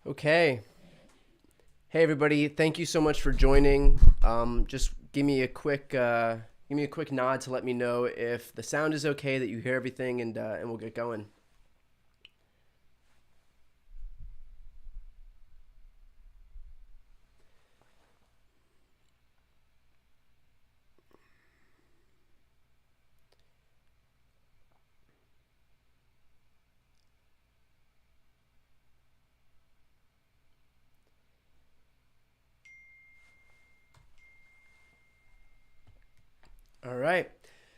Okay. Hey everybody, thank you so much for joining. Just give me a quick nod to let me know if the sound is okay, that you hear everything, and we'll get going. All right,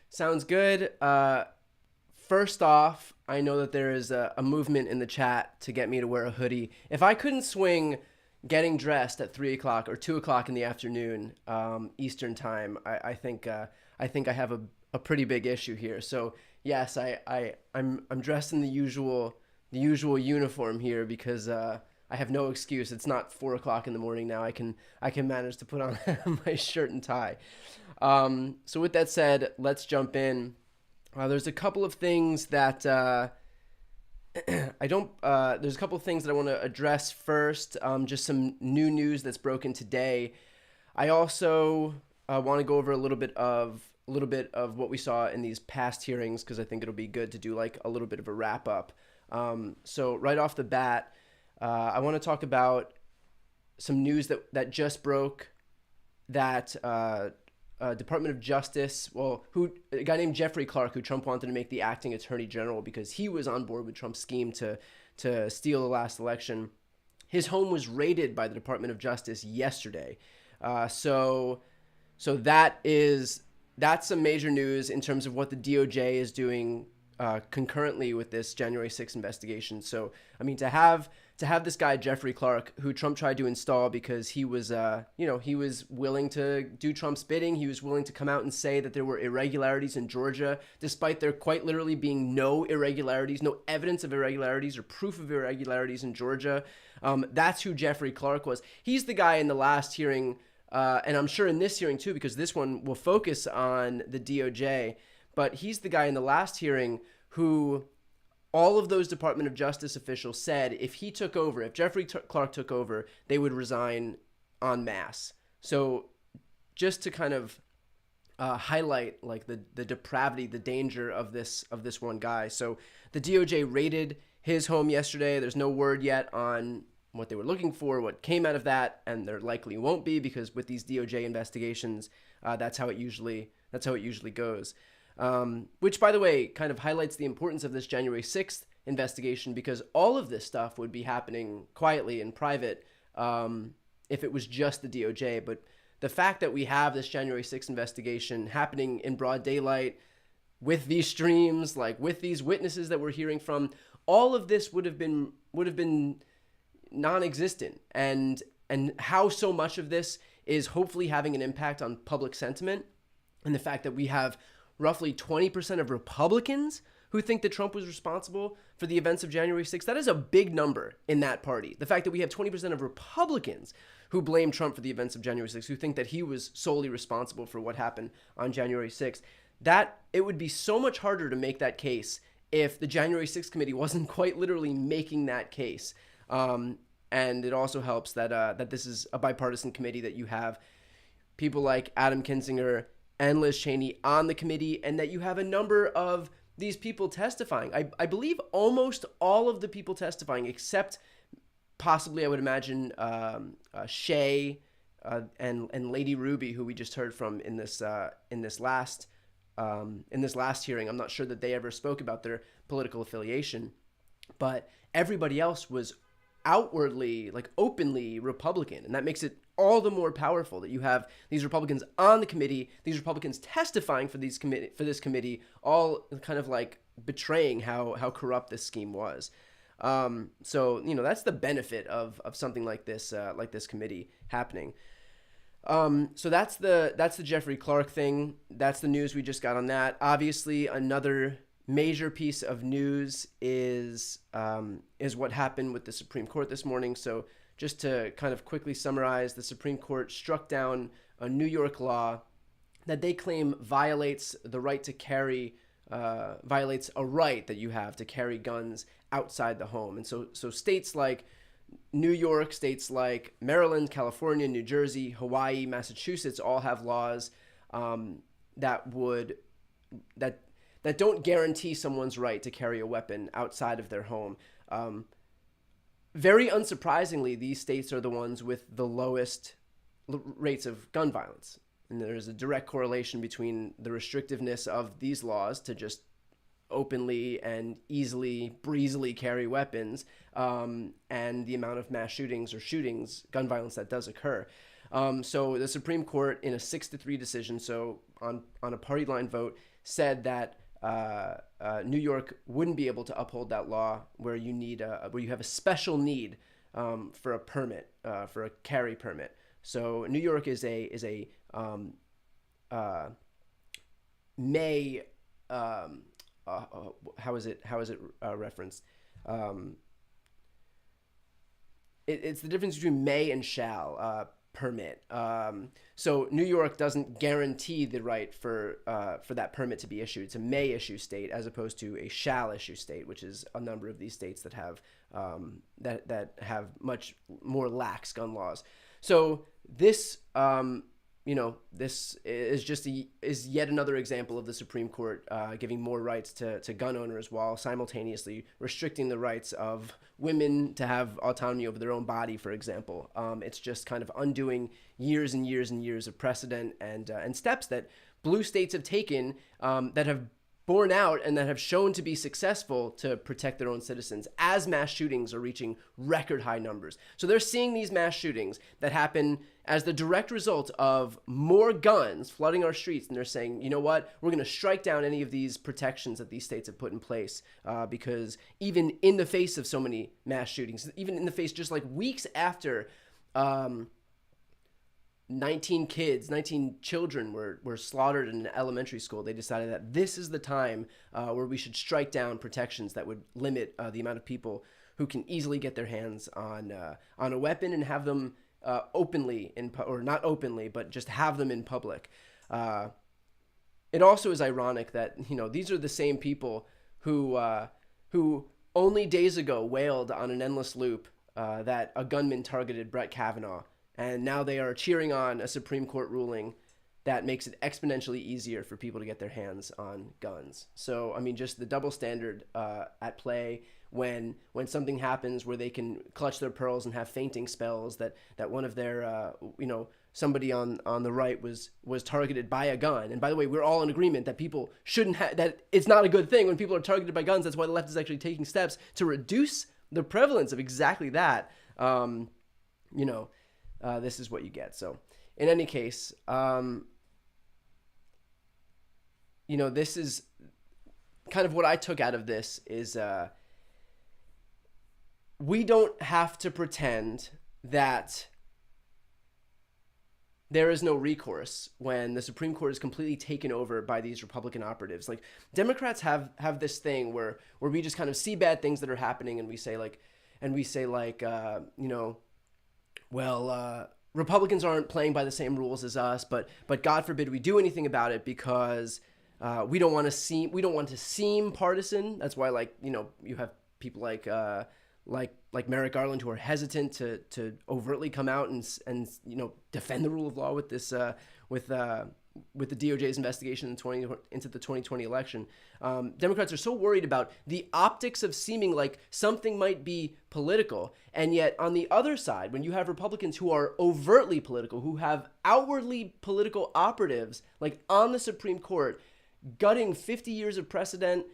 sounds good. First off, I know that there is a movement in the chat to get me to wear a hoodie. If I couldn't swing getting dressed at 3 o'clock or 2 o'clock in the afternoon Eastern time, I think I have a pretty big issue here. So yes, I'm dressed in the usual uniform here because I have no excuse. It's not 4 o'clock in the morning now. I can manage to put on my shirt and tie. So with that said, let's jump in. There's a couple of things that there's a couple of things that I want to address first. Just some new news that's broken today. I also want to go over a little bit of what we saw in these past hearings, because I think it'll be good to do like a little bit of a wrap up. So right off the bat, I want to talk about some news that just broke that Department of Justice, a guy named Jeffrey Clark, who Trump wanted to make the acting attorney general because he was on board with Trump's scheme to steal the last election. His home was raided by the Department of Justice yesterday. So that's some major news in terms of what the DOJ is doing concurrently with this January 6th investigation. So, I mean, to have this guy, Jeffrey Clark, who Trump tried to install because he was willing to do Trump's bidding. He was willing to come out and say that there were irregularities in Georgia, despite there quite literally being no irregularities, no evidence of irregularities or proof of irregularities in Georgia. That's who Jeffrey Clark was. He's the guy in the last hearing, and I'm sure in this hearing too, because this one will focus on the DOJ, but he's the guy in the last hearing who all of those Department of Justice officials said if Jeffrey Clark took over, they would resign en masse. So just to kind of highlight like the depravity, the danger of this one guy. So the DOJ raided his home yesterday. There's no word yet on what they were looking for, what came out of that, and there likely won't be, because with these DOJ investigations, that's how it usually goes. Which, by the way, kind of highlights the importance of this January 6th investigation, because all of this stuff would be happening quietly in private if it was just the DOJ. But the fact that we have this January 6th investigation happening in broad daylight with these streams, like with these witnesses that we're hearing from, all of this would have been non-existent. And how so much of this is hopefully having an impact on public sentiment, and the fact that we have roughly 20% of Republicans who think that Trump was responsible for the events of January 6th. That is a big number in that party. The fact that we have 20% of Republicans who blame Trump for the events of January 6th, who think that he was solely responsible for what happened on January 6th, that it would be so much harder to make that case if the January 6th committee wasn't quite literally making that case. And it also helps that this is a bipartisan committee, that you have people like Adam Kinzinger and Liz Cheney on the committee, and that you have a number of these people testifying. I believe almost all of the people testifying, except possibly, I would imagine, Shea and Lady Ruby, who we just heard from in this last hearing. I'm not sure that they ever spoke about their political affiliation, but everybody else was outwardly, like openly Republican, and that makes it all the more powerful that you have these Republicans on the committee, these Republicans testifying for this committee, all kind of like betraying how corrupt this scheme was. So that's the benefit of something like this committee happening. So that's the Jeffrey Clark thing. That's the news we just got on that. Obviously, another major piece of news is what happened with the Supreme Court this morning. So just to kind of quickly summarize, the Supreme Court struck down a New York law that they claim violates the right to carry, violates a right that you have to carry guns outside the home. And so states like New York, states like Maryland, California, New Jersey, Hawaii, Massachusetts all have laws that don't guarantee someone's right to carry a weapon outside of their home. Very unsurprisingly, these states are the ones with the lowest rates of gun violence. And there's a direct correlation between the restrictiveness of these laws to just openly and easily, breezily carry weapons, and the amount of mass shootings or gun violence that does occur. So the Supreme Court, in a 6-3 decision, so on a party line vote, said that New York wouldn't be able to uphold that law where you have a special need for a permit, for a carry permit. So New York is a may how is it referenced? It's the difference between may and shall permit. So New York doesn't guarantee the right for that permit to be issued. It's a may issue state as opposed to a shall issue state, which is a number of these states that have that have much more lax gun laws. So this this is yet another example of the Supreme Court giving more rights to gun owners while simultaneously restricting the rights of women to have autonomy over their own body, for example. It's just kind of undoing years and years and years of precedent and steps that blue states have taken that have borne out and that have shown to be successful to protect their own citizens as mass shootings are reaching record high numbers. So they're seeing these mass shootings that happen as the direct result of more guns flooding our streets, and they're saying, you know what, we're going to strike down any of these protections that these states have put in place because even in the face of so many mass shootings, even in the face just like weeks after 19 children were slaughtered in an elementary school, they decided that this is the time where we should strike down protections that would limit the amount of people who can easily get their hands on a weapon and have them openly or not openly, but just have them in public. It also is ironic that these are the same people who only days ago wailed on an endless loop that a gunman targeted Brett Kavanaugh. And now they are cheering on a Supreme Court ruling that makes it exponentially easier for people to get their hands on guns. So, I mean, just the double standard at play when something happens where they can clutch their pearls and have fainting spells, that one of their, somebody on the right was targeted by a gun. And by the way, we're all in agreement that people shouldn't have, that it's not a good thing when people are targeted by guns. That's why the left is actually taking steps to reduce the prevalence of exactly that. This is what you get. So in any case, this is kind of what I took out of this is, we don't have to pretend that there is no recourse when the Supreme Court is completely taken over by these Republican operatives. Like, Democrats have this thing where we just kind of see bad things that are happening and we say Republicans aren't playing by the same rules as us, but God forbid we do anything about it because we don't want to seem partisan. That's why, you have people like Merrick Garland who are hesitant to overtly come out and defend the rule of law with this with the DOJ's investigation into the 2020 election. Democrats are so worried about the optics of seeming like something might be political, and yet on the other side, when you have Republicans who are overtly political, who have outwardly political operatives like on the Supreme Court, gutting 50 years of precedent,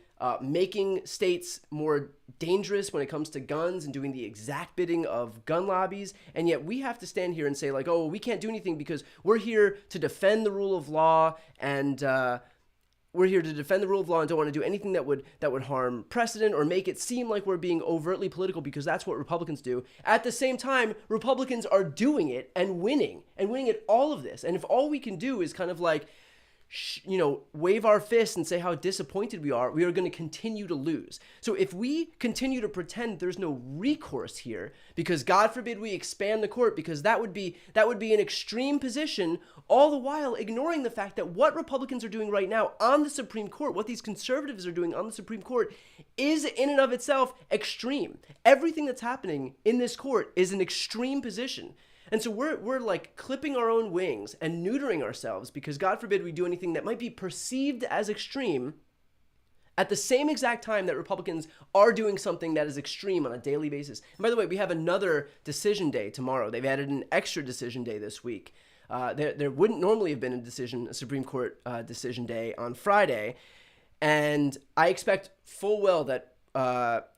making states more dangerous when it comes to guns and doing the exact bidding of gun lobbies. And yet we have to stand here and say we can't do anything because we're here to defend the rule of law and don't want to do anything that would harm precedent or make it seem like we're being overtly political because that's what Republicans do. At the same time, Republicans are doing it and winning at all of this. And if all we can do is kind of wave our fists and say how disappointed we are going to continue to lose. So if we continue to pretend there's no recourse here, because God forbid we expand the court, because that would be an extreme position, all the while ignoring the fact that what Republicans are doing right now on the Supreme Court, what these conservatives are doing on the Supreme Court, is in and of itself extreme. Everything that's happening in this court is an extreme position. And so we're like clipping our own wings and neutering ourselves because God forbid we do anything that might be perceived as extreme at the same exact time that Republicans are doing something that is extreme on a daily basis. And by the way, we have another decision day tomorrow. They've added an extra decision day this week. There wouldn't normally have been a Supreme Court decision day on Friday. And I expect full well that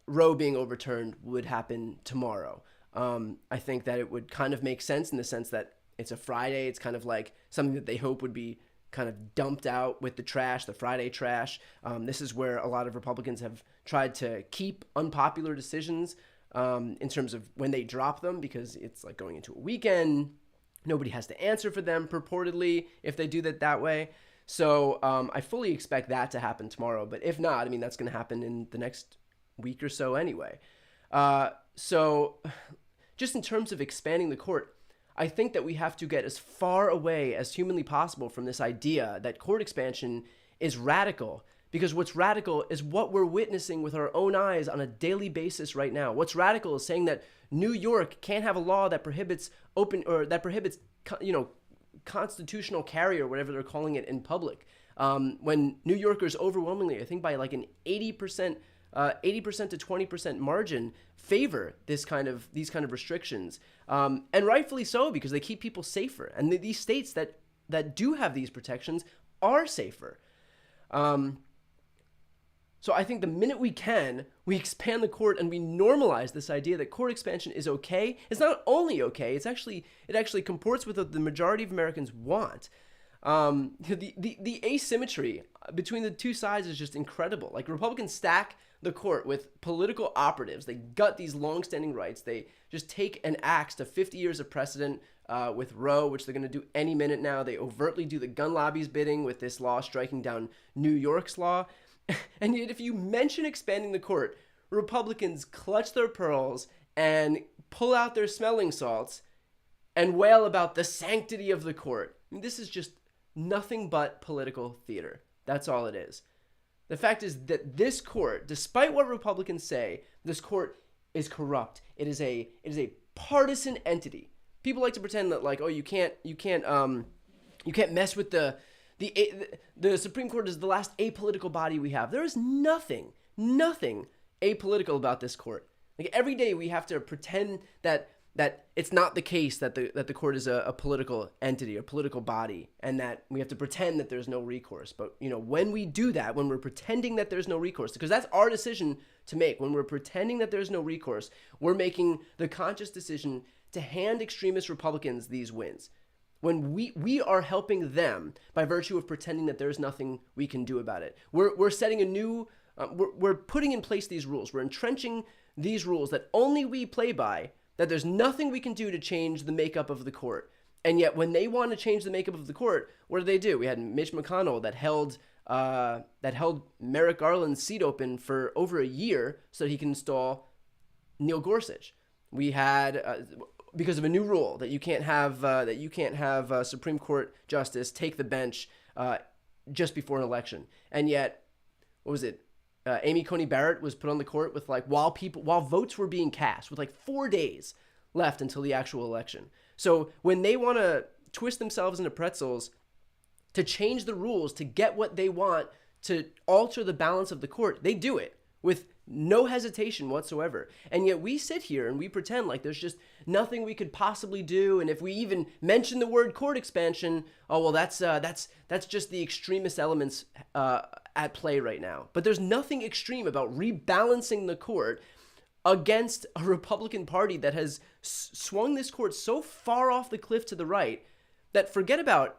Roe being overturned would happen tomorrow. I think that it would kind of make sense in the sense that it's a Friday. It's kind of like something that they hope would be kind of dumped out with the trash, the Friday trash. This is where a lot of Republicans have tried to keep unpopular decisions in terms of when they drop them, because it's like going into a weekend. Nobody has to answer for them purportedly if they do that way. So I fully expect that to happen tomorrow. But if not, I mean, that's going to happen in the next week or so anyway. So just in terms of expanding the court, I think that we have to get as far away as humanly possible from this idea that court expansion is radical, because what's radical is what we're witnessing with our own eyes on a daily basis right now. What's radical is saying that New York can't have a law that prohibits constitutional carry, or whatever they're calling it, in public. When New Yorkers overwhelmingly, I think by like an 80% to 20% margin, favor these kind of restrictions, and rightfully so, because they keep people safer, and these states that do have these protections are safer. So I think the minute we we expand the court and we normalize this idea that court expansion is okay. It's not only okay; it actually comports with what the majority of Americans want. The asymmetry between the two sides is just incredible. Like, Republicans stack the court with political operatives. They gut these long-standing rights. They just take an axe to 50 years of precedent with Roe, which they're going to do any minute now. They overtly do the gun lobby's bidding with this law striking down New York's law. And yet, if you mention expanding the court, Republicans clutch their pearls and pull out their smelling salts and wail about the sanctity of the court. I mean, this is just nothing but political theater. That's all it is. The fact is that this court, despite what Republicans say, this court is corrupt. It is a partisan entity. People like to pretend that, like, oh, you can't You can't mess with the Supreme Court is the last apolitical body we have. There is nothing apolitical about this court. Like every day we have to pretend that it's not the case that the court is a political entity or political body, and that we have to pretend that there's no recourse. But when we do that, when we're pretending that there's no recourse, because that's our decision to make, when we're pretending that there's no recourse, we're making the conscious decision to hand extremist Republicans these wins. When we are helping them by virtue of pretending that there's nothing we can do about it. We're setting a new, we're putting in place these rules. We're entrenching these rules that only we play by, that there's nothing we can do to change the makeup of the court. And yet when they want to change the makeup of the court, what do? We had Mitch McConnell that held Merrick Garland's seat open for over a year so that he can install Neil Gorsuch. We had... because of a new rule that you can't have a Supreme Court justice take the bench just before an election. And yet, what was it? Amy Coney Barrett was put on the court with while votes were being cast, with 4 days left until the actual election. So when they want to twist themselves into pretzels to change the rules to get what they want, to alter the balance of the court, they do it with no hesitation whatsoever. And yet we sit here and we pretend like there's just nothing we could possibly do. And if we even mention the word court expansion, oh, well, that's just the extremist elements at play right now. But there's nothing extreme about rebalancing the court against a Republican Party that has swung this court so far off the cliff to the right that forget about,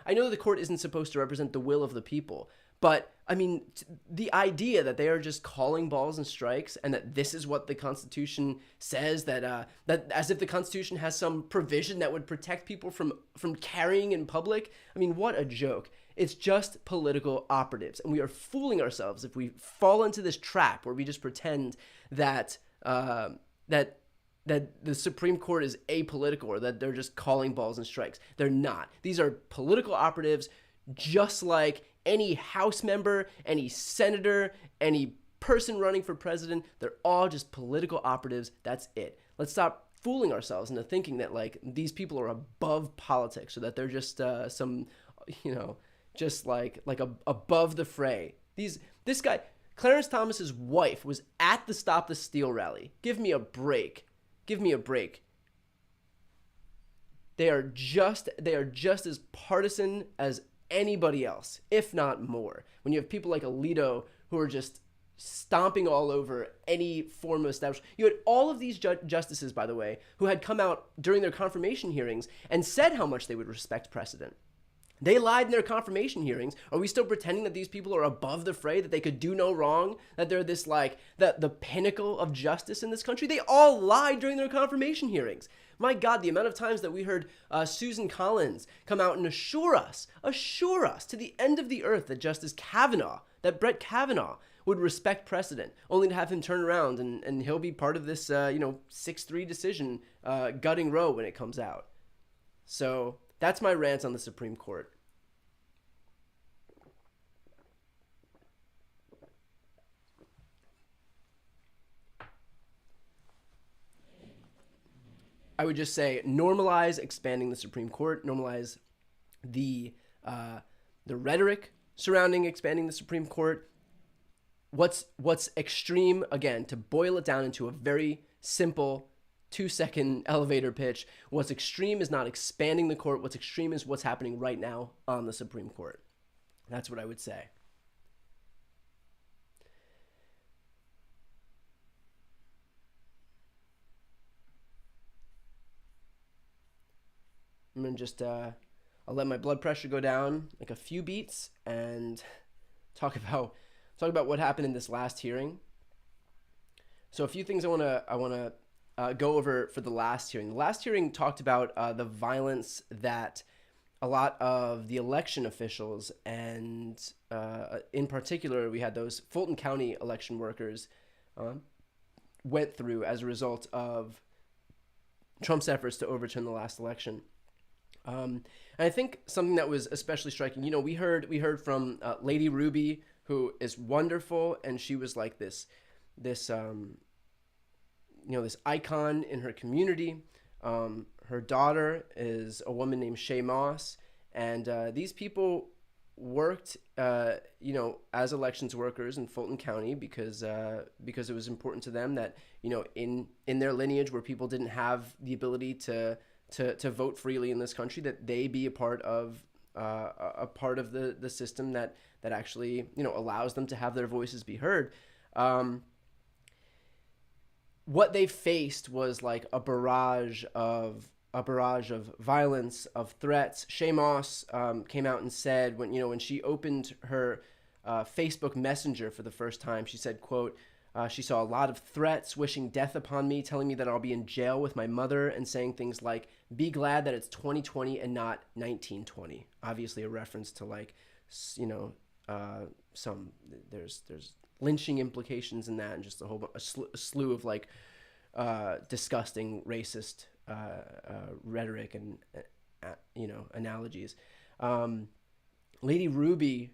I know the court isn't supposed to represent the will of the people, but I mean, the idea that they are just calling balls and strikes, and that this is what the Constitution says, that as if the Constitution has some provision that would protect people from carrying in public. I mean, what a joke. It's just political operatives, and we are fooling ourselves if we fall into this trap where we just pretend that that the Supreme Court is apolitical, or that they're just calling balls and strikes. They're not. These are political operatives, just like any House member, any senator, any person running for president. They're all just political operatives. That's it. Let's stop fooling ourselves into thinking that these people are above politics, or that they're just just above the fray. This guy, Clarence Thomas's wife, was at the Stop the Steal rally. Give me a break. They are just as partisan as anybody else, if not more. When you have people like Alito who are just stomping all over any form of establishment. You had all of these justices, by the way, who had come out during their confirmation hearings and said how much they would respect precedent. They lied in their confirmation hearings. Are we still pretending that these people are above the fray, that they could do no wrong, that they're this the pinnacle of justice in this country? They all lied during their confirmation hearings. My God, the amount of times that we heard Susan Collins come out and assure us to the end of the earth that Justice Kavanaugh, that Brett Kavanaugh would respect precedent, only to have him turn around and he'll be part of this 6-3 decision gutting Roe when it comes out. So that's my rant on the Supreme Court. I would just say normalize expanding the Supreme Court, normalize the rhetoric surrounding expanding the Supreme Court. What's extreme, again, to boil it down into a very simple 2-second elevator pitch, what's extreme is not expanding the court. What's extreme is what's happening right now on the Supreme Court. That's what I would say. I'm going to just, I'll let my blood pressure go down like a few beats and talk about what happened in this last hearing. So a few things I want to go over for the last hearing. The last hearing talked about the violence that a lot of the election officials, and in particular, we had those Fulton County election workers went through as a result of Trump's efforts to overturn the last election. And I think something that was especially striking, we heard from Lady Ruby, who is wonderful, and she was like this icon in her community. Her daughter is a woman named Shay Moss, And these people worked, as elections workers in Fulton County because it was important to them that, in their lineage where people didn't have the ability to vote freely in this country, that they be a part of the system that actually allows them to have their voices be heard. What they faced was like a barrage of violence, of threats. Shay Moss came out and said when she opened her Facebook Messenger for the first time, she said, quote, she saw a lot of threats, wishing death upon me, telling me that I'll be in jail with my mother, and saying things like, be glad that it's 2020 and not 1920. Obviously a reference to there's lynching implications in that, and just a slew of disgusting racist rhetoric and analogies. Lady Ruby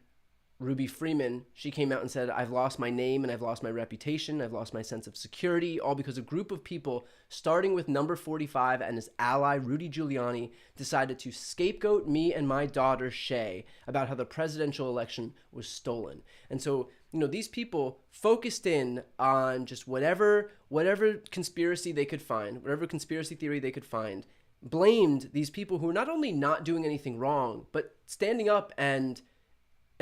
Freeman, she came out and said, I've lost my name and I've lost my reputation. I've lost my sense of security, all because a group of people, starting with number 45 and his ally, Rudy Giuliani, decided to scapegoat me and my daughter, Shay, about how the presidential election was stolen. And so, these people focused in on just whatever conspiracy they could find, whatever conspiracy theory they could find, blamed these people who were not only not doing anything wrong, but standing up and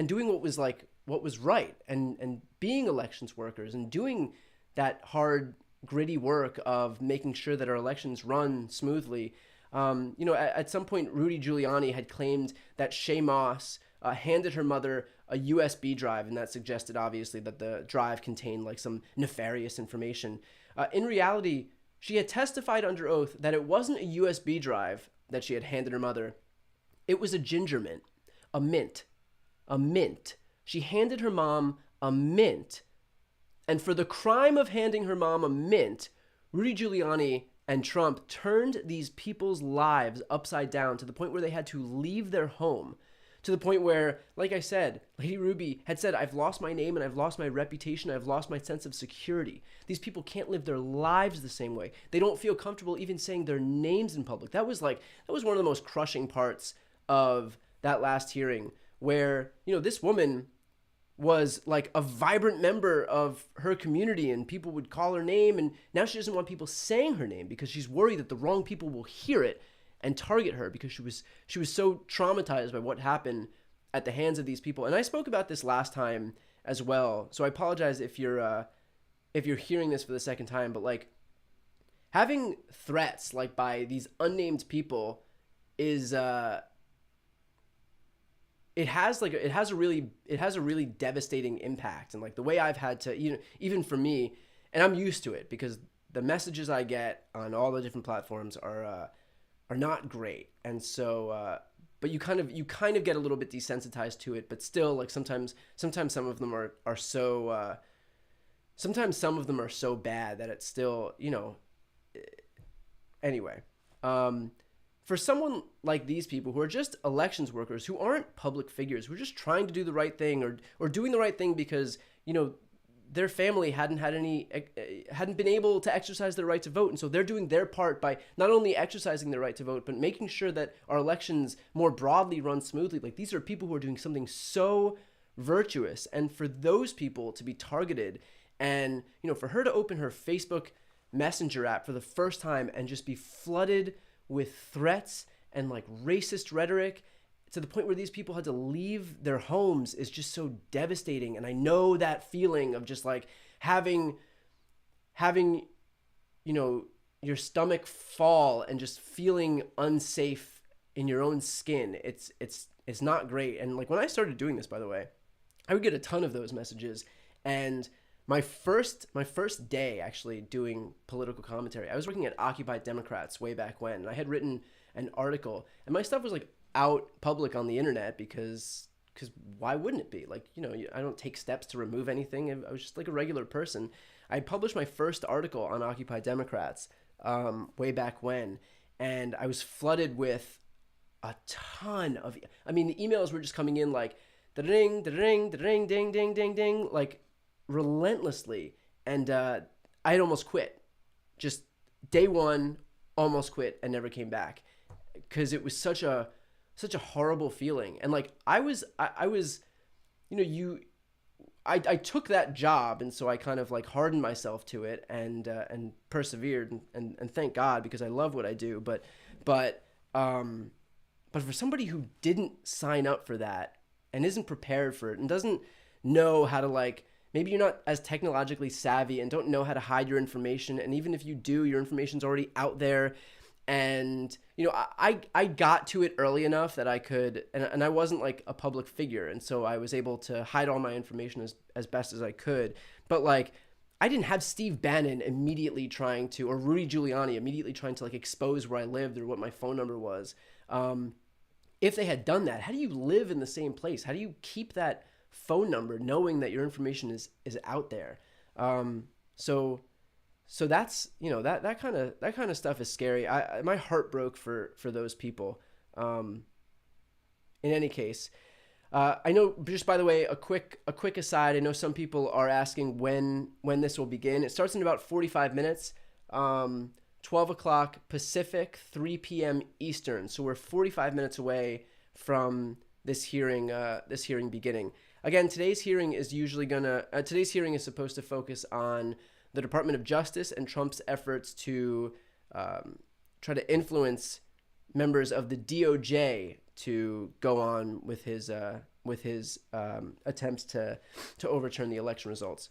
doing what was right, and being elections workers and doing that hard, gritty work of making sure that our elections run smoothly. At some point, Rudy Giuliani had claimed that Shay Moss handed her mother a USB drive, and that suggested, obviously, that the drive contained some nefarious information. In reality, she had testified under oath that it wasn't a USB drive that she had handed her mother. It was a ginger mint, a mint. She handed her mom a mint. And for the crime of handing her mom a mint, Rudy Giuliani and Trump turned these people's lives upside down to the point where they had to leave their home, to the point where, like I said, Lady Ruby had said, I've lost my name and I've lost my reputation. I've lost my sense of security. These people can't live their lives the same way. They don't feel comfortable even saying their names in public. That was one of the most crushing parts of that last hearing, where, this woman was like a vibrant member of her community and people would call her name, and now she doesn't want people saying her name because she's worried that the wrong people will hear it and target her, because she was so traumatized by what happened at the hands of these people. And I spoke about this last time as well, so I apologize if you're hearing this for the second time, but having threats by these unnamed people is it has a really devastating impact. And the way I've had to, even for me, and I'm used to it because the messages I get on all the different platforms are not great. And so, but you kind of get a little bit desensitized to it, but still, sometimes some of them are so, sometimes some of them are so bad that it's still, anyway. For someone like these people who are just elections workers, who aren't public figures, who are just trying to do the right thing or doing the right thing because, their family hadn't been able to exercise their right to vote. And so they're doing their part by not only exercising their right to vote, but making sure that our elections more broadly run smoothly. These are people who are doing something so virtuous. And for those people to be targeted and, for her to open her Facebook Messenger app for the first time and just be flooded with threats and racist rhetoric to the point where these people had to leave their homes is just so devastating. And I know that feeling of just having your stomach fall and just feeling unsafe in your own skin. It's not great. And when I started doing this, by the way, I would get a ton of those messages. And my first day actually doing political commentary, I was working at Occupy Democrats way back when, and I had written an article, and my stuff was out public on the internet because why wouldn't it be? I don't take steps to remove anything. I was just a regular person. I published my first article on Occupy Democrats way back when, and I was flooded with a ton of, the emails were just coming in da-ding, da-ding, da-ding, ding, ding, ding, ding, relentlessly. And I had almost quit. Just day one, almost quit and never came back because it was such a such a horrible feeling. And like I was, you know, I took that job, and so I kind of like hardened myself to it and persevered, and thank God, because I love what I do. But for somebody who didn't sign up for that and isn't prepared for it and doesn't know how to, like, maybe you're not as technologically savvy and don't know how to hide your information, and even if you do, your information's already out there. And you know, I got to it early enough that I could, and I wasn't like a public figure, and so I was able to hide all my information as best as I could. But like, I didn't have Steve Bannon immediately trying to, or Rudy Giuliani immediately trying to like expose where I lived or what my phone number was. If they had done that, how do you live in the same place? How do you keep that phone number knowing that your information is out there? So that's, you know, that kind of stuff is scary. My heart broke for those people. In any case, I know, just by the way, a quick aside, I know some people are asking when this will begin. It starts in about 45 minutes, 12 o'clock Pacific, 3 p.m. Eastern. So we're 45 minutes away from this hearing beginning. Again, today's hearing is supposed to focus on the Department of Justice and Trump's efforts to try to influence members of the DOJ to go on with his attempts to overturn the election results.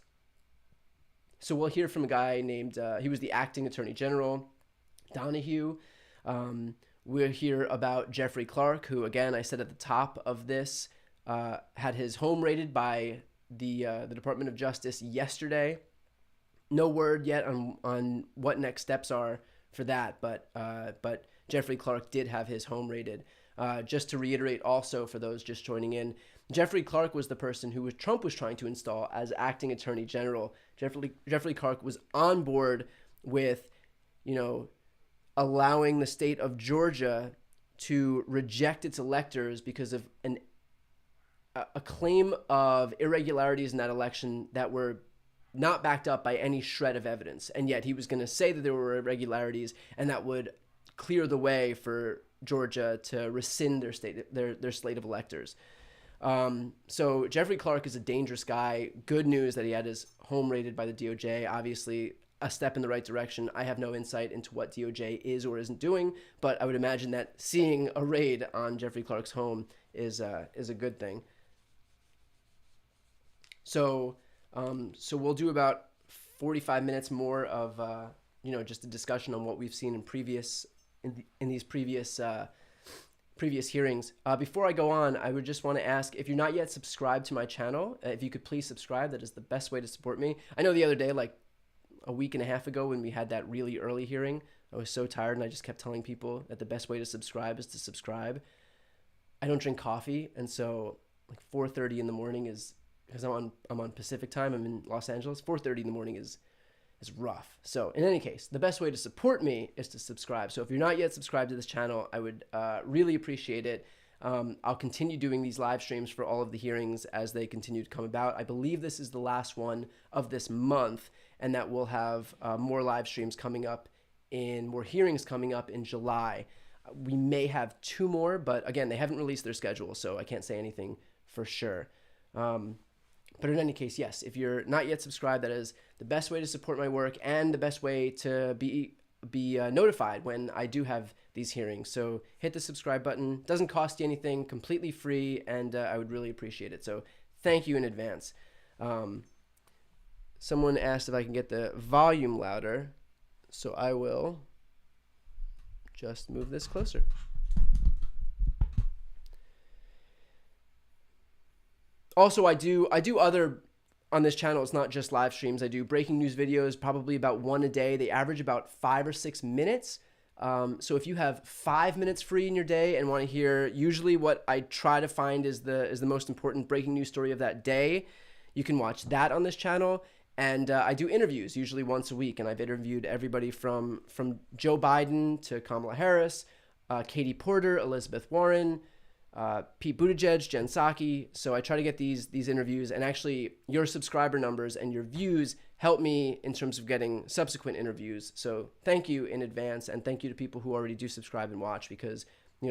So we'll hear from a guy named, he was the acting Attorney General, Donahue. We'll hear about Jeffrey Clark, who, again, I said at the top of this, had his home raided by the Department of Justice yesterday. No word yet on what next steps are for that, but Jeffrey Clark did have his home raided. Just to reiterate also for those just joining in, Jeffrey Clark was the person who Trump was trying to install as acting Attorney General. Jeffrey Clark was on board with, you know, allowing the state of Georgia to reject its electors because of a claim of irregularities in that election that were not backed up by any shred of evidence. And yet he was going to say that there were irregularities, and that would clear the way for Georgia to rescind their slate of electors. So Jeffrey Clark is a dangerous guy. Good news that he had his home raided by the DOJ. Obviously, a step in the right direction. I have no insight into what DOJ is or isn't doing, but I would imagine that seeing a raid on Jeffrey Clark's home is a good thing. So we'll do about 45 minutes more of just a discussion on what we've seen in these previous hearings. Before I go on, I would just want to ask, if you're not yet subscribed to my channel, if you could please subscribe. That is the best way to support me. I know the other day, like a week and a half ago, when we had that really early hearing, I was so tired and I just kept telling people that the best way to subscribe is to subscribe. I don't drink coffee, and so like 4:30 in the morning is, because I'm on Pacific time, I'm in Los Angeles, 4:30 in the morning is rough. So in any case, the best way to support me is to subscribe. So if you're not yet subscribed to this channel, I would really appreciate it. I'll continue doing these live streams for all of the hearings as they continue to come about. I believe this is the last one of this month, and that we'll have more live streams coming up, more hearings coming up in July. We may have 2 more, but again, they haven't released their schedule, so I can't say anything for sure. But in any case, yes, if you're not yet subscribed, that is the best way to support my work and the best way to be notified when I do have these hearings. So hit the subscribe button. Doesn't cost you anything, completely free, and I would really appreciate it. So thank you in advance. Someone asked if I can get the volume louder, so I will just move this closer. Also, I do other on this channel. It's not just live streams. I do breaking news videos, probably about 1 a day. They average about 5 or 6 minutes. So if you have 5 minutes free in your day and want to hear, usually what I try to find is the most important breaking news story of that day, you can watch that on this channel. And I do interviews usually once a week, and I've interviewed everybody from Joe Biden to Kamala Harris, Katie Porter, Elizabeth Warren, Pete Buttigieg, Jen Psaki. So I try to get these interviews, and actually your subscriber numbers and your views help me in terms of getting subsequent interviews. So thank you in advance, and thank you to people who already do subscribe and watch, because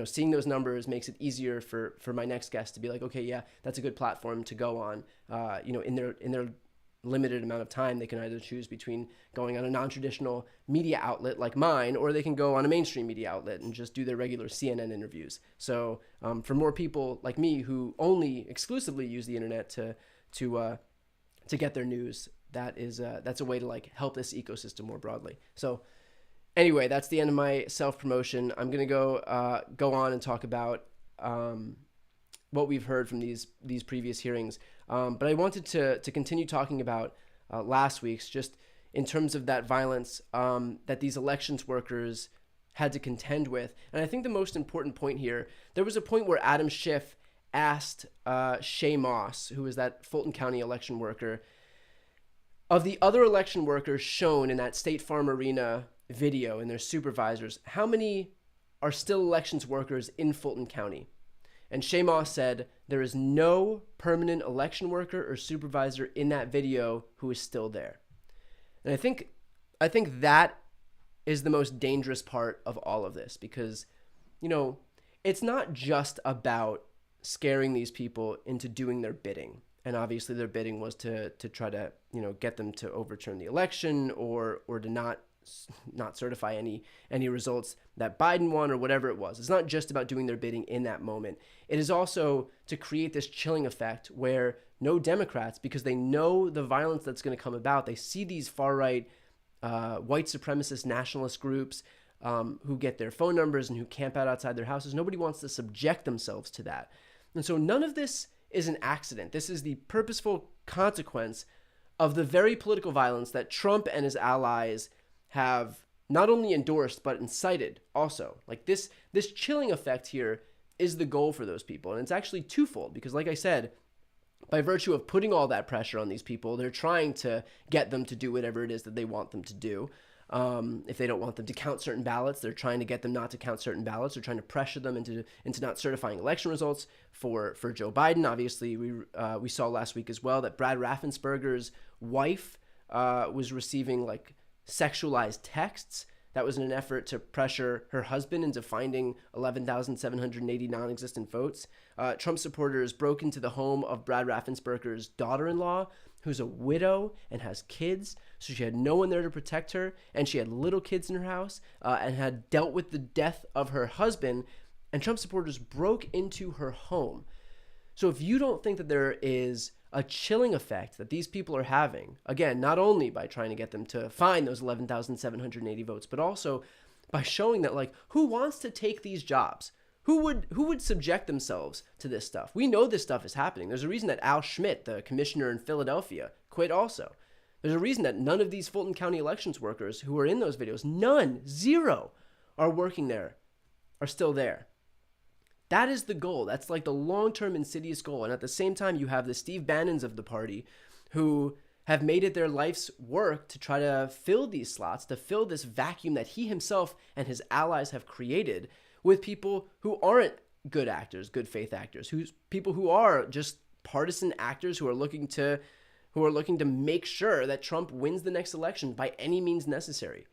seeing those numbers makes it easier for my next guest to be like, okay, yeah, that's a good platform to go on. In their limited amount of time, they can either choose between going on a non-traditional media outlet like mine, or they can go on a mainstream media outlet and just do their regular CNN interviews. So for more people like me who only exclusively use the internet to get their news, that's a way to like help this ecosystem more broadly. So anyway, that's the end of my self-promotion. I'm gonna go on and talk about what we've heard from these previous hearings. But I wanted to continue talking about last week's, just in terms of that violence that these elections workers had to contend with. And I think the most important point here, there was a point where Adam Schiff asked Shay Moss, who was that Fulton County election worker, of the other election workers shown in that State Farm Arena video and their supervisors, how many are still elections workers in Fulton County? And Shay Moss said, there is no permanent election worker or supervisor in that video who is still there. And I think that is the most dangerous part of all of this, because, it's not just about scaring these people into doing their bidding. And obviously their bidding was to try to, get them to overturn the election or to not certify any results that Biden won or whatever it was. It's not just about doing their bidding in that moment. It is also to create this chilling effect where no Democrats, because they know the violence that's going to come about, they see these far-right white supremacist nationalist groups who get their phone numbers and who camp out outside their houses. Nobody wants to subject themselves to that. And so none of this is an accident. This is the purposeful consequence of the very political violence that Trump and his allies have not only endorsed but incited also. Like this chilling effect here is the goal for those people. And it's actually twofold, because like I said, by virtue of putting all that pressure on these people, they're trying to get them to do whatever it is that they want them to do. If they don't want them to count certain ballots, they're trying to get them not to count certain ballots. They're trying to pressure them into not certifying election results for Joe Biden. Obviously, we saw last week as well that Brad Raffensperger's wife was receiving like sexualized texts. That was in an effort to pressure her husband into finding 11,780 non-existent votes. Trump supporters broke into the home of Brad Raffensperger's daughter-in-law, who's a widow and has kids. So she had no one there to protect her, and she had little kids in her house, and had dealt with the death of her husband, and Trump supporters broke into her home. So if you don't think that there is a chilling effect that these people are having, again, not only by trying to get them to find those 11,780 votes, but also by showing that, like, who wants to take these jobs? Who would subject themselves to this stuff? We know this stuff is happening. There's a reason that Al Schmidt, the commissioner in Philadelphia, quit also. There's a reason that none of these Fulton County elections workers who are in those videos, none, zero, are working there, are still there. That is the goal. That's like the long-term insidious goal. And at the same time, you have the Steve Bannons of the party who have made it their life's work to try to fill these slots, to fill this vacuum that he himself and his allies have created with people who aren't good actors, good faith actors, people who are just partisan actors who are looking to make sure that Trump wins the next election by any means necessary.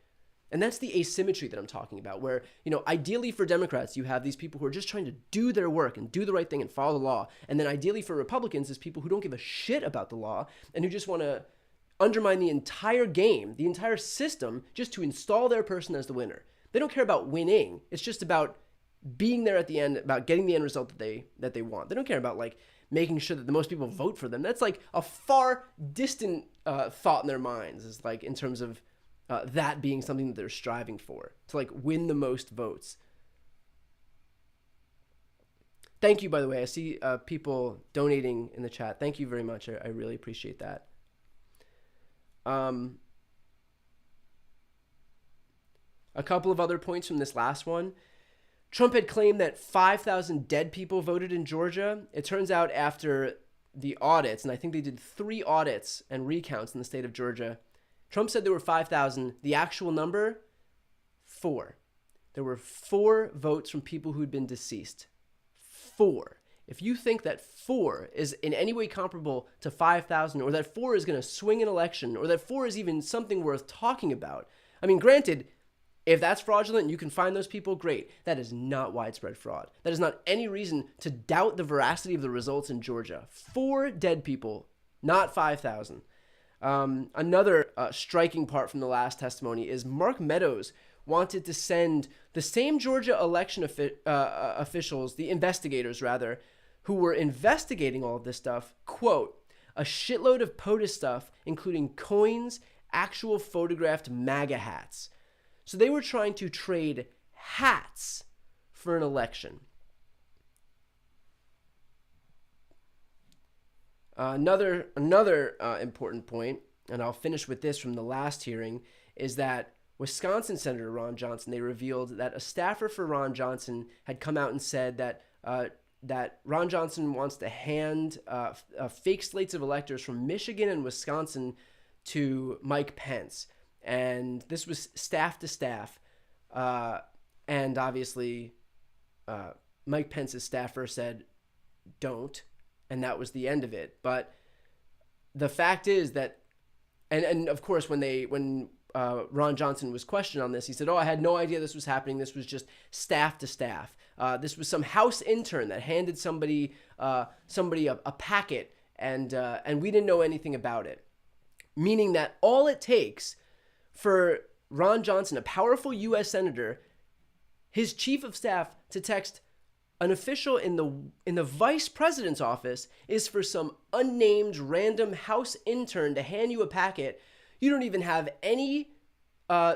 And that's the asymmetry that I'm talking about, where, ideally for Democrats, you have these people who are just trying to do their work and do the right thing and follow the law. And then ideally for Republicans is people who don't give a shit about the law and who just want to undermine the entire game, the entire system, just to install their person as the winner. They don't care about winning. It's just about being there at the end, about getting the end result that they want. They don't care about, like, making sure that the most people vote for them. That's like a far distant thought in their minds, is like in terms of that being something that they're striving for, to like win the most votes. Thank you, by the way. I see people donating in the chat. Thank you very much. I really appreciate that. A couple of other points from this last one. Trump had claimed that 5,000 dead people voted in Georgia. It turns out after the audits, and I think they did 3 audits and recounts in the state of Georgia, Trump said there were 5,000. The actual number, 4. There were 4 votes from people who'd been deceased. 4. If you think that 4 is in any way comparable to 5,000, or that 4 is going to swing an election, or that 4 is even something worth talking about, I mean, granted, If that's fraudulent and you can find those people, great. That is not widespread fraud. That is not any reason to doubt the veracity of the results in Georgia. 4 dead people, not 5,000. Another striking part from the last testimony is Mark Meadows wanted to send the same Georgia election officials, the investigators rather, who were investigating all of this stuff, quote, a shitload of POTUS stuff, including coins, actual photographed MAGA hats. So they were trying to trade hats for an election. Another important point, and I'll finish with this from the last hearing, is that Wisconsin Senator Ron Johnson, they revealed that a staffer for Ron Johnson had come out and said that that Ron Johnson wants to hand fake slates of electors from Michigan and Wisconsin to Mike Pence. And this was staff to staff. And obviously, Mike Pence's staffer said, don't. And that was the end of it. But the fact is that, and of course, when Ron Johnson was questioned on this, he said, I had no idea this was happening. This was just staff to staff. This was some house intern that handed somebody a packet, and we didn't know anything about it. Meaning that all it takes for Ron Johnson, a powerful U.S. senator, his chief of staff, to text an official in the vice president's office is for some unnamed random house intern to hand you a packet. You don't even have any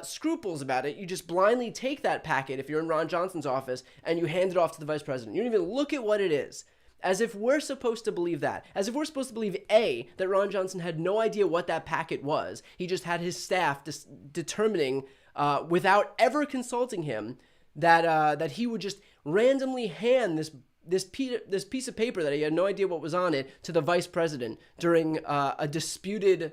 scruples about it. You just blindly take that packet if you're in Ron Johnson's office and you hand it off to the vice president. You don't even look at what it is. As if we're supposed to believe that. As if we're supposed to believe, A, that Ron Johnson had no idea what that packet was. He just had his staff determining, without ever consulting him, that he would just randomly hand this piece of paper that he had no idea what was on it to the vice president during a disputed,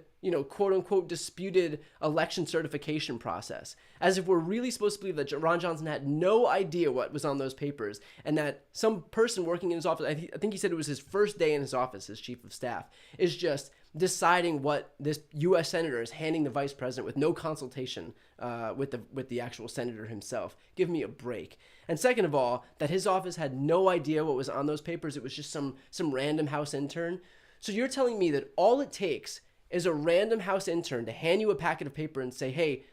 quote unquote disputed election certification process. As if we're really supposed to believe that Ron Johnson had no idea what was on those papers, and that some person working in his office, I think he said it was his first day in his office, his chief of staff, is just deciding what this U.S. senator is handing the vice president with no consultation with the actual senator himself. Give me a break. And second of all, that his office had no idea what was on those papers. It was just some random house intern. So you're telling me that all it takes is a random house intern to hand you a packet of paper and say, hey,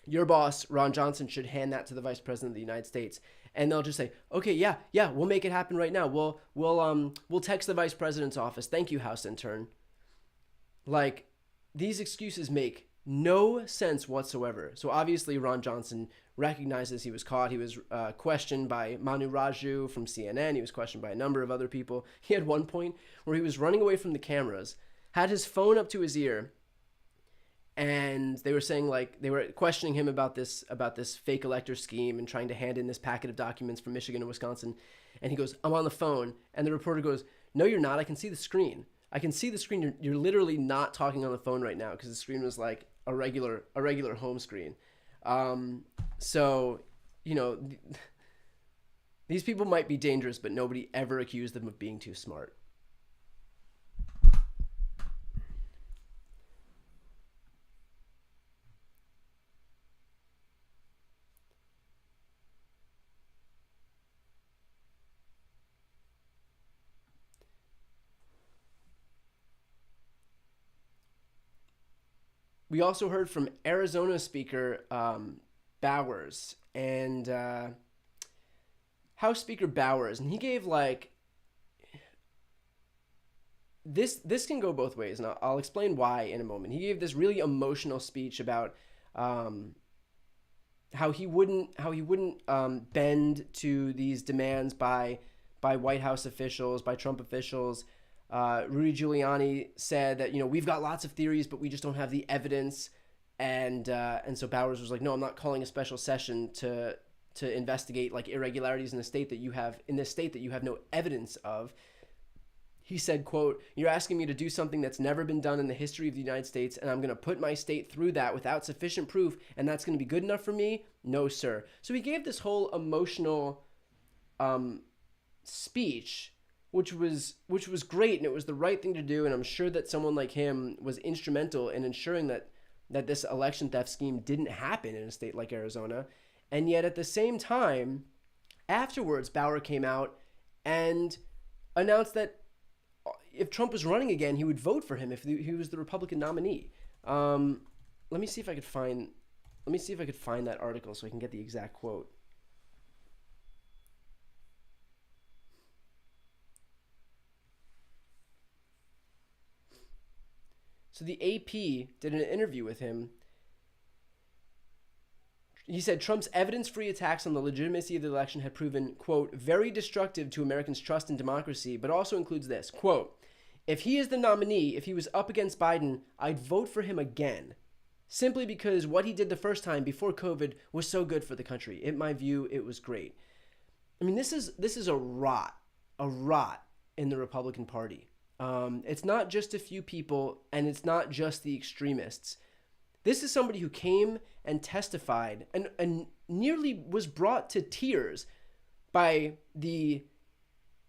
your boss, Ron Johnson, should hand that to the vice president of the United States. And they'll just say, okay, yeah, we'll make it happen right now. We'll text the vice president's office. Thank you, house intern. Like, these excuses make no sense whatsoever. So obviously Ron Johnson recognizes he was caught. He was questioned by Manu Raju from CNN. He was questioned by a number of other people. He had one point where he was running away from the cameras, had his phone up to his ear, and they were saying, like, they were questioning him about this fake elector scheme and trying to hand in this packet of documents from Michigan and Wisconsin. And he goes, I'm on the phone. And the reporter goes, no, you're not. I can see the screen. I can see the screen. You're literally not talking on the phone right now, because the screen was like a regular home screen. So, these people might be dangerous, but nobody ever accused them of being too smart. We also heard from Arizona Speaker Bowers and House Speaker Bowers, and he gave this can go both ways, and I'll explain why in a moment. He gave this really emotional speech about how he wouldn't bend to these demands by White House officials, by Trump officials. Rudy Giuliani said that, we've got lots of theories, but we just don't have the evidence. And so Bowers was like, no, I'm not calling a special session to investigate irregularities in this state that you have no evidence of. He said, quote, you're asking me to do something that's never been done in the history of the United States, and I'm going to put my state through that without sufficient proof, and that's going to be good enough for me? No, sir. So he gave this whole emotional speech, which was great, and it was the right thing to do, and I'm sure that someone like him was instrumental in ensuring that that this election theft scheme didn't happen in a state like Arizona. And yet at the same time, afterwards, Bauer came out and announced that if Trump was running again, he would vote for him if he was the Republican nominee. Let me see if I could find that article so I can get the exact quote. So the AP did an interview with him. He said Trump's evidence-free attacks on the legitimacy of the election had proven, quote, very destructive to Americans' trust in democracy, but also includes this, quote, if he is the nominee, if he was up against Biden, I'd vote for him again, simply because what he did the first time before COVID was so good for the country. In my view, it was great. I mean, this is a rot in the Republican Party. It's not just a few people, and it's not just the extremists. This is somebody who came and testified and nearly was brought to tears by the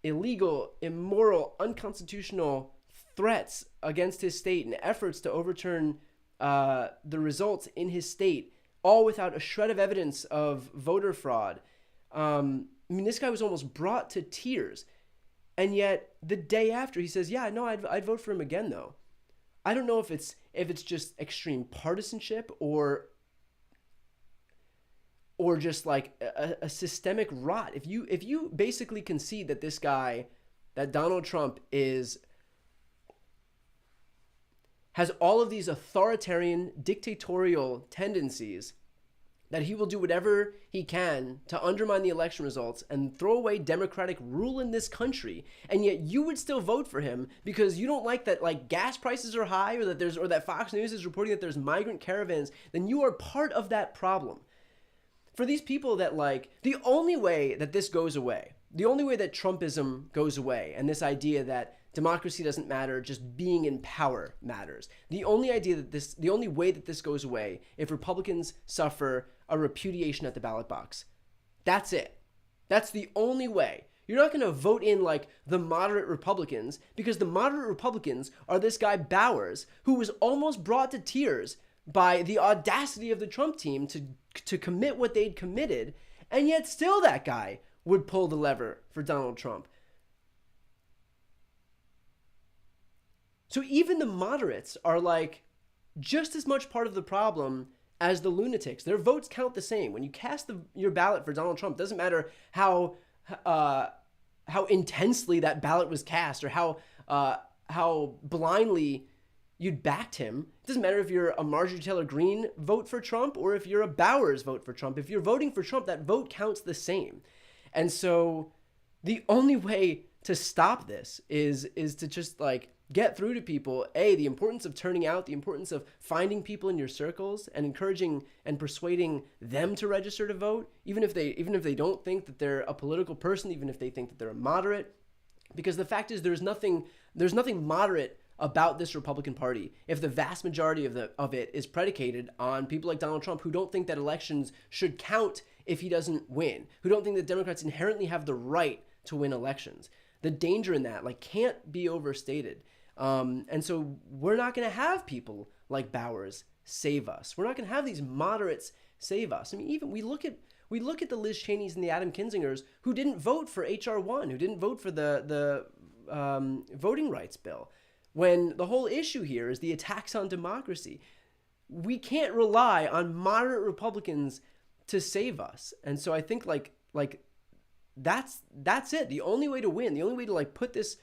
illegal, immoral, unconstitutional threats against his state and efforts to overturn the results in his state, all without a shred of evidence of voter fraud. I mean, this guy was almost brought to tears. And yet the day after he says, yeah, no, I'd vote for him again, though. I don't know if it's just extreme partisanship or just like a systemic rot. If you basically concede that this guy, that Donald Trump has all of these authoritarian, dictatorial tendencies, that he will do whatever he can to undermine the election results and throw away democratic rule in this country, and yet you would still vote for him because you don't like that, like, gas prices are high, or that Fox News is reporting that there's migrant caravans, then you are part of that problem. For these people that, like, the only way that this goes away, the only way that Trumpism goes away, and this idea that democracy doesn't matter, just being in power matters. The only way that this goes away if Republicans suffer a repudiation at the ballot box. That's it. That's the only way. You're not going to vote in like the moderate Republicans, because the moderate Republicans are this guy Bowers, who was almost brought to tears by the audacity of the Trump team to commit what they'd committed, and yet still that guy would pull the lever for Donald Trump. So even the moderates are like just as much part of the problem as the lunatics. Their votes count the same. When you cast your ballot for Donald Trump, it doesn't matter how intensely that ballot was cast or how blindly you'd backed him. It doesn't matter if you're a Marjorie Taylor Greene vote for Trump or if you're a Bowers vote for Trump. If you're voting for Trump, that vote counts the same. And so the only way to stop this is to just like get through to people, the importance of turning out, the importance of finding people in your circles and encouraging and persuading them to register to vote, even if they don't think that they're a political person, even if they think that they're a moderate. Because the fact is there's nothing moderate about this Republican Party if the vast majority of it is predicated on people like Donald Trump who don't think that elections should count if he doesn't win, who don't think that Democrats inherently have the right to win elections. The danger in that can't be overstated. And so we're not going to have people like Bowers save us. We're not going to have these moderates save us. I mean, even we look at the Liz Cheneys and the Adam Kinzingers who didn't vote for H.R. 1, who didn't vote for the voting rights bill, when the whole issue here is the attacks on democracy. We can't rely on moderate Republicans to save us. And so I think like that's it. The only way to win, the only way to like put this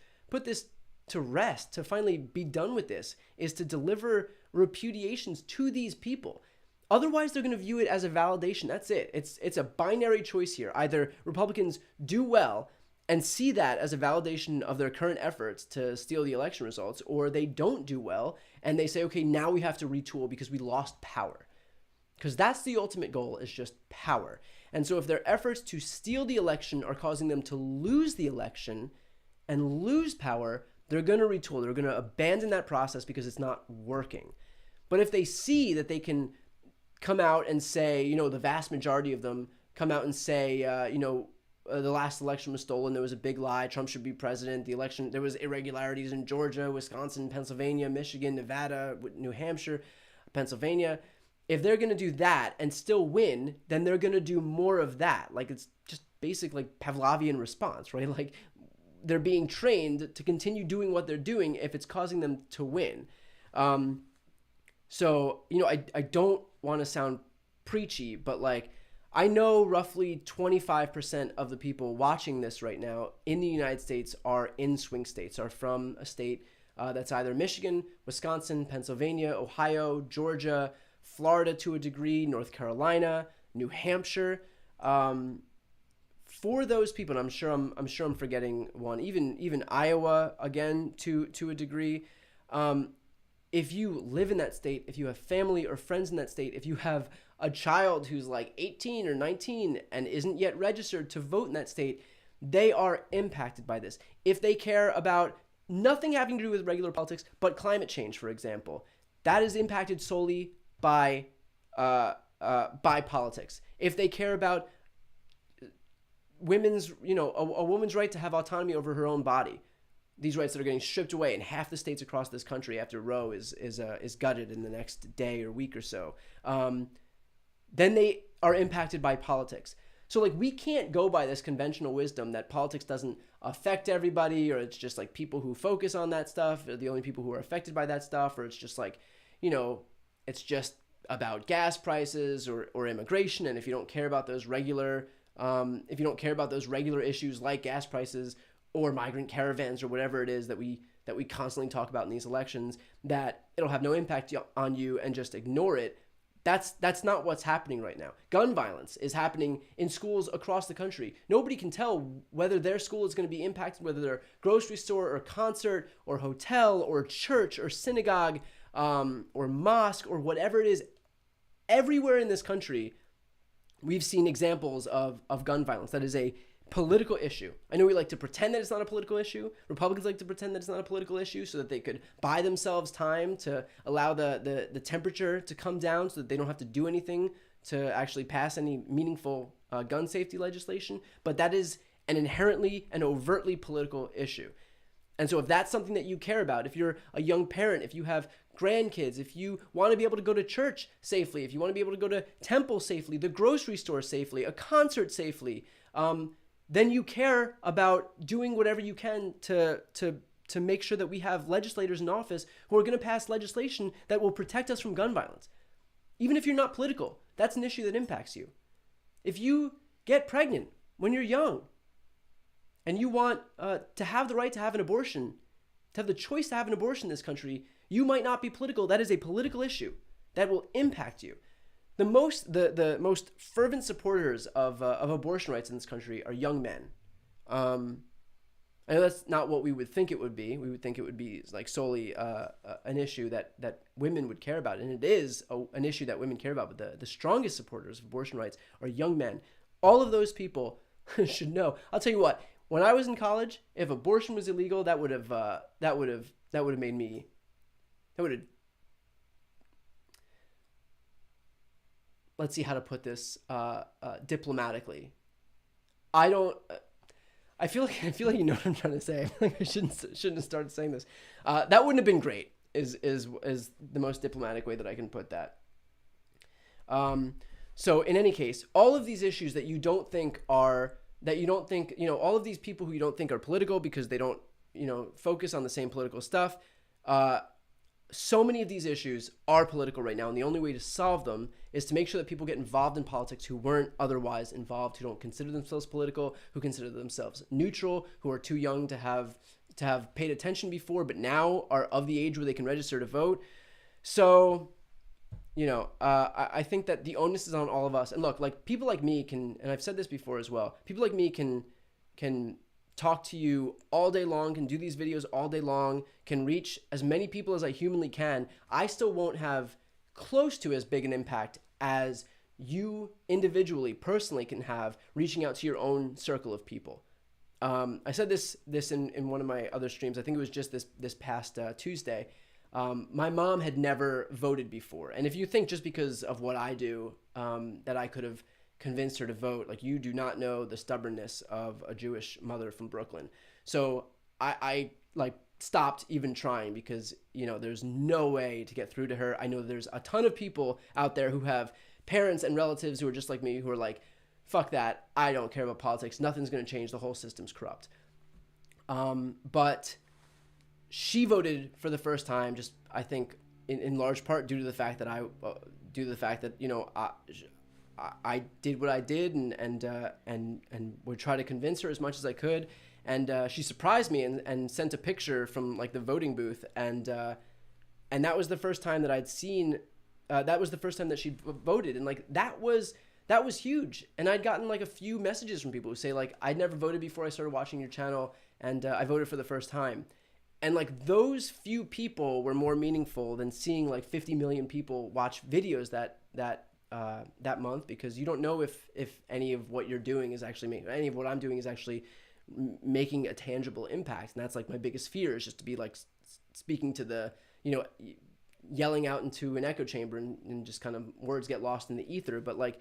to rest, to finally be done with this, is to deliver repudiations to these people. Otherwise, they're going to view it as a validation. That's it. It's a binary choice here. Either Republicans do well and see that as a validation of their current efforts to steal the election results, or they don't do well and they say, okay, now we have to retool because we lost power. Because that's the ultimate goal, is just power. And so if their efforts to steal the election are causing them to lose the election and lose power, they're going to retool. They're going to abandon that process because it's not working. But if they see that they can come out and say, the vast majority of them come out and say, the last election was stolen, there was a big lie, Trump should be president, the election, there was irregularities in Georgia, Wisconsin, Pennsylvania, Michigan, Nevada, New Hampshire, Pennsylvania. If they're going to do that and still win, then they're going to do more of that. Like, it's just basic, like, Pavlovian response, right? Like, they're being trained to continue doing what they're doing if it's causing them to win. So, I don't want to sound preachy, but, like, I know roughly 25% of the people watching this right now in the United States are in swing states, are from a state that's either Michigan, Wisconsin, Pennsylvania, Ohio, Georgia, Florida to a degree, North Carolina, New Hampshire. For those people, and I'm sure I'm forgetting one, even Iowa again to a degree. If you live in that state, if you have family or friends in that state, if you have a child who's like 18 or 19 and isn't yet registered to vote in that state, they are impacted by this. If they care about nothing having to do with regular politics, but climate change, for example, that is impacted solely by politics. If they care about women's, a woman's right to have autonomy over her own body, these rights that are getting stripped away in half the states across this country after Roe is gutted in the next day or week or so, then they are impacted by politics. So, like, we can't go by this conventional wisdom that politics doesn't affect everybody, or it's just like people who focus on that stuff are the only people who are affected by that stuff, or it's just like, it's just about gas prices or immigration. And if you don't care about those regular issues like gas prices or migrant caravans or whatever it is that we constantly talk about in these elections, that it'll have no impact on you and just ignore it. That's not what's happening right now. Gun violence is happening in schools across the country. Nobody can tell whether their school is going to be impacted, whether their grocery store or concert or hotel or church or synagogue or mosque or whatever it is. Everywhere in this country, we've seen examples of gun violence. That is a political issue. I know we like to pretend that it's not a political issue. Republicans like to pretend that it's not a political issue so that they could buy themselves time to allow the temperature to come down so that they don't have to do anything to actually pass any meaningful gun safety legislation. But that is an inherently and overtly political issue. And so if that's something that you care about, if you're a young parent, if you have grandkids, if you want to be able to go to church safely, if you want to be able to go to temple safely, the grocery store safely, a concert safely, then you care about doing whatever you can to make sure that we have legislators in office who are going to pass legislation that will protect us from gun violence. Even if you're not political, that's an issue that impacts you. If you get pregnant when you're young and you want to have the right to have an abortion, to have the choice to have an abortion in this country, you might not be political. That is a political issue that will impact you. The most fervent supporters of abortion rights in this country are young men. I know that's not what we would think it would be. We would think it would be like solely an issue that women would care about, and it is an issue that women care about. But the strongest supporters of abortion rights are young men. All of those people should know. I'll tell you what. When I was in college, if abortion was illegal, that would have made me. That would have. Let's see how to put this diplomatically. I feel like you know what I'm trying to say. I feel like I shouldn't have started saying this. That wouldn't have been great. Is the most diplomatic way that I can put that. So in any case, all of these issues that you don't think, all of these people who you don't think are political because they don't, focus on the same political stuff. So many of these issues are political right now, and the only way to solve them is to make sure that people get involved in politics who weren't otherwise involved, who don't consider themselves political, who consider themselves neutral, who are too young to have paid attention before, but now are of the age where they can register to vote. So, I think that the onus is on all of us. And look, like, people like me can, and I've said this before as well, people like me can talk to you all day long, can do these videos all day long, can reach as many people as I humanly can. I still won't have close to as big an impact as you individually, personally can have reaching out to your own circle of people. I said this in one of my other streams. I think it was just this past Tuesday. My mom had never voted before. And if you think just because of what I do that I could have convinced her to vote, like, you do not know the stubbornness of a Jewish mother from Brooklyn. So I like stopped even trying because, there's no way to get through to her. I know there's a ton of people out there who have parents and relatives who are just like me, who are like, fuck that. I don't care about politics. Nothing's going to change. The whole system's corrupt. But she voted for the first time, just, I think, in large part due to the fact that I did what I did and would try to convince her as much as I could. And she surprised me and sent a picture from like the voting booth. And that was the first time that I'd seen, that was the first time that she voted. And like, that was huge. And I'd gotten like a few messages from people who say like, I'd never voted before I started watching your channel, and I voted for the first time. And like, those few people were more meaningful than seeing like 50 million people watch videos that month, because you don't know if any of what you're doing is actually any of what I'm doing is actually making a tangible impact. And that's like my biggest fear, is just to be like speaking to the, yelling out into an echo chamber and just kind of words get lost in the ether. But like,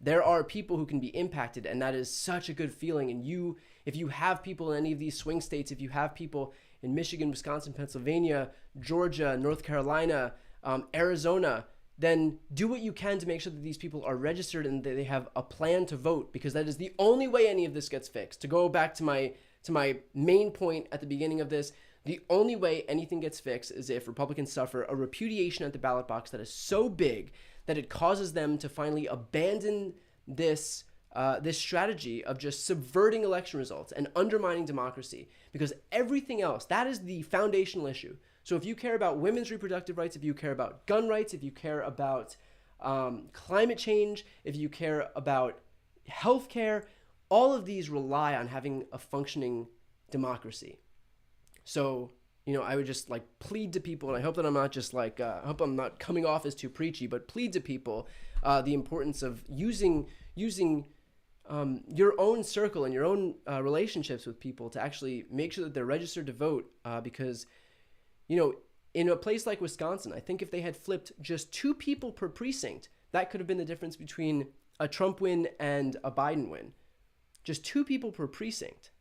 there are people who can be impacted, and that is such a good feeling. And if you have people in any of these swing states, if you have people in Michigan, Wisconsin, Pennsylvania, Georgia, North Carolina, Arizona, then do what you can to make sure that these people are registered and that they have a plan to vote, because that is the only way any of this gets fixed. To go back to my main point at the beginning of this, the only way anything gets fixed is if Republicans suffer a repudiation at the ballot box that is so big that it causes them to finally abandon this strategy of just subverting election results and undermining democracy, because everything else, that is the foundational issue. So if you care about women's reproductive rights, if you care about gun rights, if you care about climate change, if you care about healthcare, all of these rely on having a functioning democracy. So, I would just like plead to people, and I hope that I'm not just like, I hope I'm not coming off as too preachy, but plead to people the importance of using your own circle and your own relationships with people to actually make sure that they're registered to vote, because, in a place like Wisconsin, I think if they had flipped just 2 people per precinct, that could have been the difference between a Trump win and a Biden win. Just 2 people per precinct.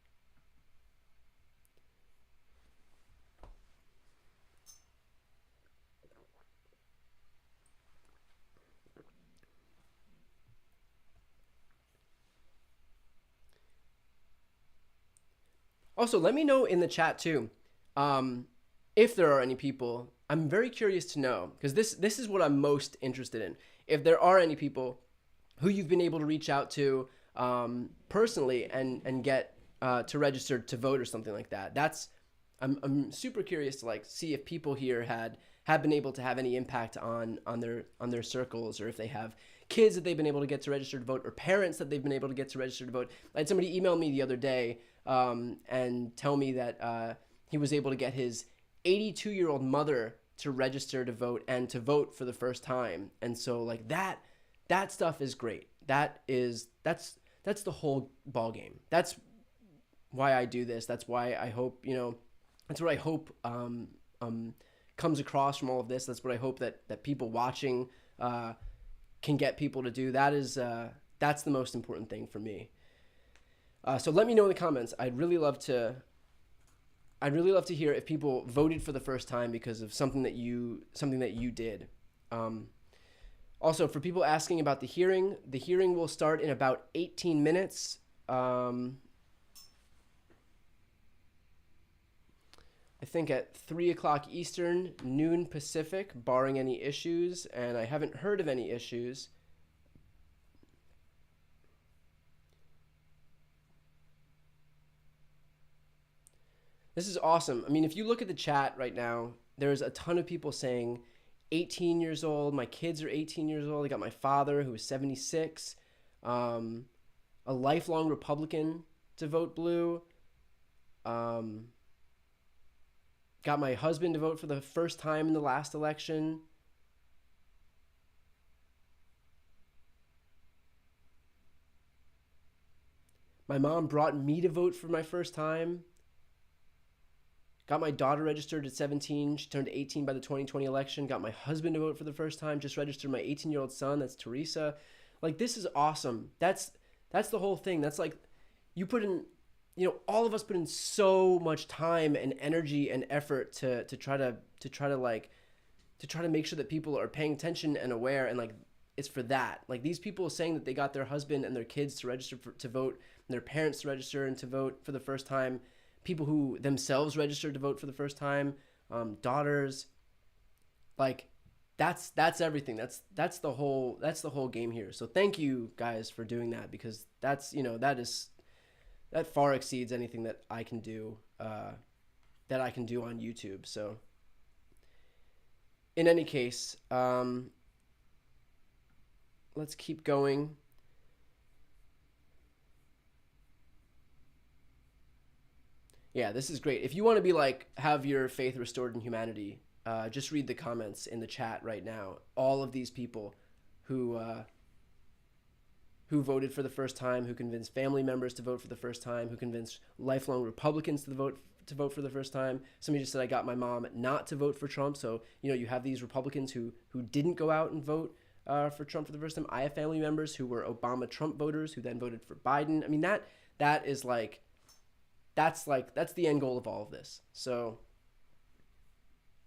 Also, let me know in the chat too, if there are any people. I'm very curious to know, because this is what I'm most interested in. If there are any people who you've been able to reach out to personally and get to register to vote or something like that. I'm super curious to like see if people here have been able to have any impact on their circles, or if they have kids that they've been able to get to register to vote, or parents that they've been able to get to register to vote. I had somebody email me the other day and tell me that he was able to get his 82-year-old mother to register to vote and to vote for the first time. And so like that stuff is great. That's the whole ball game. That's why I do this. That's why I hope, that's what I hope comes across from all of this. That's what I hope that people watching can get people to do. That's the most important thing for me. So let me know in the comments. I'd really love to hear if people voted for the first time because of something that you did. Also, for people asking about the hearing will start in about 18 minutes. I think at 3 o'clock Eastern, noon Pacific, barring any issues, and I haven't heard of any issues. This is awesome. I mean, if you look at the chat right now, there's a ton of people saying 18 years old. My kids are 18 years old. I got my father, who is 76, a lifelong Republican to vote blue. Got my husband to vote for the first time in the last election. My mom brought me to vote for my first time. Got my daughter registered at 17. She turned 18 by the 2020 election. Got my husband to vote for the first time. Just registered my 18-year-old son. That's Teresa. Like, this is awesome. That's the whole thing. That's like, you put in all of us put in so much time and energy and effort to try to make sure that people are paying attention and aware, and like it's for that. Like these people saying that they got their husband and their kids to register to vote, and their parents to register and to vote for the first time, people who themselves registered to vote for the first time, daughters, like that's everything. That's the whole game here. So thank you guys for doing that, because that far exceeds anything that I can do on YouTube. So in any case, let's keep going. Yeah, this is great. If you want to be like, have your faith restored in humanity, just read the comments in the chat right now. All of these people who voted for the first time, who convinced family members to vote for the first time, who convinced lifelong Republicans to vote for the first time. Somebody just said, I got my mom not to vote for Trump. So, you have these Republicans who didn't go out and vote for Trump for the first time. I have family members who were Obama Trump voters who then voted for Biden. I mean, that is like, that's the end goal of all of this. So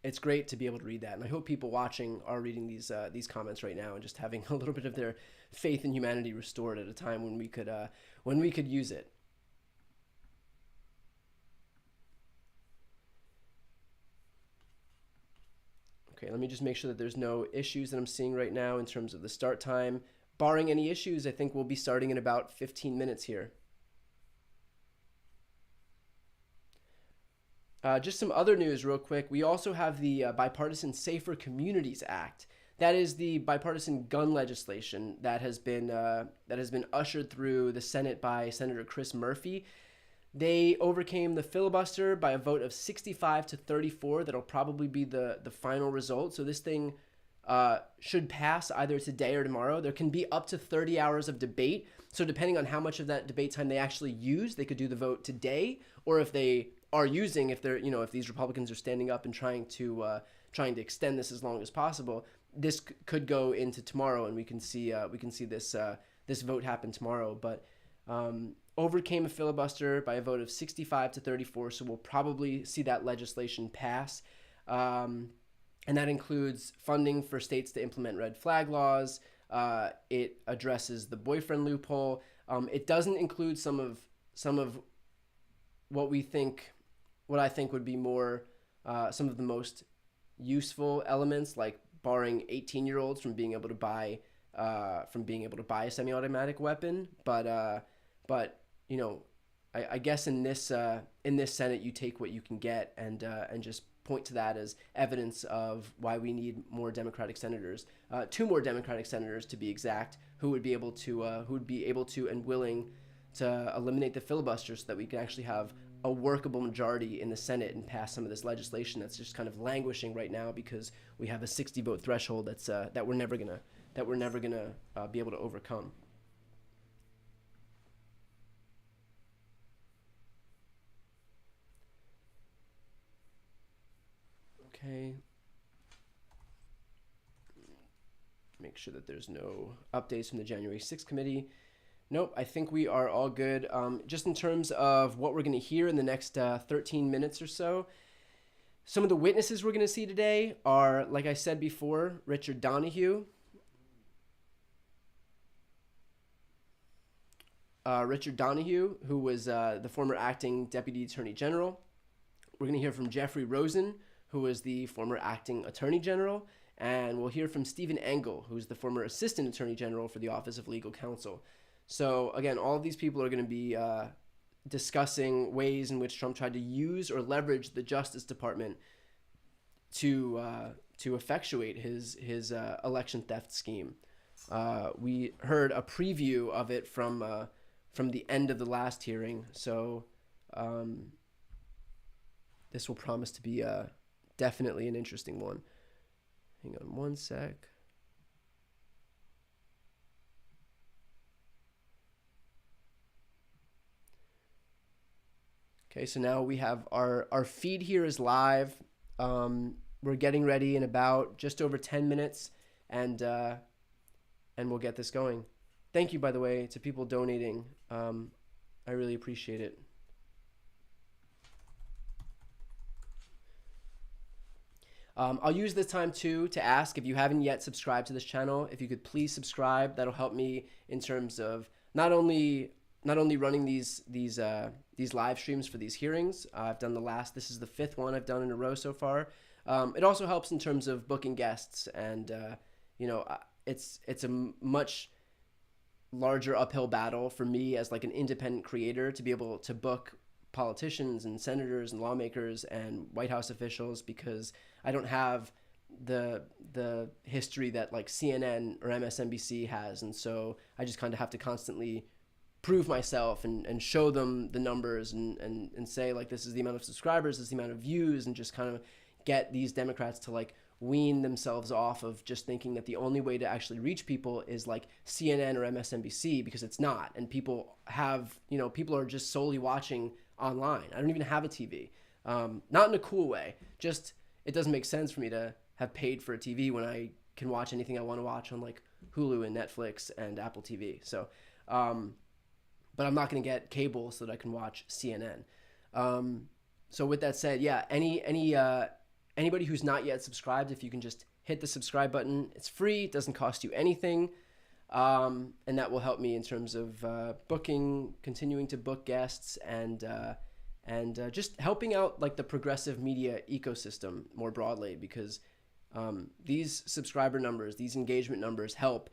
it's great to be able to read that. And I hope people watching are reading these comments right now and just having a little bit of their faith in humanity restored at a time when we could use it. Okay, let me just make sure that there's no issues that I'm seeing right now in terms of the start time. Barring any issues, I think we'll be starting in about 15 minutes here. Just some other news real quick. We also have the Bipartisan Safer Communities Act. That is the bipartisan gun legislation that has been ushered through the Senate by Senator Chris Murphy. They overcame the filibuster by a vote of 65 to 34. That'll probably be the final result. So this thing should pass either today or tomorrow. There can be up to 30 hours of debate. So depending on how much of that debate time they actually use, they could do the vote today, or if they are using, if these Republicans are standing up and trying to extend this as long as possible, this could go into tomorrow, and we can see this vote happen tomorrow. But overcame a filibuster by a vote of 65 to 34, so we'll probably see that legislation pass, and that includes funding for states to implement red flag laws. It addresses the boyfriend loophole. It doesn't include some of what I think would be more some of the most useful elements, like barring 18-year-olds from being able to buy a semi-automatic weapon. But I guess in this Senate, you take what you can get and just point to that as evidence of why we need more Democratic senators, 2 more Democratic senators to be exact, who would be able to and willing to eliminate the filibuster, so that we can actually have a workable majority in the Senate and pass some of this legislation that's just kind of languishing right now because we have a 60 vote threshold that we're never gonna be able to overcome. Okay. Make sure that there's no updates from the January 6th committee. Nope, I think we are all good. Just in terms of what we're going to hear in the next 13 minutes or so, some of the witnesses we're going to see today are, like I said before, Richard Donahue. Richard Donahue, who was the former acting Deputy Attorney General. We're going to hear from Jeffrey Rosen, who was the former acting Attorney General. And we'll hear from Stephen Engel, who's the former Assistant Attorney General for the Office of Legal Counsel. So again, all of these people are going to be discussing ways in which Trump tried to use or leverage the Justice Department to effectuate his election theft scheme. We heard a preview of it from the end of the last hearing, so this will promise to be definitely an interesting one. Hang on one sec. Okay, so now we have our feed here is live. We're getting ready in about just over 10 minutes, and we'll get this going. Thank you, by the way, to people donating. I really appreciate it. I'll use this time too to ask, if you haven't yet subscribed to this channel, if you could please subscribe. That'll help me in terms of not only running these live streams for these hearings. I've done this is the 5th one I've done in a row so far. It also helps in terms of booking guests, and it's a much larger uphill battle for me as like an independent creator to be able to book politicians and senators and lawmakers and White House officials, because I don't have the history that like CNN or MSNBC has, and so I just kind of have to constantly prove myself and show them the numbers and say like, this is the amount of subscribers, this is the amount of views, and just kind of get these Democrats to like wean themselves off of just thinking that the only way to actually reach people is like CNN or MSNBC, because it's not. And people are just solely watching online. I don't even have a TV. Not in a cool way. Just, it doesn't make sense for me to have paid for a TV when I can watch anything I want to watch on like Hulu and Netflix and Apple TV. So, but I'm not going to get cable so that I can watch CNN. So with that said, yeah, anybody who's not yet subscribed, if you can just hit the subscribe button, it's free, it doesn't cost you anything. And that will help me in terms of continuing to book guests, and just helping out like the progressive media ecosystem more broadly, because these subscriber numbers, these engagement numbers help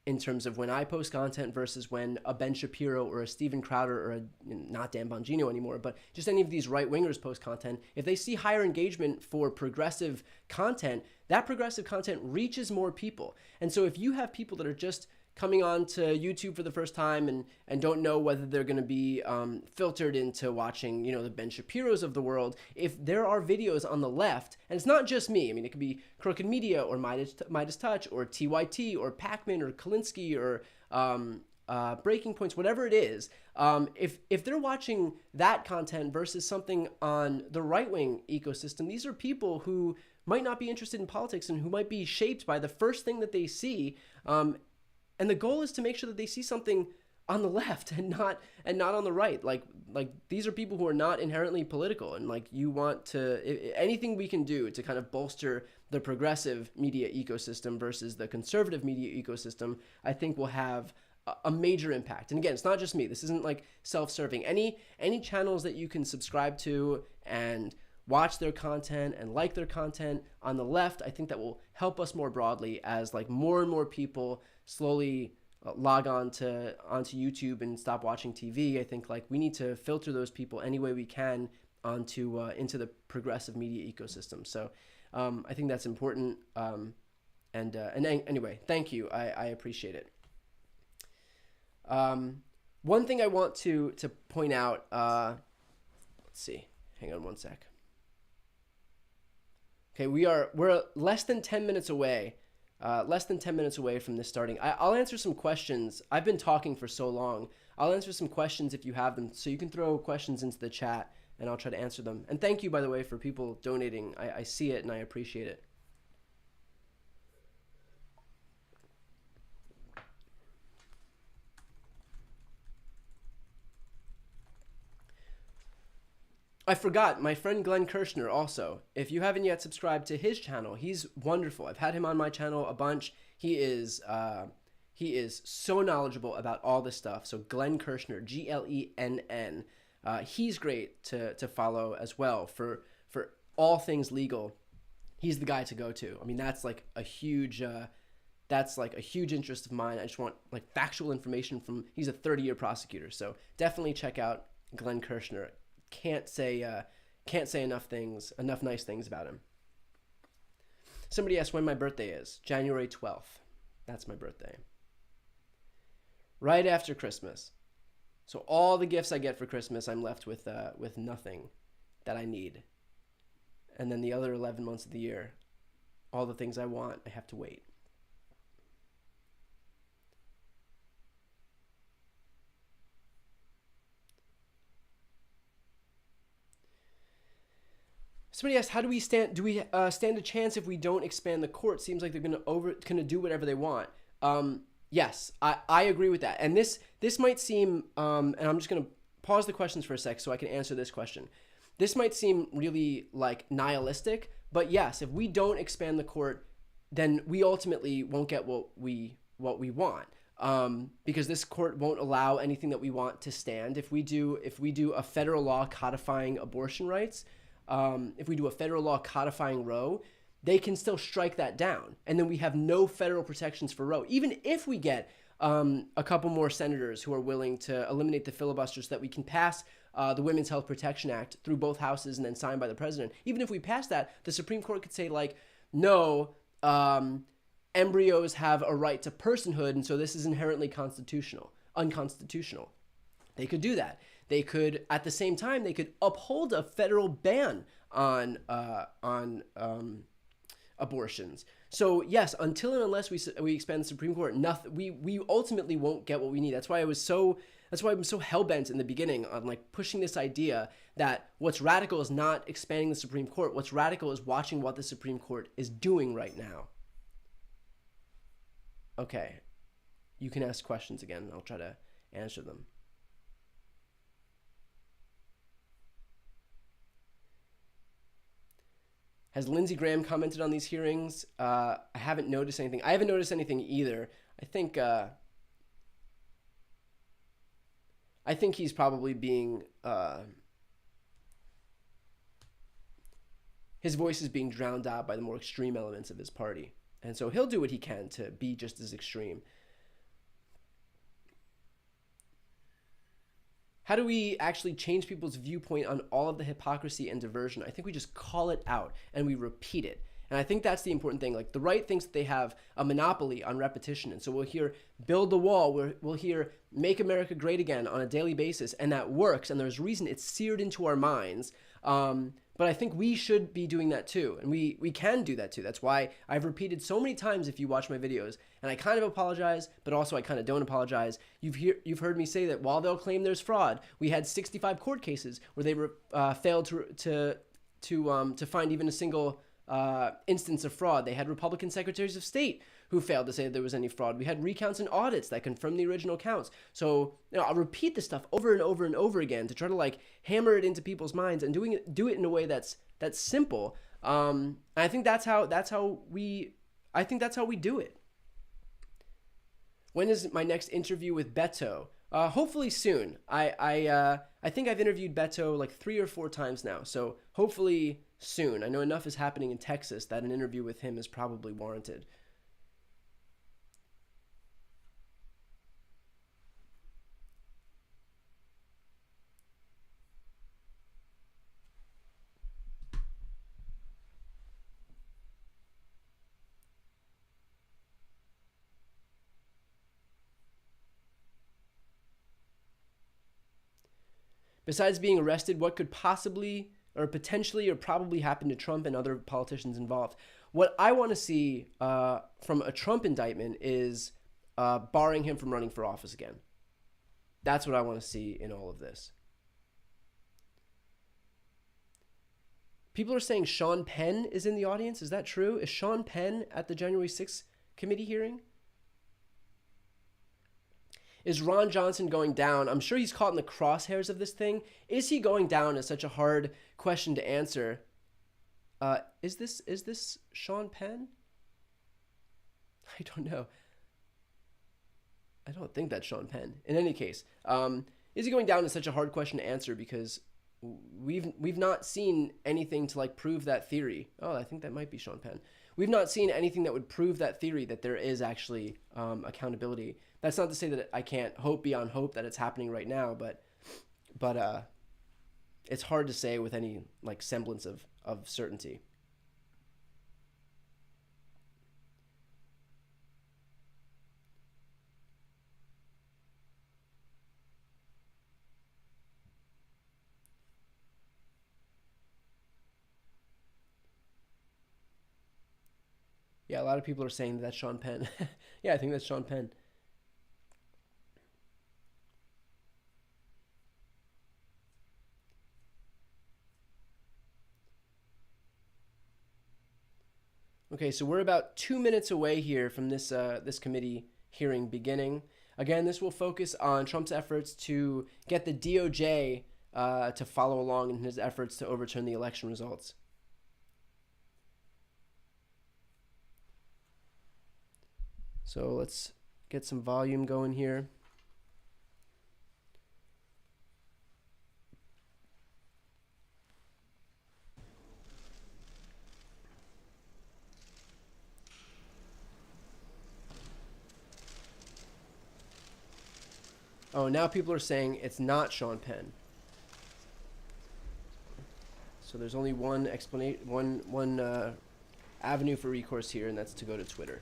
in terms of when I post content versus when a Ben Shapiro or a Steven Crowder or not Dan Bongino anymore, but just any of these right-wingers post content. If they see higher engagement for progressive content, that progressive content reaches more people. And so if you have people that are just coming on to YouTube for the first time and don't know whether they're going to be filtered into watching, the Ben Shapiros of the world, if there are videos on the left, and it's not just me, I mean, it could be Crooked Media or Midas Touch or TYT or Pacman or Kalinsky or Breaking Points, whatever it is, if they're watching that content versus something on the right-wing ecosystem, these are people who might not be interested in politics and who might be shaped by the first thing that they see. And the goal is to make sure that they see something on the left and not on the right. Like these are people who are not inherently political, and like you want to, anything we can do to kind of bolster the progressive media ecosystem versus the conservative media ecosystem, I think will have a major impact. And again, it's not just me. This isn't like self-serving. Any channels that you can subscribe to and watch their content and like their content on the left, I think that will help us more broadly as like more and more people slowly log onto YouTube and stop watching TV. I think like we need to filter those people any way we can onto into the progressive media ecosystem. So I think that's important. And anyway, thank you. I appreciate it. One thing I want to point out. Let's see. Hang on one sec. Okay, we're less than 10 minutes away. Less than 10 minutes away from this starting. I'll answer some questions. I've been talking for so long. I'll answer some questions if you have them. So you can throw questions into the chat and I'll try to answer them. And thank you, by the way, for people donating. I see it and I appreciate it. I forgot, my friend Glenn Kirshner also. If you haven't yet subscribed to his channel, he's wonderful. I've had him on my channel a bunch. He is so knowledgeable about all this stuff. So Glenn Kirshner, Glenn. He's great to follow as well for all things legal. He's the guy to go to. I mean, that's like a huge interest of mine. I just want like factual information he's a 30-year prosecutor. So definitely check out Glenn Kirshner. Can't say enough nice things about him. Somebody asked when my birthday is. January 12th. That's my birthday. Right after Christmas. So all the gifts I get for Christmas, I'm left with nothing that I need. And then the other 11 months of the year, all the things I want, I have to wait. Somebody asked, how do we stand? Do we stand a chance if we don't expand the court? Seems like they're gonna do whatever they want. Yes, I agree with that. And this might seem, and I'm just gonna pause the questions for a sec so I can answer this question. This might seem really like nihilistic, but yes, if we don't expand the court, then we ultimately won't get what we want. Because this court won't allow anything that we want to stand. If we do a federal law codifying abortion rights, if we do a federal law codifying Roe, they can still strike that down, and then we have no federal protections for Roe. Even if we get a couple more senators who are willing to eliminate the filibuster so that we can pass the Women's Health Protection Act through both houses and then signed by the president. Even if we pass that, the Supreme Court could say, like, no, embryos have a right to personhood, and so this is inherently unconstitutional. They could do that. They could, at the same time, they could uphold a federal ban on abortions. So yes, until and unless we expand the Supreme Court, we ultimately won't get what we need. That's why I'm so hell-bent in the beginning on like pushing this idea that what's radical is not expanding the Supreme Court. What's radical is watching what the Supreme Court is doing right now. Okay, you can ask questions again, and I'll try to answer them. Has Lindsey Graham commented on these hearings? I haven't noticed anything. I haven't noticed anything either. I think he's probably being his voice is being drowned out by the more extreme elements of his party, and so he'll do what he can to be just as extreme. How do we actually change people's viewpoint on all of the hypocrisy and diversion? I think we just call it out and we repeat it. And I think that's the important thing. Like, the right thinks that they have a monopoly on repetition. And so we'll hear build the wall. We'll hear make America great again on a daily basis. And that works. And there's reason it's seared into our minds. But I think we should be doing that too. And we can do that too. That's why I've repeated so many times, if you watch my videos, and I kind of apologize, but also I kind of don't apologize. You've heard me say that while they'll claim there's fraud, we had 65 court cases where they failed to find even a single instance of fraud. They had Republican secretaries of state who failed to say that there was any fraud. We had recounts and audits that confirmed the original counts. So I'll repeat this stuff over and over and over again to try to like hammer it into people's minds and do it in a way that's simple. And I think that's how we do it. When is my next interview with Beto? Hopefully soon. I think I've interviewed Beto like 3 or 4 times now. So hopefully soon. I know enough is happening in Texas that an interview with him is probably warranted. Besides being arrested, what could possibly or potentially or probably happen to Trump and other politicians involved? What I want to see from a Trump indictment is barring him from running for office again. That's what I want to see in all of this. People are saying Sean Penn is in the audience. Is that true? Is Sean Penn at the January 6th committee hearing? Is Ron Johnson going down? I'm sure he's caught in the crosshairs of this thing. Is he going down? Is such a hard question to answer. Is this Sean Penn? I don't know. I don't think that's Sean Penn. In any case, is he going down? Is such a hard question to answer because we've not seen anything to like prove that theory. Oh, I think that might be Sean Penn. We've not seen anything that would prove that theory that there is actually accountability. That's not to say that I can't hope beyond hope that it's happening right now, but it's hard to say with any like semblance of certainty. Yeah, a lot of people are saying that that's Sean Penn. Yeah, I think that's Sean Penn. Okay, so we're about 2 minutes away here from this committee hearing beginning. Again, this will focus on Trump's efforts to get the DOJ to follow along in his efforts to overturn the election results. So let's get some volume going here. Oh, now people are saying it's not Sean Penn. So there's only one explanation, one avenue for recourse here, and that's to go to Twitter.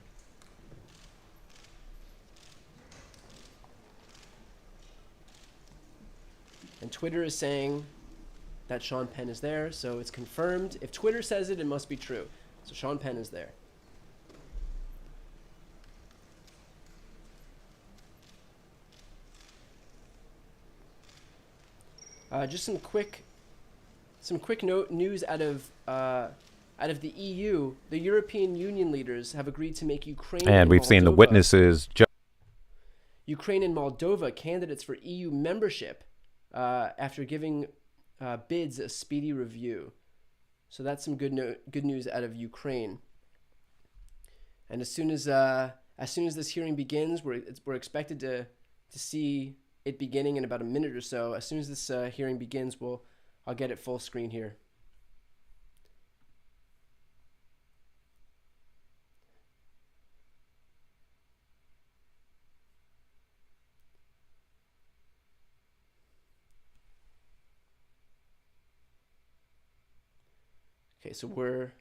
And Twitter is saying that Sean Penn is there, so it's confirmed. If Twitter says it, it must be true. So Sean Penn is there. Just some quick news out of the EU. The European Union leaders have agreed to make Ukraine and we've seen the witnesses. Ukraine and Moldova candidates for EU membership after giving bids a speedy review. So that's some good news out of Ukraine. And as soon as this hearing begins, we're expected to see it beginning in about a minute or so. As soon as this hearing begins, I'll get it full screen here. Okay, so we're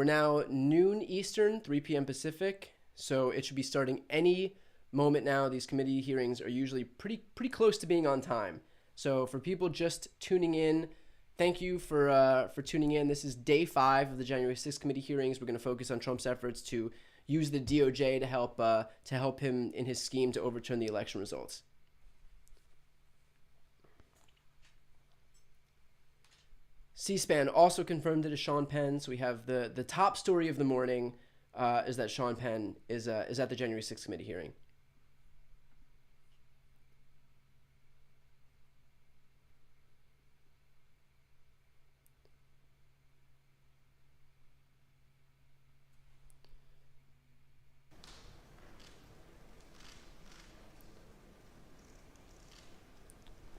now noon Eastern, 3 p.m. Pacific. So it should be starting any moment now. These committee hearings are usually pretty close to being on time. So for people just tuning in, thank you for tuning in. This is day 5 of the January 6th committee hearings. We're going to focus on Trump's efforts to use the DOJ to help him in his scheme to overturn the election results. C-SPAN also confirmed it as Sean Penn. So we have the top story of the morning is that Sean Penn is at the January 6th committee hearing.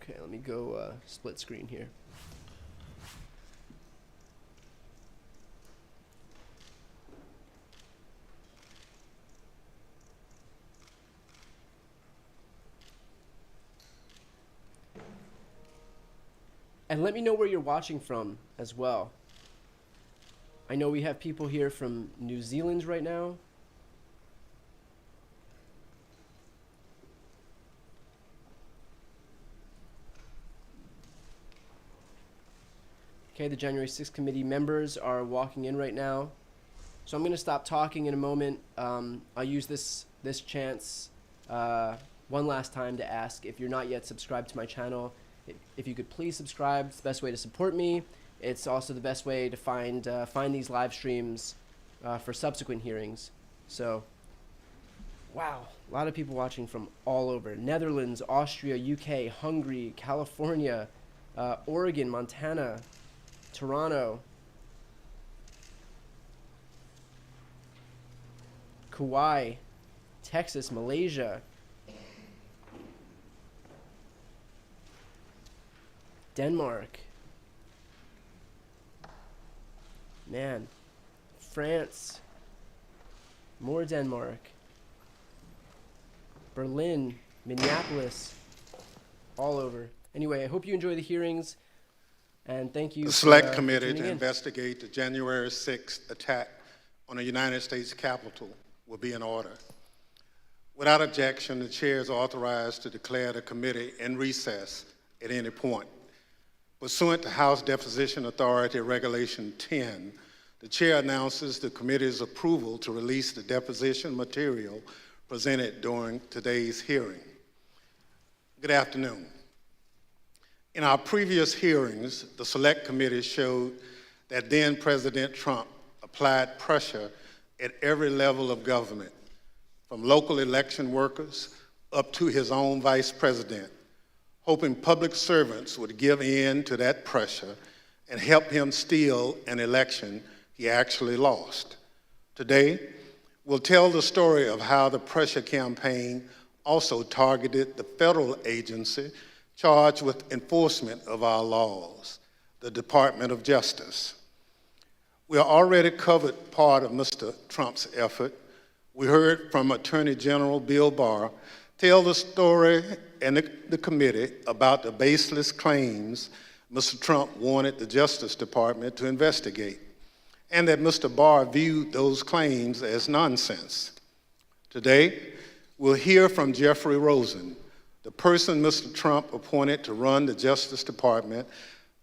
Okay, let me go split screen here. And let me know where you're watching from as well. I know we have people here from New Zealand right now. Okay, the January 6th committee members are walking in right now. So I'm going to stop talking in a moment. I'll use this chance one last time to ask, if you're not yet subscribed to my channel, if you could please subscribe. It's the best way to support me. It's also the best way to find these live streams for subsequent hearings. So, wow, a lot of people watching from all over. Netherlands, Austria, UK, Hungary, California, Oregon, Montana, Toronto, Kauai, Texas, Malaysia, Denmark, man, France, more Denmark, Berlin, Minneapolis, all over. Anyway, I hope you enjoy the hearings, and thank you. The Select Committee to investigate the January 6th attack on the United States Capitol will be in order. Without objection, the chair is authorized to declare the committee in recess at any point. Pursuant to House Deposition Authority Regulation 10, the chair announces the committee's approval to release the deposition material presented during today's hearing. Good afternoon. In our previous hearings, the Select Committee showed that then President Trump applied pressure at every level of government, from local election workers up to his own vice president, hoping public servants would give in to that pressure and help him steal an election he actually lost. Today, we'll tell the story of how the pressure campaign also targeted the federal agency charged with enforcement of our laws, the Department of Justice. We already covered part of Mr. Trump's effort. We heard from Attorney General Bill Barr tell the story and the committee about the baseless claims Mr. Trump wanted the Justice Department to investigate, and that Mr. Barr viewed those claims as nonsense. Today, we'll hear from Jeffrey Rosen, the person Mr. Trump appointed to run the Justice Department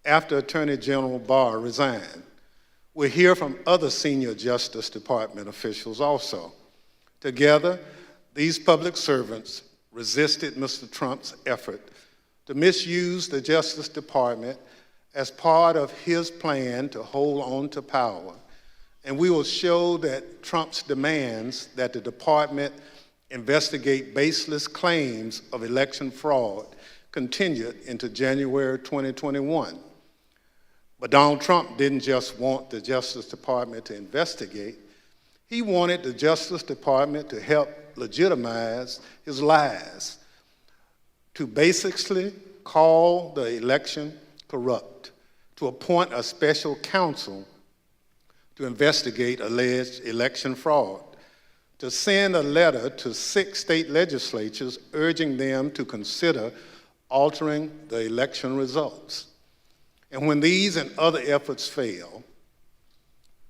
after Attorney General Barr resigned. We'll hear from other senior Justice Department officials also. Together, these public servants resisted Mr. Trump's effort to misuse the Justice Department as part of his plan to hold on to power. And we will show that Trump's demands that the department investigate baseless claims of election fraud continued into January 2021. But Donald Trump didn't just want the Justice Department to investigate. He wanted the Justice Department to help legitimize his lies, to basically call the election corrupt, to appoint a special counsel to investigate alleged election fraud, to send a letter to 6 state legislatures urging them to consider altering the election results. And when these and other efforts failed,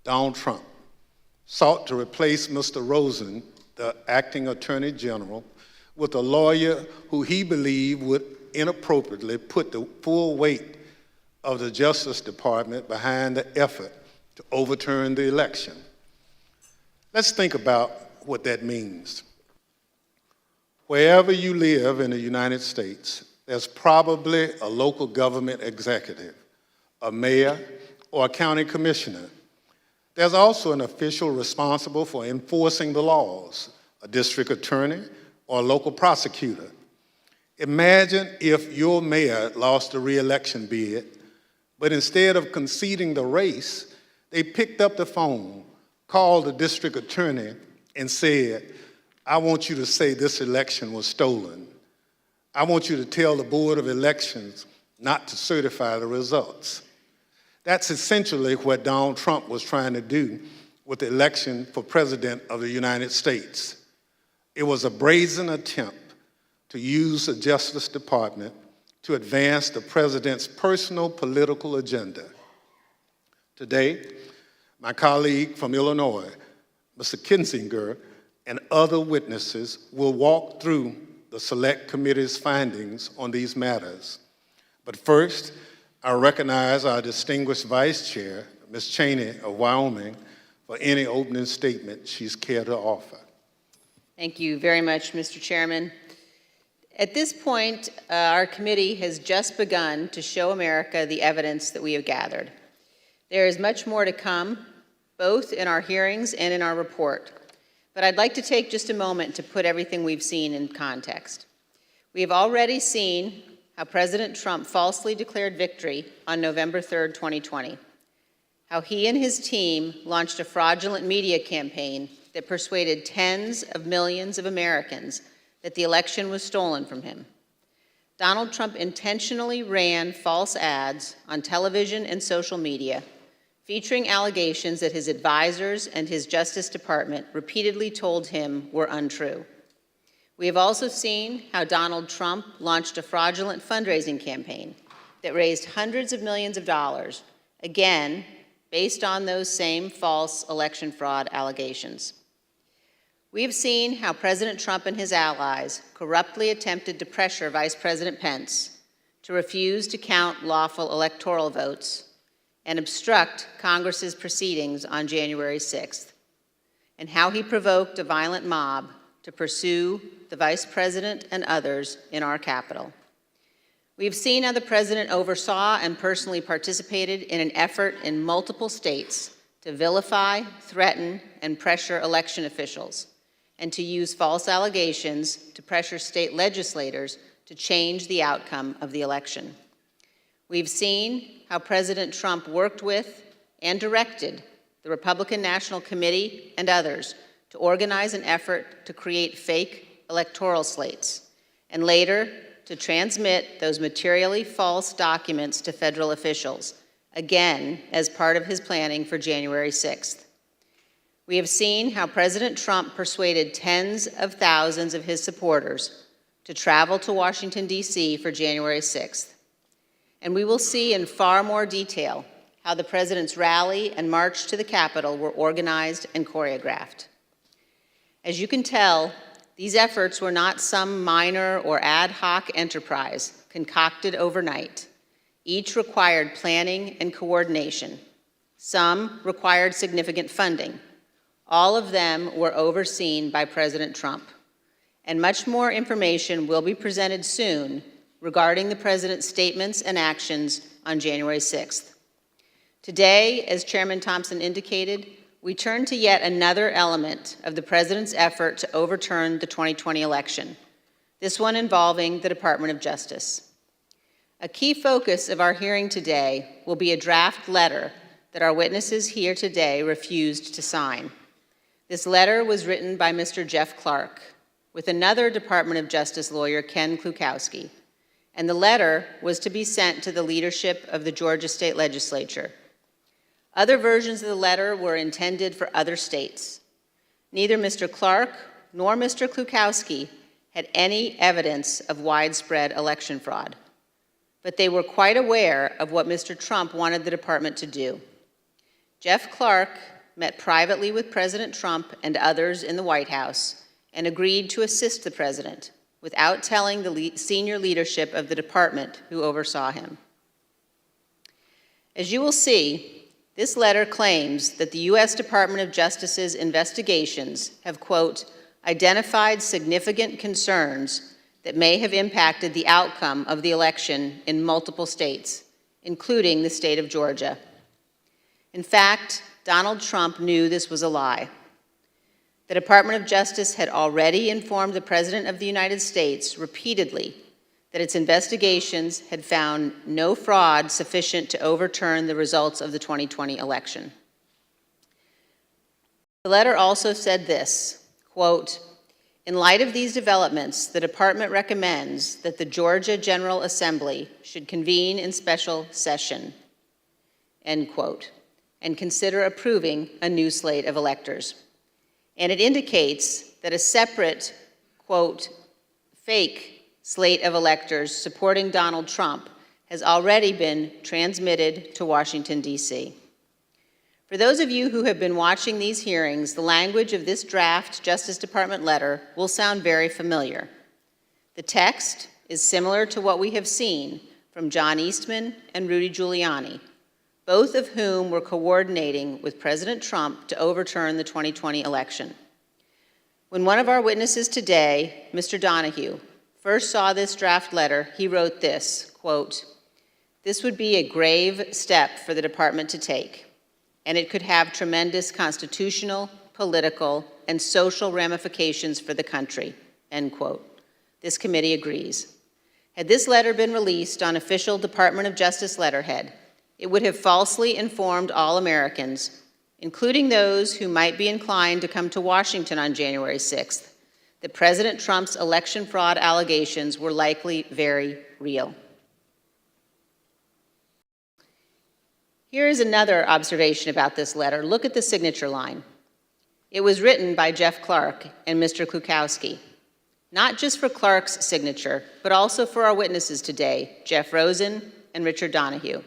Donald Trump sought to replace Mr. Rosen, the acting Attorney General, with a lawyer who he believed would inappropriately put the full weight of the Justice Department behind the effort to overturn the election. Let's think about what that means. Wherever you live in the United States, there's probably a local government executive, a mayor, or a county commissioner. There's also an official responsible for enforcing the laws, a district attorney or a local prosecutor. Imagine if your mayor lost a re-election bid, but instead of conceding the race, they picked up the phone, called the district attorney, and said, I want you to say this election was stolen. I want you to tell the Board of Elections not to certify the results. That's essentially what Donald Trump was trying to do with the election for President of the United States. It was a brazen attempt to use the Justice Department to advance the president's personal political agenda. Today, my colleague from Illinois, Mr. Kinzinger, and other witnesses will walk through the Select Committee's findings on these matters. But first, I recognize our distinguished Vice Chair, Ms. Cheney of Wyoming, for any opening statement she's care to offer. Thank you very much, Mr. Chairman. At this point, our committee has just begun to show America the evidence that we have gathered. There is much more to come, both in our hearings and in our report. But I'd like to take just a moment to put everything we've seen in context. We have already seen how President Trump falsely declared victory on November 3rd, 2020, how he and his team launched a fraudulent media campaign that persuaded tens of millions of Americans that the election was stolen from him. Donald Trump intentionally ran false ads on television and social media, featuring allegations that his advisors and his Justice Department repeatedly told him were untrue. We have also seen how Donald Trump launched a fraudulent fundraising campaign that raised hundreds of millions of dollars, again, based on those same false election fraud allegations. We have seen how President Trump and his allies corruptly attempted to pressure Vice President Pence to refuse to count lawful electoral votes and obstruct Congress's proceedings on January 6th, and how he provoked a violent mob to pursue the Vice President and others in our Capitol. We have seen how the President oversaw and personally participated in an effort in multiple states to vilify, threaten, and pressure election officials, and to use false allegations to pressure state legislators to change the outcome of the election. We've seen how President Trump worked with and directed the Republican National Committee and others to organize an effort to create fake electoral slates, and later to transmit those materially false documents to federal officials, again as part of his planning for January 6th. We have seen how President Trump persuaded tens of thousands of his supporters to travel to Washington, D.C. for January 6th. And we will see in far more detail how the President's rally and march to the Capitol were organized and choreographed. As you can tell, these efforts were not some minor or ad hoc enterprise concocted overnight. Each required planning and coordination. Some required significant funding. All of them were overseen by President Trump. And much more information will be presented soon regarding the President's statements and actions on January 6th. Today, as Chairman Thompson indicated, we turn to yet another element of the President's effort to overturn the 2020 election, this one involving the Department of Justice. A key focus of our hearing today will be a draft letter that our witnesses here today refused to sign. This letter was written by Mr. Jeff Clark with another Department of Justice lawyer, Ken Klukowski, and the letter was to be sent to the leadership of the Georgia State Legislature. Other versions of the letter were intended for other states. Neither Mr. Clark nor Mr. Klukowski had any evidence of widespread election fraud, but they were quite aware of what Mr. Trump wanted the department to do. Jeff Clark met privately with President Trump and others in the White House and agreed to assist the president without telling the senior leadership of the department who oversaw him. As you will see, this letter claims that the U.S. Department of Justice's investigations have, quote, identified significant concerns that may have impacted the outcome of the election in multiple states, including the state of Georgia. In fact, Donald Trump knew this was a lie. The Department of Justice had already informed the President of the United States repeatedly that its investigations had found no fraud sufficient to overturn the results of the 2020 election. The letter also said this, quote, in light of these developments, the department recommends that the Georgia General Assembly should convene in special session, end quote, and consider approving a new slate of electors. And it indicates that a separate, quote, fake slate of electors supporting Donald Trump has already been transmitted to Washington, D.C. For those of you who have been watching these hearings, the language of this draft Justice Department letter will sound very familiar. The text is similar to what we have seen from John Eastman and Rudy Giuliani, both of whom were coordinating with President Trump to overturn the 2020 election. When one of our witnesses today, Mr. Donahue, first saw this draft letter, he wrote this, quote, this would be a grave step for the department to take, and it could have tremendous constitutional, political, and social ramifications for the country, end quote. This committee agrees. Had this letter been released on official Department of Justice letterhead, it would have falsely informed all Americans, including those who might be inclined to come to Washington on January 6th, that President Trump's election fraud allegations were likely very real. Here is another observation about this letter. Look at the signature line. It was written by Jeff Clark and Mr. Klukowski, not just for Clark's signature, but also for our witnesses today, Jeff Rosen and Richard Donahue.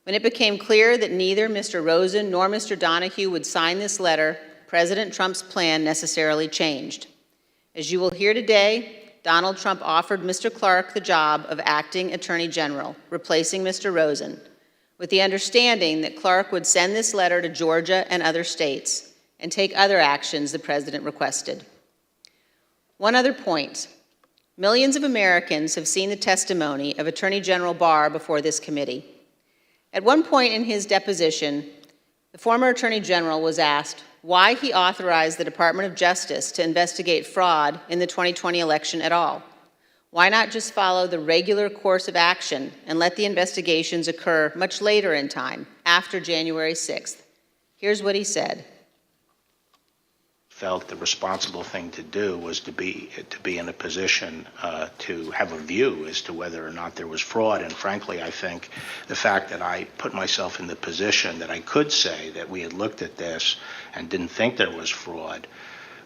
When it became clear that neither Mr. Rosen nor Mr. Donahue would sign this letter, President Trump's plan necessarily changed. As you will hear today, Donald Trump offered Mr. Clark the job of acting Attorney General, replacing Mr. Rosen, with the understanding that Clark would send this letter to Georgia and other states and take other actions the President requested. One other point. Millions of Americans have seen the testimony of Attorney General Barr before this committee. At one point in his deposition, the former Attorney General was asked why he authorized the Department of Justice to investigate fraud in the 2020 election at all. Why not just follow the regular course of action and let the investigations occur much later in time, after January 6th? Here's what he said. Felt the responsible thing to do was to be in a position to have a view as to whether or not there was fraud. And frankly, I think the fact that I put myself in the position that I could say that we had looked at this and didn't think there was fraud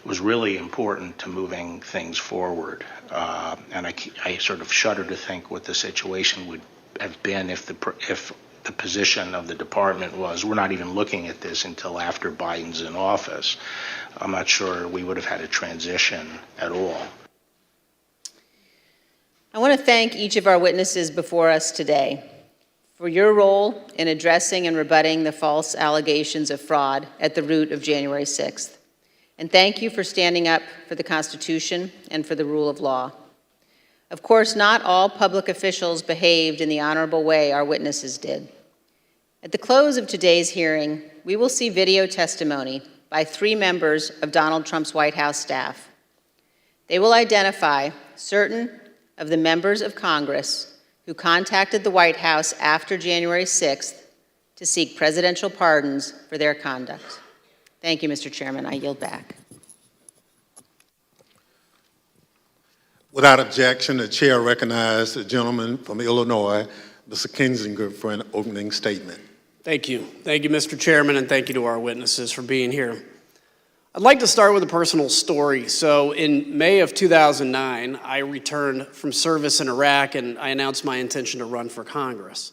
was really important to moving things forward. And I sort of shudder to think what the situation would have been if the position of the department was, we're not even looking at this until after Biden's in office. I'm not sure we would have had a transition at all. I want to thank each of our witnesses before us today for your role in addressing and rebutting the false allegations of fraud at the root of January 6th. And thank you for standing up for the Constitution and for the rule of law. Of course, not all public officials behaved in the honorable way our witnesses did. At the close of today's hearing, we will see video testimony by 3 members of Donald Trump's White House staff. They will identify certain of the members of Congress who contacted the White House after January 6th to seek presidential pardons for their conduct. Thank you, Mr. Chairman. I yield back. Without objection, the chair recognizes the gentleman from Illinois, Mr. Kinzinger, for an opening statement. Thank you. Thank you, Mr. Chairman, and thank you to our witnesses for being here. I'd like to start with a personal story. So in May of 2009, I returned from service in Iraq, and I announced my intention to run for Congress.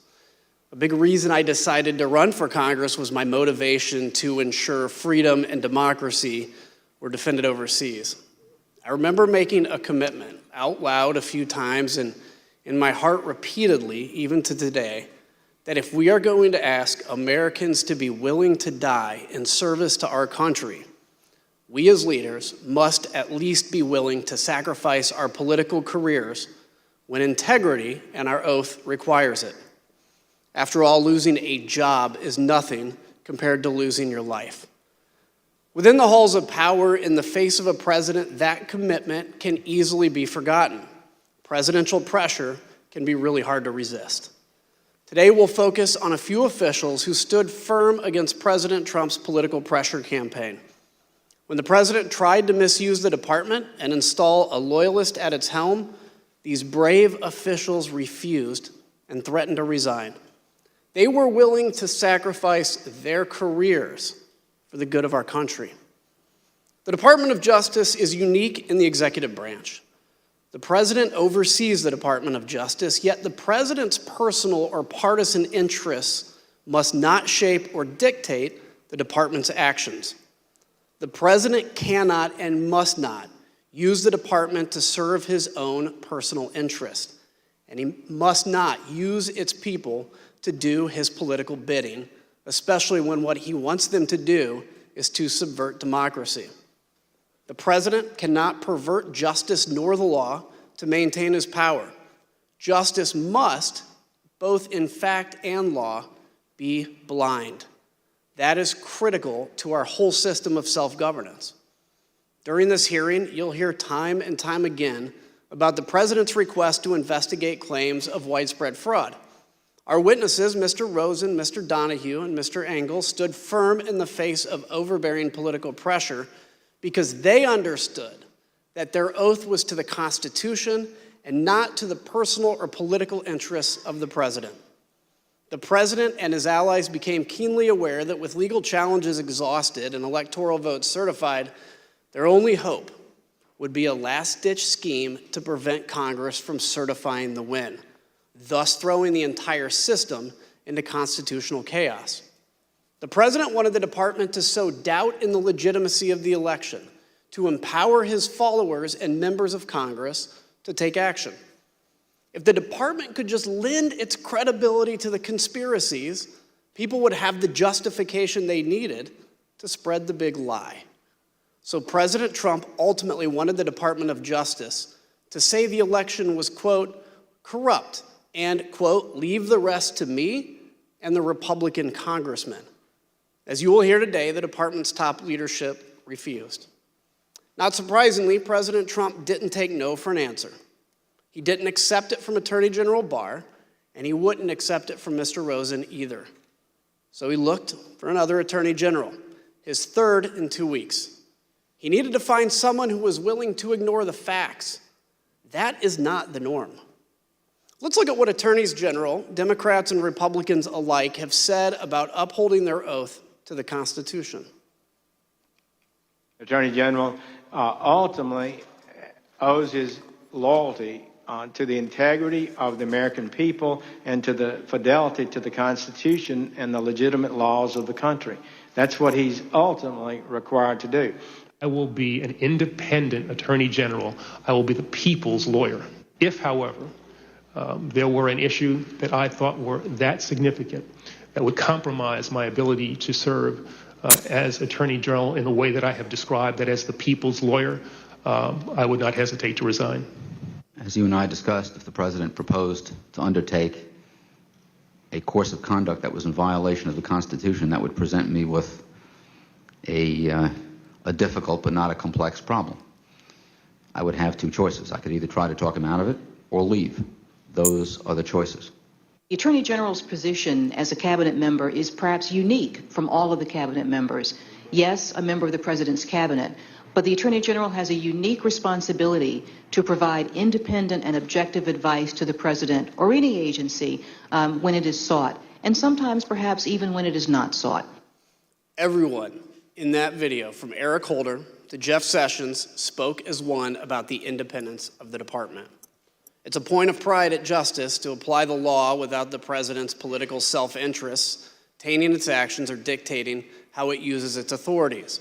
A big reason I decided to run for Congress was my motivation to ensure freedom and democracy were defended overseas. I remember making a commitment out loud a few times and in my heart repeatedly, even to today, that if we are going to ask Americans to be willing to die in service to our country, we as leaders must at least be willing to sacrifice our political careers when integrity and our oath requires it. After all, losing a job is nothing compared to losing your life. Within the halls of power, in the face of a president, that commitment can easily be forgotten. Presidential pressure can be really hard to resist. Today, we'll focus on a few officials who stood firm against President Trump's political pressure campaign. When the president tried to misuse the department and install a loyalist at its helm, these brave officials refused and threatened to resign. They were willing to sacrifice their careers for the good of our country. The Department of Justice is unique in the executive branch. The president oversees the Department of Justice, yet the president's personal or partisan interests must not shape or dictate the department's actions. The president cannot and must not use the department to serve his own personal interest, and he must not use its people to do his political bidding, especially when what he wants them to do is to subvert democracy. The president cannot pervert justice nor the law to maintain his power. Justice must, both in fact and law, be blind. That is critical to our whole system of self-governance. During this hearing, you'll hear time and time again about the president's request to investigate claims of widespread fraud. Our witnesses, Mr. Rosen, Mr. Donahue, and Mr. Engel, stood firm in the face of overbearing political pressure because they understood that their oath was to the Constitution and not to the personal or political interests of the president. The president and his allies became keenly aware that with legal challenges exhausted and electoral votes certified, their only hope would be a last-ditch scheme to prevent Congress from certifying the win, thus throwing the entire system into constitutional chaos. The president wanted the department to sow doubt in the legitimacy of the election, to empower his followers and members of Congress to take action. If the department could just lend its credibility to the conspiracies, people would have the justification they needed to spread the big lie. So President Trump ultimately wanted the Department of Justice to say the election was, quote, corrupt, and, quote, leave the rest to me and the Republican congressmen. As you will hear today, the department's top leadership refused. Not surprisingly, President Trump didn't take no for an answer. He didn't accept it from Attorney General Barr, and he wouldn't accept it from Mr. Rosen either. So he looked for another Attorney General, his third in 2 weeks. He needed to find someone who was willing to ignore the facts. That is not the norm. Let's look at what attorneys general, Democrats and Republicans alike, have said about upholding their oath to the Constitution. Attorney General ultimately owes his loyalty to the integrity of the American people and to the fidelity to the Constitution and the legitimate laws of the country. That's what he's ultimately required to do. I will be an independent Attorney General. I will be the people's lawyer. If, however, there were an issue that I thought were that significant that would compromise my ability to serve as Attorney General in the way that I have described, that as the people's lawyer, I would not hesitate to resign. As you and I discussed, if the President proposed to undertake a course of conduct that was in violation of the Constitution, that would present me with a difficult but not a complex problem. I would have two choices. I could either try to talk him out of it or leave. Those are the choices. The Attorney General's position as a cabinet member is perhaps unique from all of the cabinet members. Yes, a member of the President's cabinet, but the Attorney General has a unique responsibility to provide independent and objective advice to the President or any agency when it is sought, and sometimes perhaps even when it is not sought. Everyone in that video, from Eric Holder to Jeff Sessions, spoke as one about the independence of the department. It's a point of pride at Justice to apply the law without the President's political self-interests tainting its actions or dictating how it uses its authorities.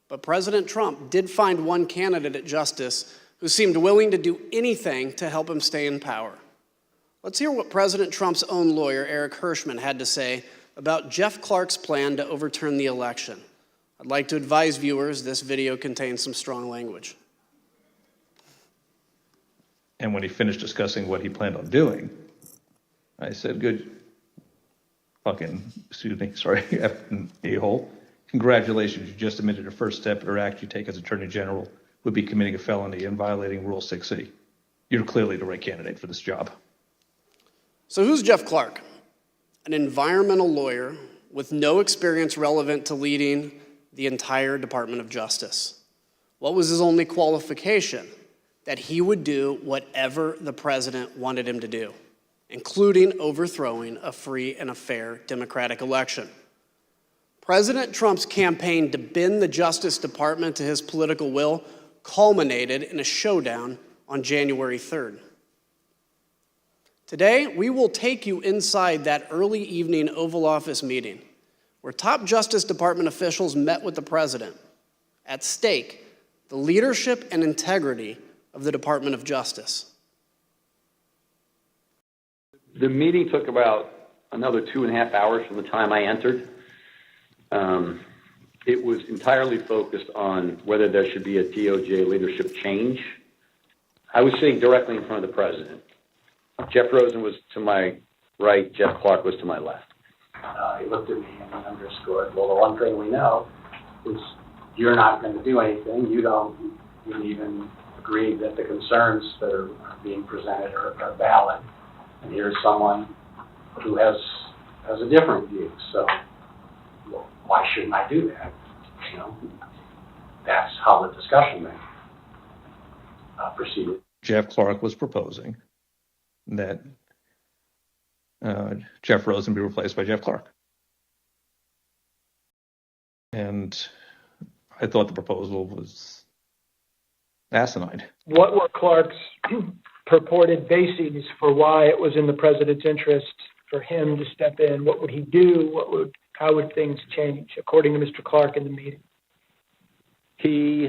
But President Trump did find one candidate at Justice who seemed willing to do anything to help him stay in power. Let's hear what President Trump's own lawyer, Eric Hirschman, had to say about Jeff Clark's plan to overturn the election. I'd like to advise viewers this video contains some strong language. And when he finished discussing what he planned on doing, I said, good effing a-hole. Congratulations, you just admitted a first step in your act you take as Attorney General would be committing a felony and violating Rule 6C. You're clearly the right candidate for this job. So who's Jeff Clark? An environmental lawyer with no experience relevant to leading the entire Department of Justice. What was his only qualification? That he would do whatever the President wanted him to do, including overthrowing a free and a fair democratic election. President Trump's campaign to bend the Justice Department to his political will culminated in a showdown on January 3rd. Today, we will take you inside that early evening Oval Office meeting where top Justice Department officials met with the President. At stake, the leadership and integrity of the Department of Justice. The meeting took about another 2.5 hours from the time I entered. It was entirely focused on whether there should be a DOJ leadership change. I was sitting directly in front of the President. Jeff Rosen was to my right, Jeff Clark was to my left. He looked at me and he underscored, well, the one thing we know is you're not going to do anything. You don't even agree that the concerns that are being presented are valid. And here's someone who has a different view. So, well, why shouldn't I do that? You know, that's how the discussion then proceeded. Jeff Clark was proposing that Jeff Rosen be replaced by Jeff Clark. And I thought the proposal was asinine. What were Clark's purported bases for why it was in the President's interest for him to step in? What would he do? How would things change, according to Mr. Clark in the meeting? He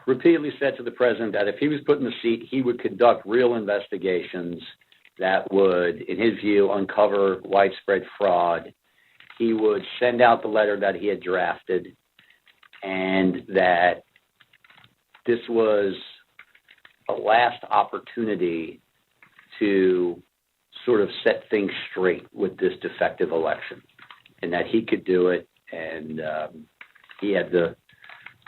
repeatedly said to the President that if he was put in the seat, he would conduct real investigations that would, in his view, uncover widespread fraud. He would send out the letter that he had drafted, and that this was a last opportunity to sort of set things straight with this defective election, and that he could do it, and he had the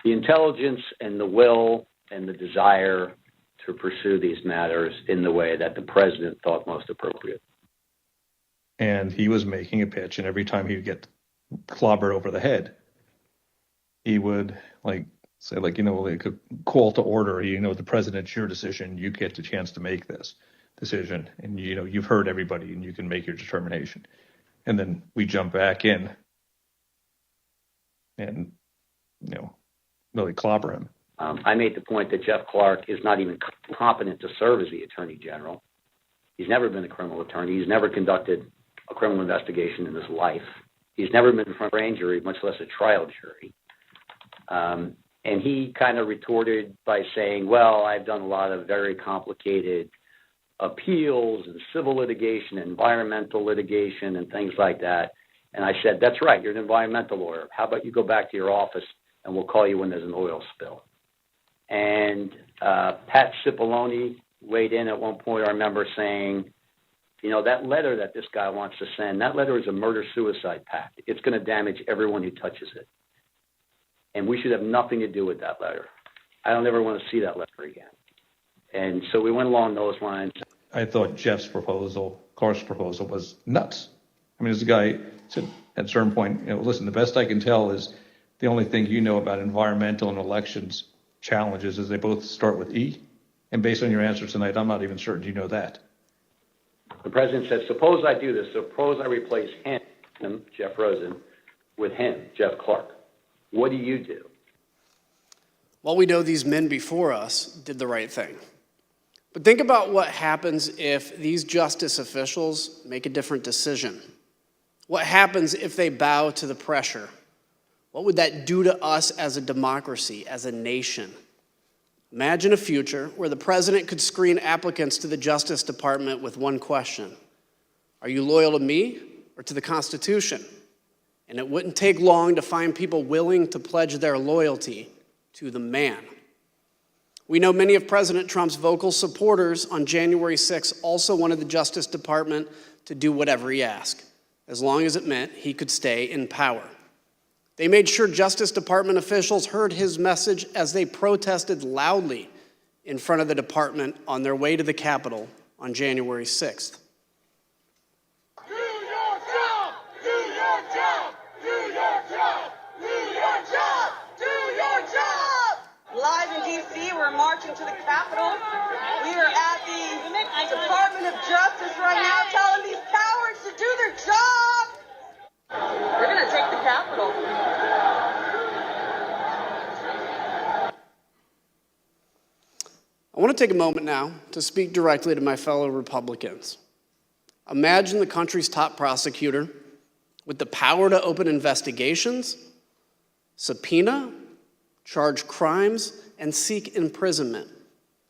intelligence and the will and the desire to pursue these matters in the way that the president thought most appropriate. And he was making a pitch, and every time he would get clobbered over the head, he would say, like a call to order, the president's your decision, you get the chance to make this decision, and you've heard everybody and you can make your determination. And then we jump back in and really clobber him. I made the point that Jeff Clark is not even competent to serve as the Attorney General. He's never been a criminal attorney. He's never conducted a criminal investigation in his life. He's never been in front of a grand jury, much less a trial jury. And he kind of retorted by saying, well, I've done a lot of very complicated appeals and civil litigation, environmental litigation, and things like that. And I said, that's right, you're an environmental lawyer. How about you go back to your office and we'll call you when there's an oil spill. And Pat Cipollone weighed in at one point, I remember saying, that letter that this guy wants to send, that letter is a murder-suicide pact. It's going to damage everyone who touches it. And we should have nothing to do with that letter. I don't ever want to see that letter again. And so we went along those lines. I thought Clark's proposal was nuts. I mean, this guy said at a certain point, listen, the best I can tell is the only thing you know about environmental and elections challenges is they both start with E. And based on your answer tonight, I'm not even certain you know that. The president said, suppose I do this. Suppose I replace him, Jeff Rosen, with him, Jeff Clark. What do you do? Well, we know these men before us did the right thing. But think about what happens if these justice officials make a different decision. What happens if they bow to the pressure? What would that do to us as a democracy, as a nation? Imagine a future where the president could screen applicants to the Justice Department with one question. Are you loyal to me or to the Constitution? And it wouldn't take long to find people willing to pledge their loyalty to the man. We know many of President Trump's vocal supporters on January 6th also wanted the Justice Department to do whatever he asked, as long as it meant he could stay in power. They made sure Justice Department officials heard his message as they protested loudly in front of the department on their way to the Capitol on January 6th. Do your job! Do your job! Do your job! Do your job! Do your job! Live in D.C., we're marching to the Capitol. We are at the Department of Justice right now telling these cowards to do their job. We're going to take the Capitol. I want to take a moment now to speak directly to my fellow Republicans. Imagine the country's top prosecutor with the power to open investigations, subpoena, charge crimes, and seek imprisonment.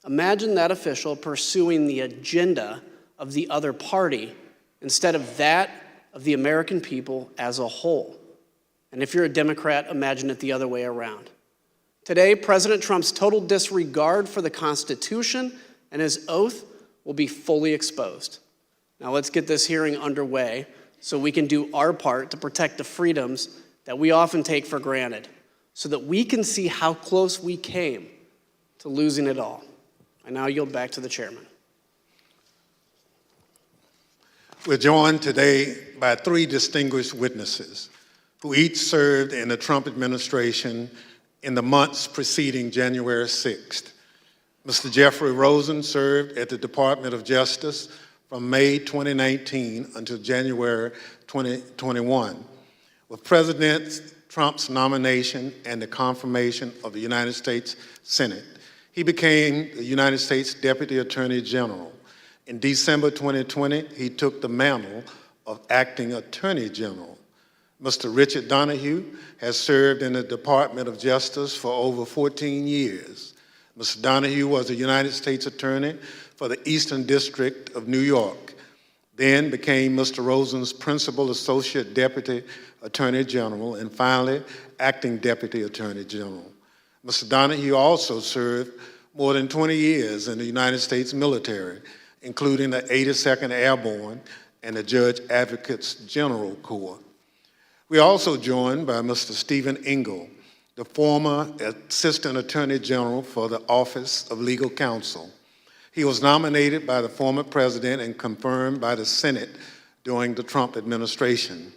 Imagine that official pursuing the agenda of the other party instead of that of the American people as a whole. And if you're a Democrat, imagine it the other way around. Today, President Trump's total disregard for the Constitution and his oath will be fully exposed. Now let's get this hearing underway so we can do our part to protect the freedoms that we often take for granted, so that we can see how close we came to losing it all. I now yield back to the chairman. We're joined today by three distinguished witnesses who each served in the Trump administration in the months preceding January 6th. Mr. Jeffrey Rosen served at the Department of Justice from May 2019 until January 2021. With President Trump's nomination and the confirmation of the United States Senate, he became the United States Deputy Attorney General. In December 2020, he took the mantle of Acting Attorney General. Mr. Richard Donahue has served in the Department of Justice for over 14 years. Mr. Donahue was a United States Attorney for the Eastern District of New York, then became Mr. Rosen's Principal Associate Deputy Attorney General, and finally, Acting Deputy Attorney General. Mr. Donahue also served more than 20 years in the United States military, including the 82nd Airborne and the Judge Advocates General Corps. We're also joined by Mr. Stephen Ingle, the former Assistant Attorney General for the Office of Legal Counsel. He was nominated by the former president and confirmed by the Senate during the Trump administration.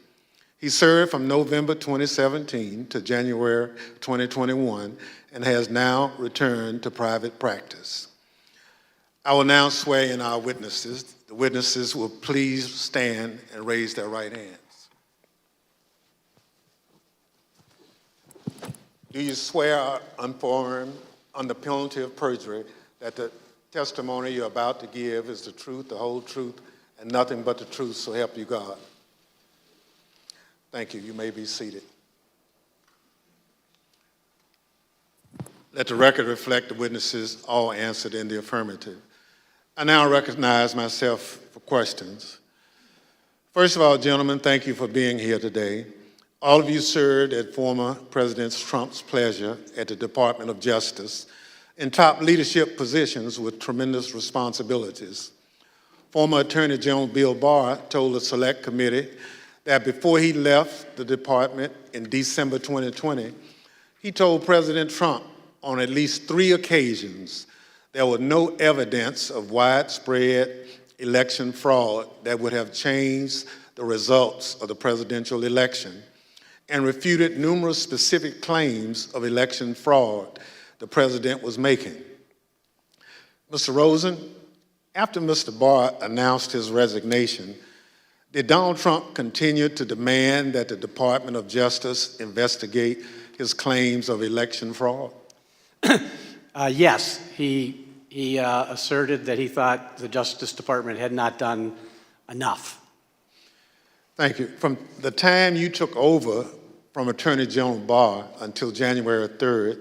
He served from November 2017 to January 2021 and has now returned to private practice. I will now swear in our witnesses. The witnesses will please stand and raise their right hands. Do you swear unaffirmed under penalty of perjury that the testimony you're about to give is the truth, the whole truth, and nothing but the truth, so help you God? Thank you. You may be seated. Let the record reflect the witnesses all answered in the affirmative. I now recognize myself for questions. First of all, gentlemen, thank you for being here today. All of you served at former President Trump's pleasure at the Department of Justice in top leadership positions with tremendous responsibilities. Former Attorney General Bill Barr told the Select Committee that before he left the department in December 2020, he told President Trump on at least 3 occasions there was no evidence of widespread election fraud that would have changed the results of the presidential election, and refuted numerous specific claims of election fraud the president was making. Mr. Rosen, after Mr. Barr announced his resignation, did Donald Trump continue to demand that the Department of Justice investigate his claims of election fraud? Yes, he asserted that he thought the Justice Department had not done enough. Thank you. From the time you took over from Attorney General Barr until January 3rd,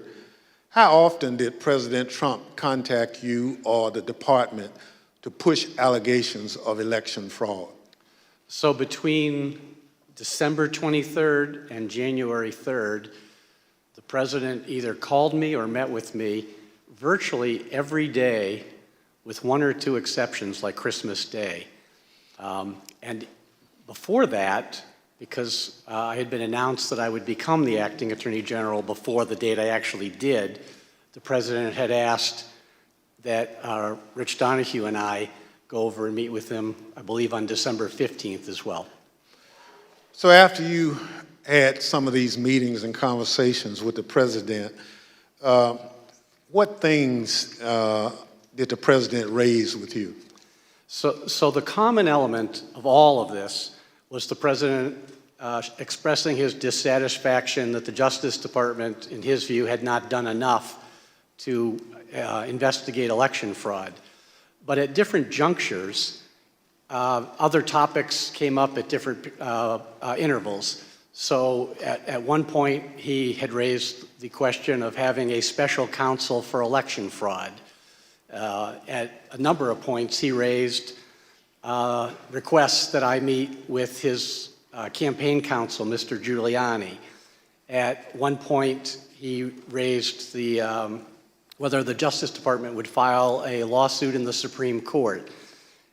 how often did President Trump contact you or the department to push allegations of election fraud? So between December 23rd and January 3rd, the president either called me or met with me virtually every day, with 1 or 2 exceptions like Christmas Day. And before that, because I had been announced that I would become the acting Attorney General before the date I actually did, the president had asked that Rich Donahue and I go over and meet with him, I believe on December 15th as well. So after you had some of these meetings and conversations with the president, what things did the president raise with you? So the common element of all of this was the president expressing his dissatisfaction that the Justice Department, in his view, had not done enough to investigate election fraud. But at different junctures, other topics came up at different intervals. So at one point, he had raised the question of having a special counsel for election fraud. At a number of points, he raised requests that I meet with his campaign counsel, Mr. Giuliani. At one point, he raised whether the Justice Department would file a lawsuit in the Supreme Court.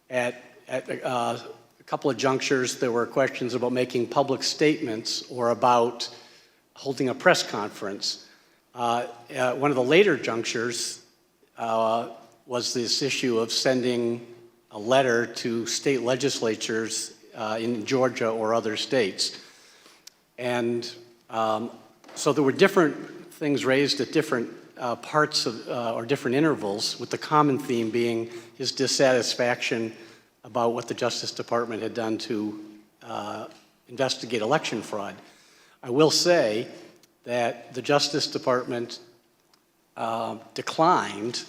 At a couple of junctures, there were questions about making public statements or about holding a press conference. One of the later junctures was this issue of sending a letter to state legislatures in Georgia or other states. And so there were different things raised at different parts of, or different intervals, with the common theme being his dissatisfaction about what the Justice Department had done to investigate election fraud. I will say that the Justice Department declined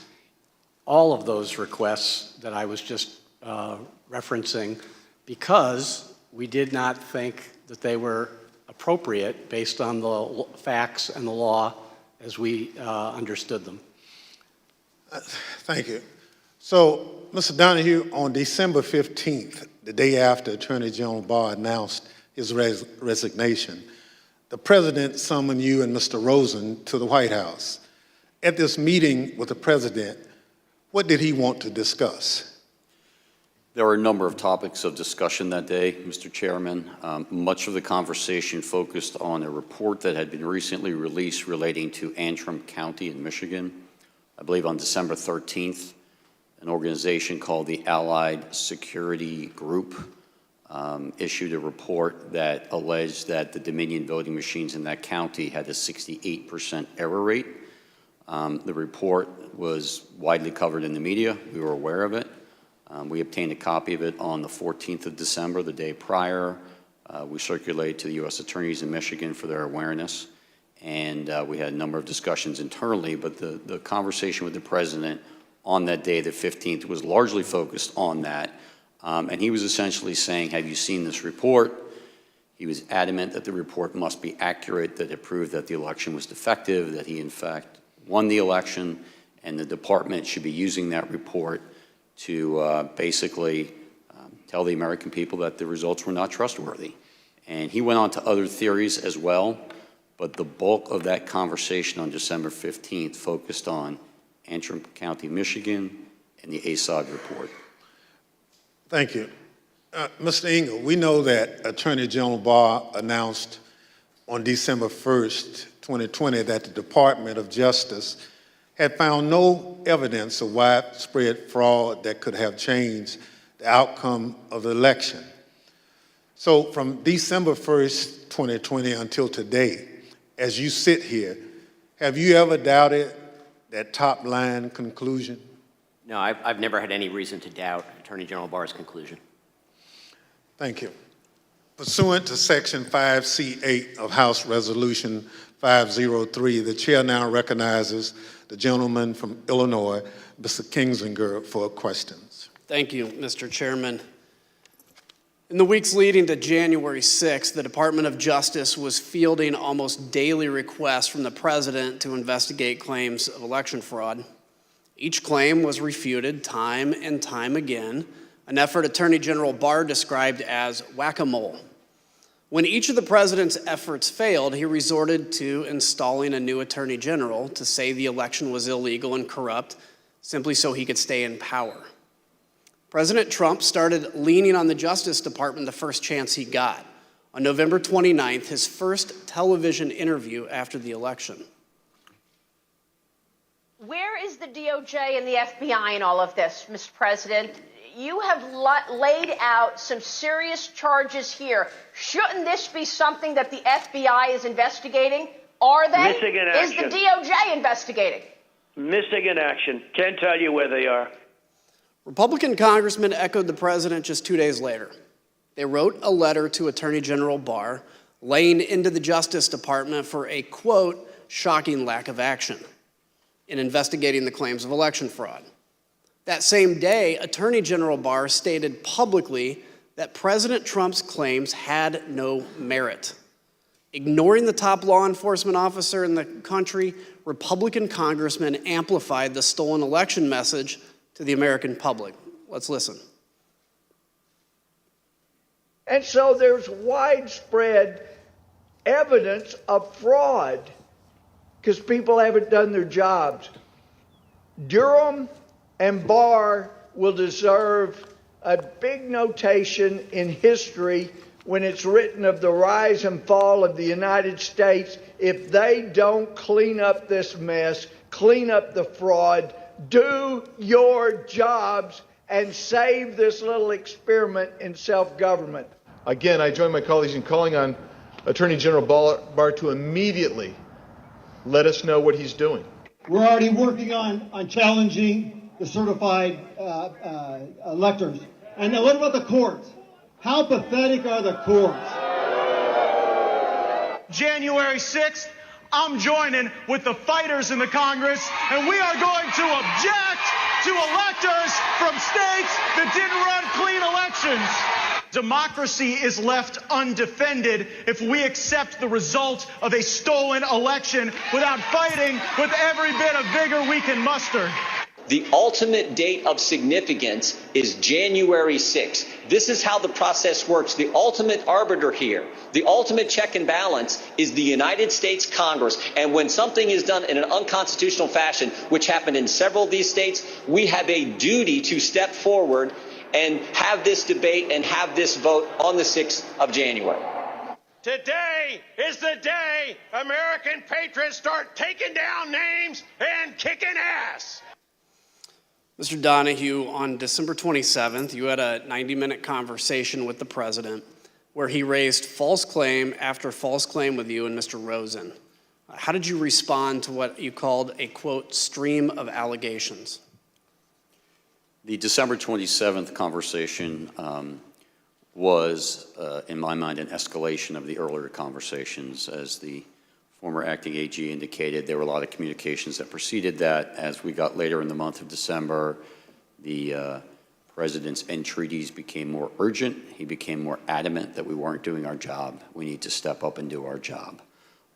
all of those requests that I was just referencing because we did not think that they were appropriate based on the facts and the law as we understood them. Thank you. So, Mr. Donahue, on December 15th, the day after Attorney General Barr announced his resignation, the president summoned you and Mr. Rosen to the White House. At this meeting with the president, what did he want to discuss? There were a number of topics of discussion that day, Mr. Chairman. Much of the conversation focused on a report that had been recently released relating to Antrim County in Michigan. I believe on December 13th, an organization called the Allied Security Group issued a report that alleged that the Dominion voting machines in that county had a 68% error rate. The report was widely covered in the media. We were aware of it. We obtained a copy of it on the 14th of December, the day prior. We circulated to the U.S. attorneys in Michigan for their awareness. And we had a number of discussions internally, but the conversation with the president on that day, the 15th, was largely focused on that. And he was essentially saying, have you seen this report? He was adamant that the report must be accurate, that it proved that the election was defective, that he in fact won the election, and the department should be using that report to basically tell the American people that the results were not trustworthy. And he went on to other theories as well, but the bulk of that conversation on December 15th focused on Antrim County, Michigan, and the ASOG report. Thank you. Mr. Engel, we know that Attorney General Barr announced on December 1st, 2020, that the Department of Justice had found no evidence of widespread fraud that could have changed the outcome of the election. So from December 1st, 2020 until today, as you sit here, have you ever doubted that top line conclusion? No, I've never had any reason to doubt Attorney General Barr's conclusion. Thank you. Pursuant to Section 5C8 of House Resolution 503, the chair now recognizes the gentleman from Illinois, Mr. Kinzinger, for questions. Thank you, Mr. Chairman. In the weeks leading to January 6th, the Department of Justice was fielding almost daily requests from the president to investigate claims of election fraud. Each claim was refuted time and time again, an effort Attorney General Barr described as whack-a-mole. When each of the president's efforts failed, he resorted to installing a new attorney general to say the election was illegal and corrupt, simply so he could stay in power. President Trump started leaning on the Justice Department the first chance he got. On November 29th, his first television interview after the election. Where is the DOJ and the FBI in all of this, Mr. President? You have laid out some serious charges here. Shouldn't this be something that the FBI is investigating? Are they? Missing in action. Is the DOJ investigating? Missing in action. Can't tell you where they are. Republican congressmen echoed the president just 2 days later. They wrote a letter to Attorney General Barr laying into the Justice Department for a, quote, shocking lack of action in investigating the claims of election fraud. That same day, Attorney General Barr stated publicly that President Trump's claims had no merit. Ignoring the top law enforcement officer in the country, Republican congressmen amplified the stolen election message to the American public. Let's listen. And so there's widespread evidence of fraud because people haven't done their jobs. Durham and Barr will deserve a big notation in history when it's written of the rise and fall of the United States if they don't clean up this mess, clean up the fraud, do your jobs, and save this little experiment in self-government. Again, I join my colleagues in calling on Attorney General Barr to immediately let us know what he's doing. We're already working on challenging the certified electors. And now what about the courts? How pathetic are the courts? January 6th, I'm joining with the fighters in the Congress, and we are going to object to electors from states that didn't run clean elections. Democracy is left undefended if we accept the result of a stolen election without fighting with every bit of vigor we can muster. The ultimate date of significance is January 6th. This is how the process works. The ultimate arbiter here, the ultimate check and balance is the United States Congress. And when something is done in an unconstitutional fashion, which happened in several of these states, we have a duty to step forward and have this debate and have this vote on the 6th of January. Today is the day American patriots start taking down names and kicking ass. Mr. Donahue, on December 27th, you had a 90-minute conversation with the president where he raised false claim after false claim with you and Mr. Rosen. How did you respond to what you called a, quote, stream of allegations? The December 27th conversation was, in my mind, an escalation of the earlier conversations. As the former acting AG indicated, there were a lot of communications that preceded that. As we got later in the month of December, the president's entreaties became more urgent. He became more adamant that we weren't doing our job. We need to step up and do our job.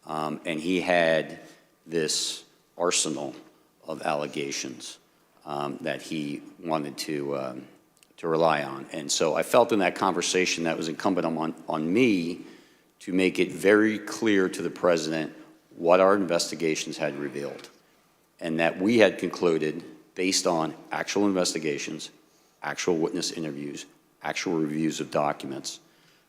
And he had this arsenal of allegations that he wanted to rely on. And so I felt in that conversation that was incumbent on me to make it very clear to the president what our investigations had revealed, and that we had concluded, based on actual investigations, actual witness interviews, actual reviews of documents,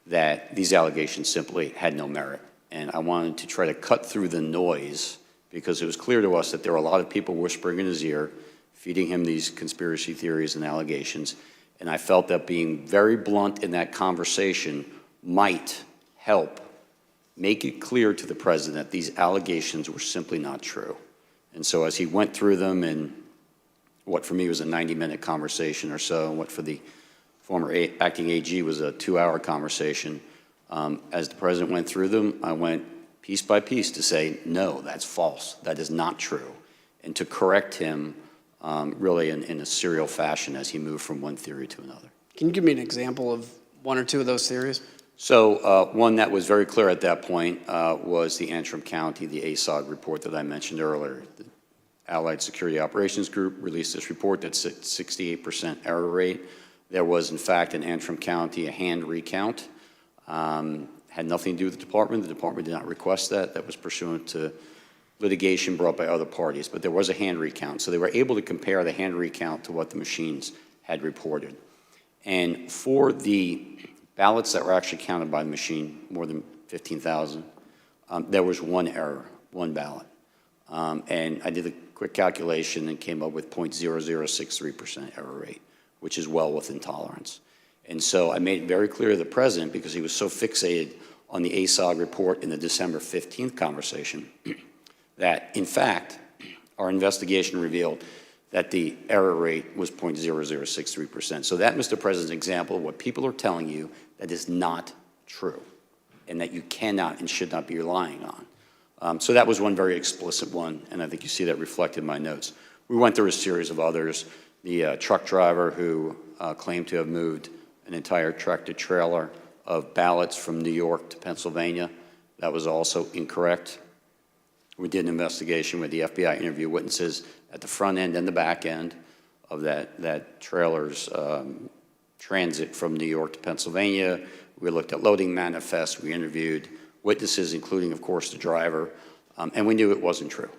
that these allegations simply had no merit. And I wanted to try to cut through the noise, because it was clear to us that there were a lot of people whispering in his ear, feeding him these conspiracy theories and allegations. And I felt that being very blunt in that conversation might help make it clear to the president that these allegations were simply not true. And so as he went through them in what for me was a 90-minute conversation or so, and what for the former acting AG was a 2-hour conversation, as the president went through them, I went piece by piece to say, no, that's false, that is not true, and to correct him really in a serial fashion as he moved from one theory to another. Can you give me an example of one or two of those theories? So one that was very clear at that point was the Antrim County, the ASOG report that I mentioned earlier. The Allied Security Operations Group released this report that said 68% error rate. There was, in fact, in Antrim County, a hand recount. Had nothing to do with the department. The department did not request that. That was pursuant to litigation brought by other parties, but there was a hand recount. So they were able to compare the hand recount to what the machines had reported. And for the ballots that were actually counted by the machine, more than 15,000, there was one error, one ballot. And I did a quick calculation and came up with 0.0063% error rate, which is well within tolerance. And so I made it very clear to the president, because he was so fixated on the ASOG report in the December 15th conversation, that, in fact, our investigation revealed that the error rate was 0.0063%. So that, Mr. President's example of what people are telling you that is not true, and that you cannot and should not be relying on. So that was one very explicit one, and I think you see that reflected in my notes. We went through a series of others. The truck driver who claimed to have moved an entire tractor-trailer of ballots from New York to Pennsylvania, that was also incorrect. We did an investigation where the FBI interviewed witnesses at the front end and the back end of that trailer's transit from New York to Pennsylvania. We looked at loading manifests. We interviewed witnesses, including, of course, the driver, and we knew it wasn't true.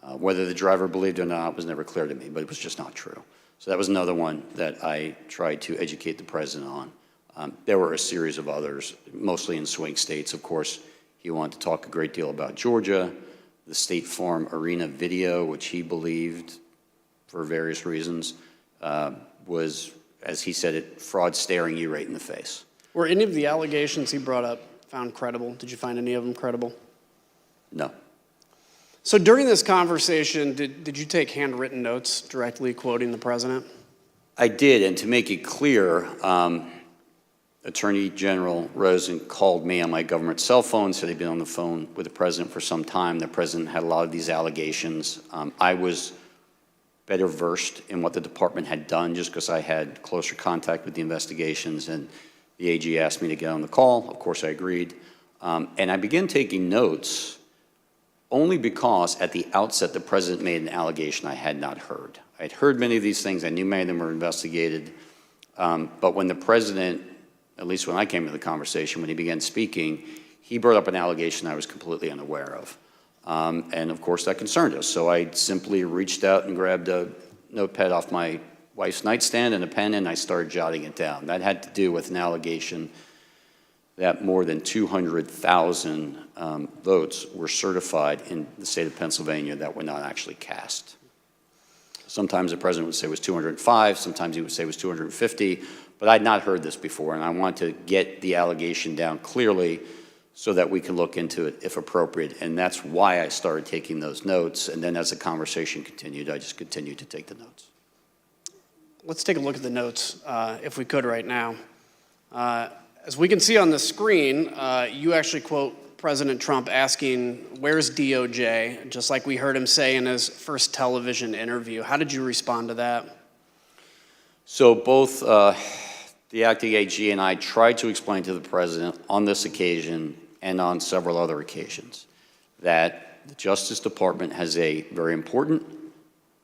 Whether the driver believed it or not was never clear to me, but it was just not true. So that was another one that I tried to educate the president on. There were a series of others, mostly in swing states. Of course, he wanted to talk a great deal about Georgia, the State Farm Arena video, which he believed, for various reasons, was, as he said it, fraud staring you right in the face. Were any of the allegations he brought up found credible? Did you find any of them credible? No. So during this conversation, did you take handwritten notes directly quoting the president? I did, and to make it clear, Attorney General Rosen called me on my government cell phone, said he'd been on the phone with the president for some time. The president had a lot of these allegations. I was better versed in what the department had done just because I had closer contact with the investigations, and the AG asked me to get on the call. Of course, I agreed. And I began taking notes only because at the outset the president made an allegation I had not heard. I'd heard many of these things. I knew many of them were investigated. But when the president, at least when I came to the conversation, when he began speaking, he brought up an allegation I was completely unaware of. And of course that concerned us. So I simply reached out and grabbed a notepad off my wife's nightstand and a pen, and I started jotting it down. That had to do with an allegation that more than 200,000 votes were certified in the state of Pennsylvania that were not actually cast. Sometimes the president would say it was 205, sometimes he would say it was 250, but I'd not heard this before, and I want to get the allegation down clearly so that we can look into it if appropriate, and that's why I started taking those notes, and then as the conversation continued, I just continued to take the notes. Let's take a look at the notes, if we could right now. As we can see on the screen, you actually quote President Trump asking, "Where's DOJ?" just like we heard him say in his first television interview. How did you respond to that? So both the acting AG and I tried to explain to the president on this occasion and on several other occasions that the Justice Department has a very important,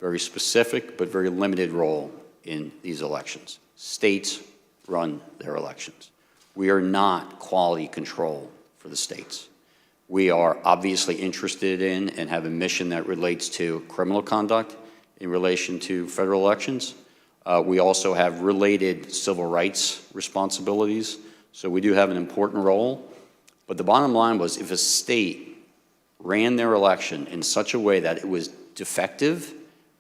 very specific, but very limited role in these elections. States run their elections. We are not quality control for the states. We are obviously interested in and have a mission that relates to criminal conduct in relation to federal elections. We also have related civil rights responsibilities, so we do have an important role. But the bottom line was, if a state ran their election in such a way that it was defective,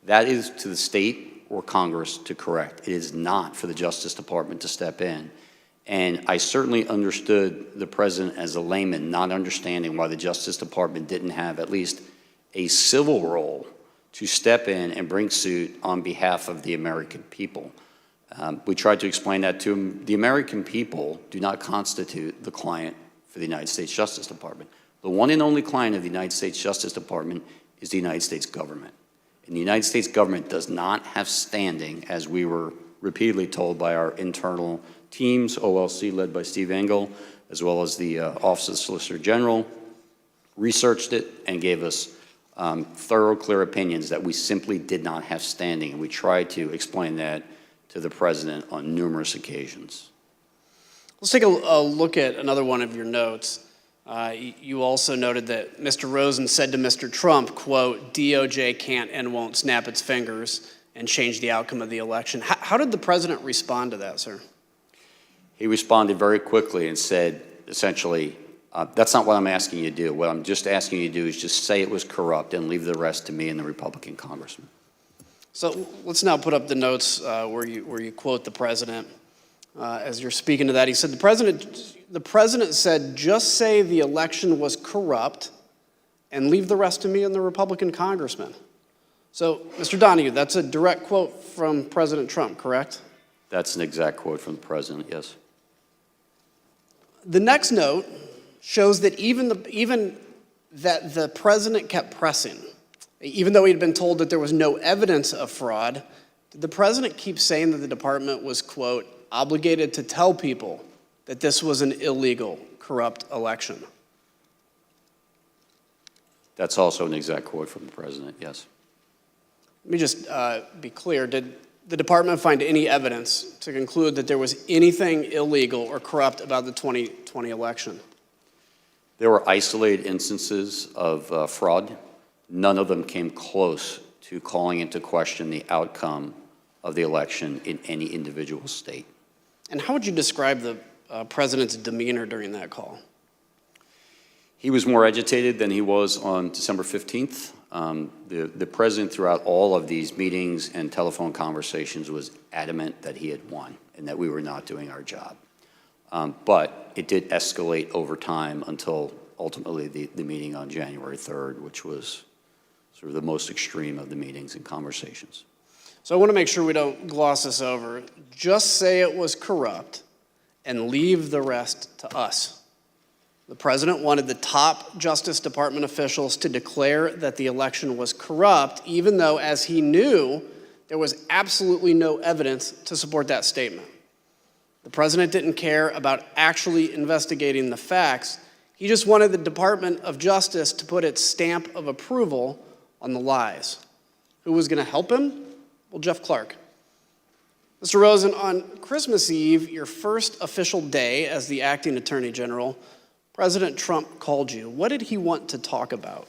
that is to the state or Congress to correct. It is not for the Justice Department to step in. And I certainly understood the president as a layman, not understanding why the Justice Department didn't have at least a civil role to step in and bring suit on behalf of the American people. We tried to explain that to him. The American people do not constitute the client for the United States Justice Department. The one and only client of the United States Justice Department is the United States government. And the United States government does not have standing, as we were repeatedly told by our internal teams, OLC led by Steve Engel, as well as the Office of the Solicitor General, researched it and gave us thorough, clear opinions that we simply did not have standing. And we tried to explain that to the president on numerous occasions. Let's take a look at another one of your notes. You also noted that Mr. Rosen said to Mr. Trump, quote, "DOJ can't and won't snap its fingers and change the outcome of the election." How did the president respond to that, sir? He responded very quickly and said, essentially, that's not what I'm asking you to do. What I'm just asking you to do is just say it was corrupt and leave the rest to me and the Republican congressman. So let's now put up the notes where you quote the president. As you're speaking to that, he said, the president said, "Just say the election was corrupt and leave the rest to me and the Republican congressman." So, Mr. Donahue, that's a direct quote from President Trump, correct? That's an exact quote from the president, yes. The next note shows that even that the president kept pressing. Even though he had been told that there was no evidence of fraud, did the president keep saying that the department was, quote, "obligated to tell people that this was an illegal, corrupt election"? That's also an exact quote from the president, yes. Let me just be clear. Did the department find any evidence to conclude that there was anything illegal or corrupt about the 2020 election? There were isolated instances of fraud. None of them came close to calling into question the outcome of the election in any individual state. And how would you describe the president's demeanor during that call? He was more agitated than he was on December 15th. The president, throughout all of these meetings and telephone conversations, was adamant that he had won and that we were not doing our job. But it did escalate over time until ultimately the meeting on January 3rd, which was sort of the most extreme of the meetings and conversations. So I want to make sure we don't gloss this over. Just say it was corrupt and leave the rest to us. The president wanted the top Justice Department officials to declare that the election was corrupt, even though, as he knew, there was absolutely no evidence to support that statement. The president didn't care about actually investigating the facts. He just wanted the Department of Justice to put its stamp of approval on the lies. Who was going to help him? Well, Jeff Clark. Mr. Rosen, on Christmas Eve, your first official day as the acting attorney general, President Trump called you. What did he want to talk about?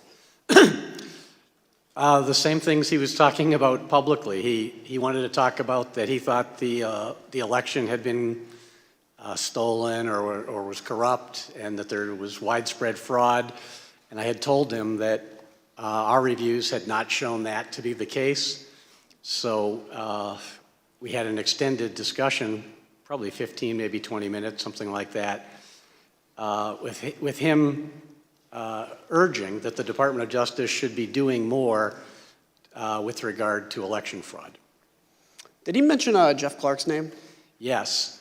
The same things he was talking about publicly. He wanted to talk about that he thought the election had been stolen or was corrupt, and that there was widespread fraud. And I had told him that our reviews had not shown that to be the case. So we had an extended discussion, probably 15, maybe 20 minutes, something like that, with him urging that the Department of Justice should be doing more with regard to election fraud. Did he mention Jeff Clark's name? Yes.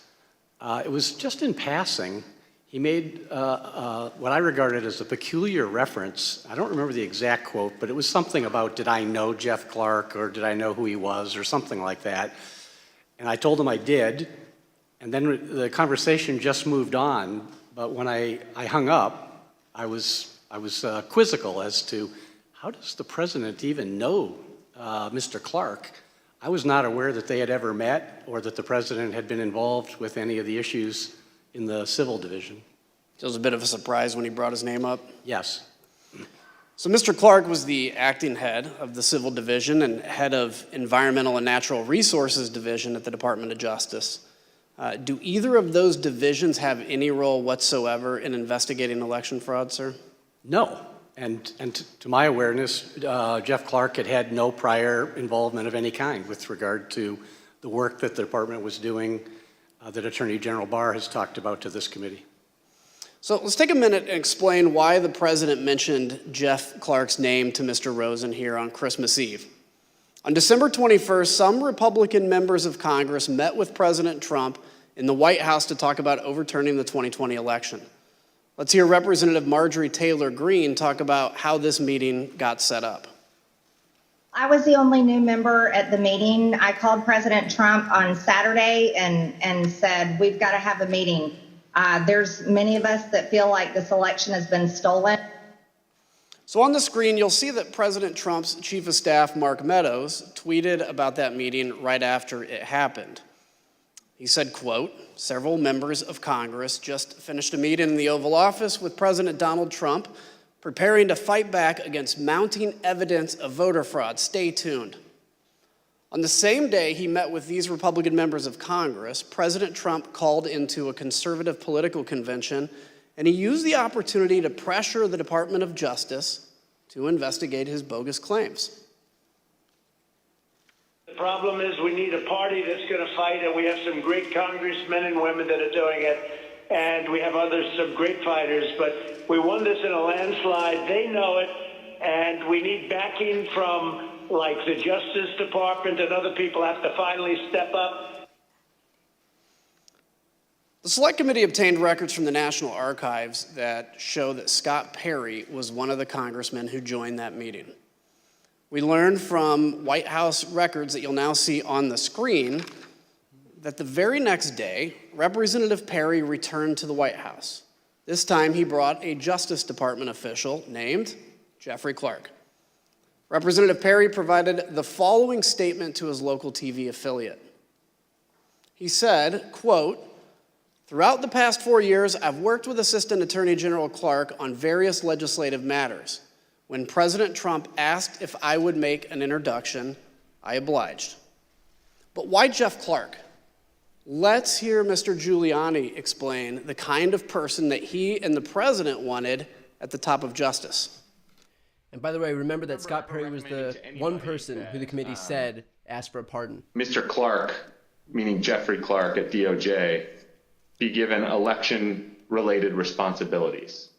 It was just in passing. He made what I regarded as a peculiar reference. I don't remember the exact quote, but it was something about, did I know Jeff Clark, or did I know who he was, or something like that. And I told him I did, and then the conversation just moved on. But when I hung up, I was quizzical as to, how does the president even know Mr. Clark? I was not aware that they had ever met or that the president had been involved with any of the issues in the civil division. So it was a bit of a surprise when he brought his name up? Yes. So Mr. Clark was the acting head of the civil division and head of environmental and natural resources division at the Department of Justice. Do either of those divisions have any role whatsoever in investigating election fraud, sir? No. And to my awareness, Jeff Clark had no prior involvement of any kind with regard to the work that the department was doing that Attorney General Barr has talked about to this committee. So let's take a minute and explain why the president mentioned Jeff Clark's name to Mr. Rosen here on Christmas Eve. On December 21st, some Republican members of Congress met with President Trump in the White House to talk about overturning the 2020 election. Let's hear Representative Marjorie Taylor Greene talk about how this meeting got set up. I was the only new member at the meeting. I called President Trump on Saturday and said, we've got to have a meeting. There's many of us that feel like this election has been stolen. So on the screen, you'll see that President Trump's Chief of Staff, Mark Meadows, tweeted about that meeting right after it happened. He said, quote, several members of Congress just finished a meeting in the Oval Office with President Donald Trump, preparing to fight back against mounting evidence of voter fraud. Stay tuned. On the same day he met with these Republican members of Congress, President Trump called into a conservative political convention, and he used the opportunity to pressure the Department of Justice to investigate his bogus claims. The problem is we need a party that's going to fight, and we have some great congressmen and women that are doing it, and we have others, some great fighters, but we won this in a landslide. They know it, and we need backing from, like, the Justice Department, and other people have to finally step up. The Select Committee obtained records from the National Archives that show that Scott Perry was one of the congressmen who joined that meeting. We learned from White House records that you'll now see on the screen that the very next day, Representative Perry returned to the White House. This time he brought a Justice Department official named Jeffrey Clark. Representative Perry provided the following statement to his local TV affiliate. He said, quote, throughout the past 4 years, I've worked with Assistant Attorney General Clark on various legislative matters. When President Trump asked if I would make an introduction, I obliged. But why Jeff Clark? Let's hear Mr. Giuliani explain the kind of person that he and the president wanted at the top of justice. And by the way, remember that Scott Perry was the one person who the committee said asked for a pardon. Mr. Clark, meaning Jeffrey Clark at DOJ, be given election-related responsibilities.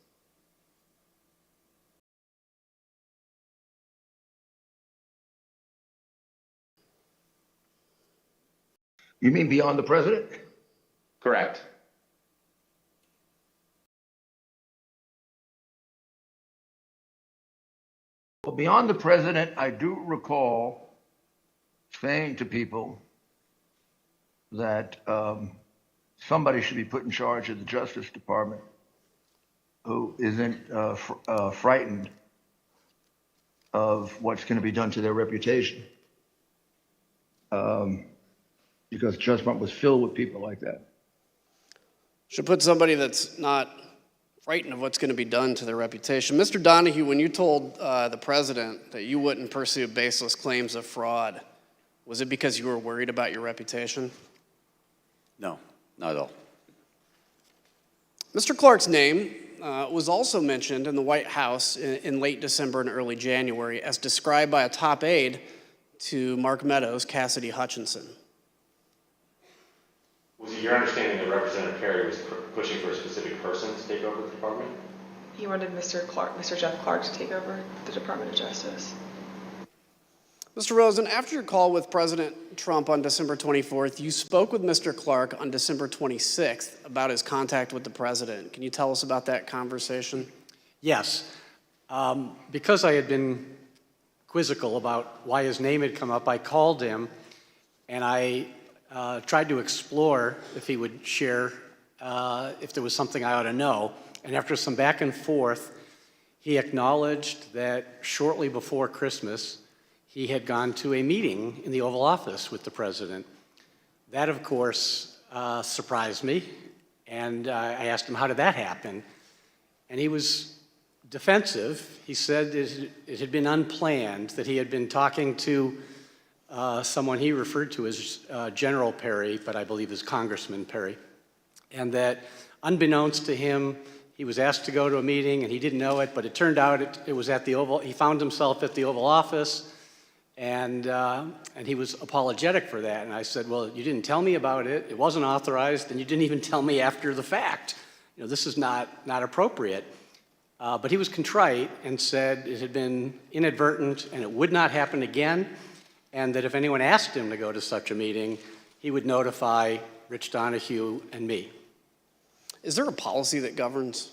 You mean beyond the president? Correct. Well, beyond the president, I do recall saying to people that somebody should be put in charge of the Justice Department who isn't frightened of what's going to be done to their reputation. Because Justice Department was filled with people like that. Should put somebody that's not frightened of what's going to be done to their reputation. Mr. Donahue, when you told the president that you wouldn't pursue baseless claims of fraud, was it because you were worried about your reputation? No, not at all. Mr. Clark's name was also mentioned in the White House in late December and early January as described by a top aide to Mark Meadows, Cassidy Hutchinson. Was it your understanding that Representative Perry was pushing for a specific person to take over the department? He wanted Mr. Jeff Clark to take over the Department of Justice. Mr. Rosen, after your call with President Trump on December 24th, you spoke with Mr. Clark on December 26th about his contact with the president. Can you tell us about that conversation? Yes. Because I had been quizzical about why his name had come up, I called him and I tried to explore if he would share if there was something I ought to know. And after some back and forth, he acknowledged that shortly before Christmas, he had gone to a meeting in the Oval Office with the president. That, of course, surprised me, and I asked him, how did that happen? And he was defensive. He said it had been unplanned, that he had been talking to someone he referred to as General Perry, but I believe is Congressman Perry, and that unbeknownst to him, he was asked to go to a meeting and he didn't know it, but it turned out it was at the Oval. He found himself at the Oval Office, and he was apologetic for that. And I said, well, you didn't tell me about it. It wasn't authorized, and you didn't even tell me after the fact. You know, this is not appropriate. But he was contrite and said it had been inadvertent and it would not happen again, and that if anyone asked him to go to such a meeting, he would notify Rich Donahue and me. Is there a policy that governs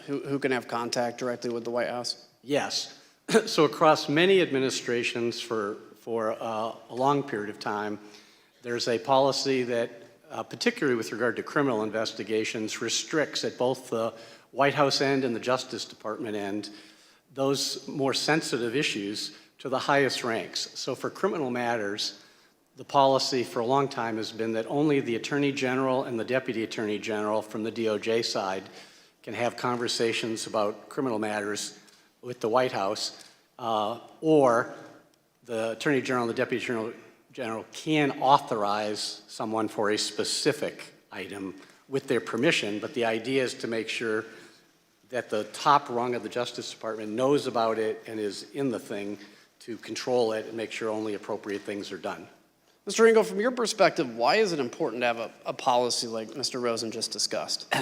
who can have contact directly with the White House? Yes. So across many administrations for a long period of time, there's a policy that, particularly with regard to criminal investigations, restricts at both the White House end and the Justice Department end those more sensitive issues to the highest ranks. So for criminal matters, the policy for a long time has been that only the Attorney General and the Deputy Attorney General from the DOJ side can have conversations about criminal matters with the White House, or the Attorney General and the Deputy Attorney General can authorize someone for a specific item with their permission, but the idea is to make sure that the top rung of the Justice Department knows about it and is in the thing to control it and make sure only appropriate things are done. Mr. Ringo, from your perspective, why is it important to have a policy like Mr. Rosen just discussed?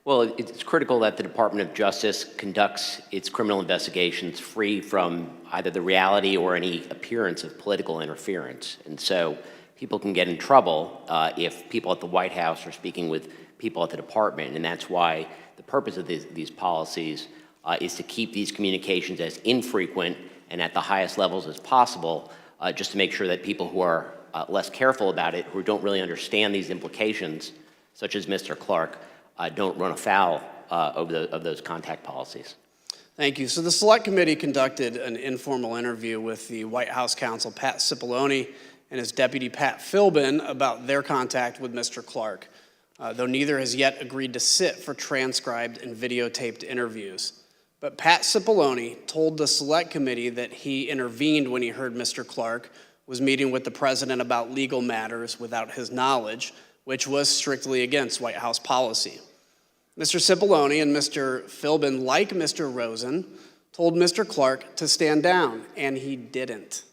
Well, it's critical that the Department of Justice conducts its criminal investigations free from either the reality or any appearance of political interference. And so people can get in trouble if people at the White House are speaking with people at the department. And that's why the purpose of these policies is to keep these communications as infrequent and at the highest levels as possible, just to make sure that people who are less careful about it, who don't really understand these implications, such as Mr. Clark, don't run afoul of those contact policies. Thank you. So the Select Committee conducted an informal interview with the White House counsel, Pat Cipollone, and his deputy, Pat Philbin, about their contact with Mr. Clark, though neither has yet agreed to sit for transcribed and videotaped interviews. But Pat Cipollone told the Select Committee that he intervened when he heard Mr. Clark was meeting with the president about legal matters without his knowledge, which was strictly against White House policy. Mr. Cipollone and Mr. Philbin, like Mr. Rosen, told Mr. Clark to stand down, and he didn't.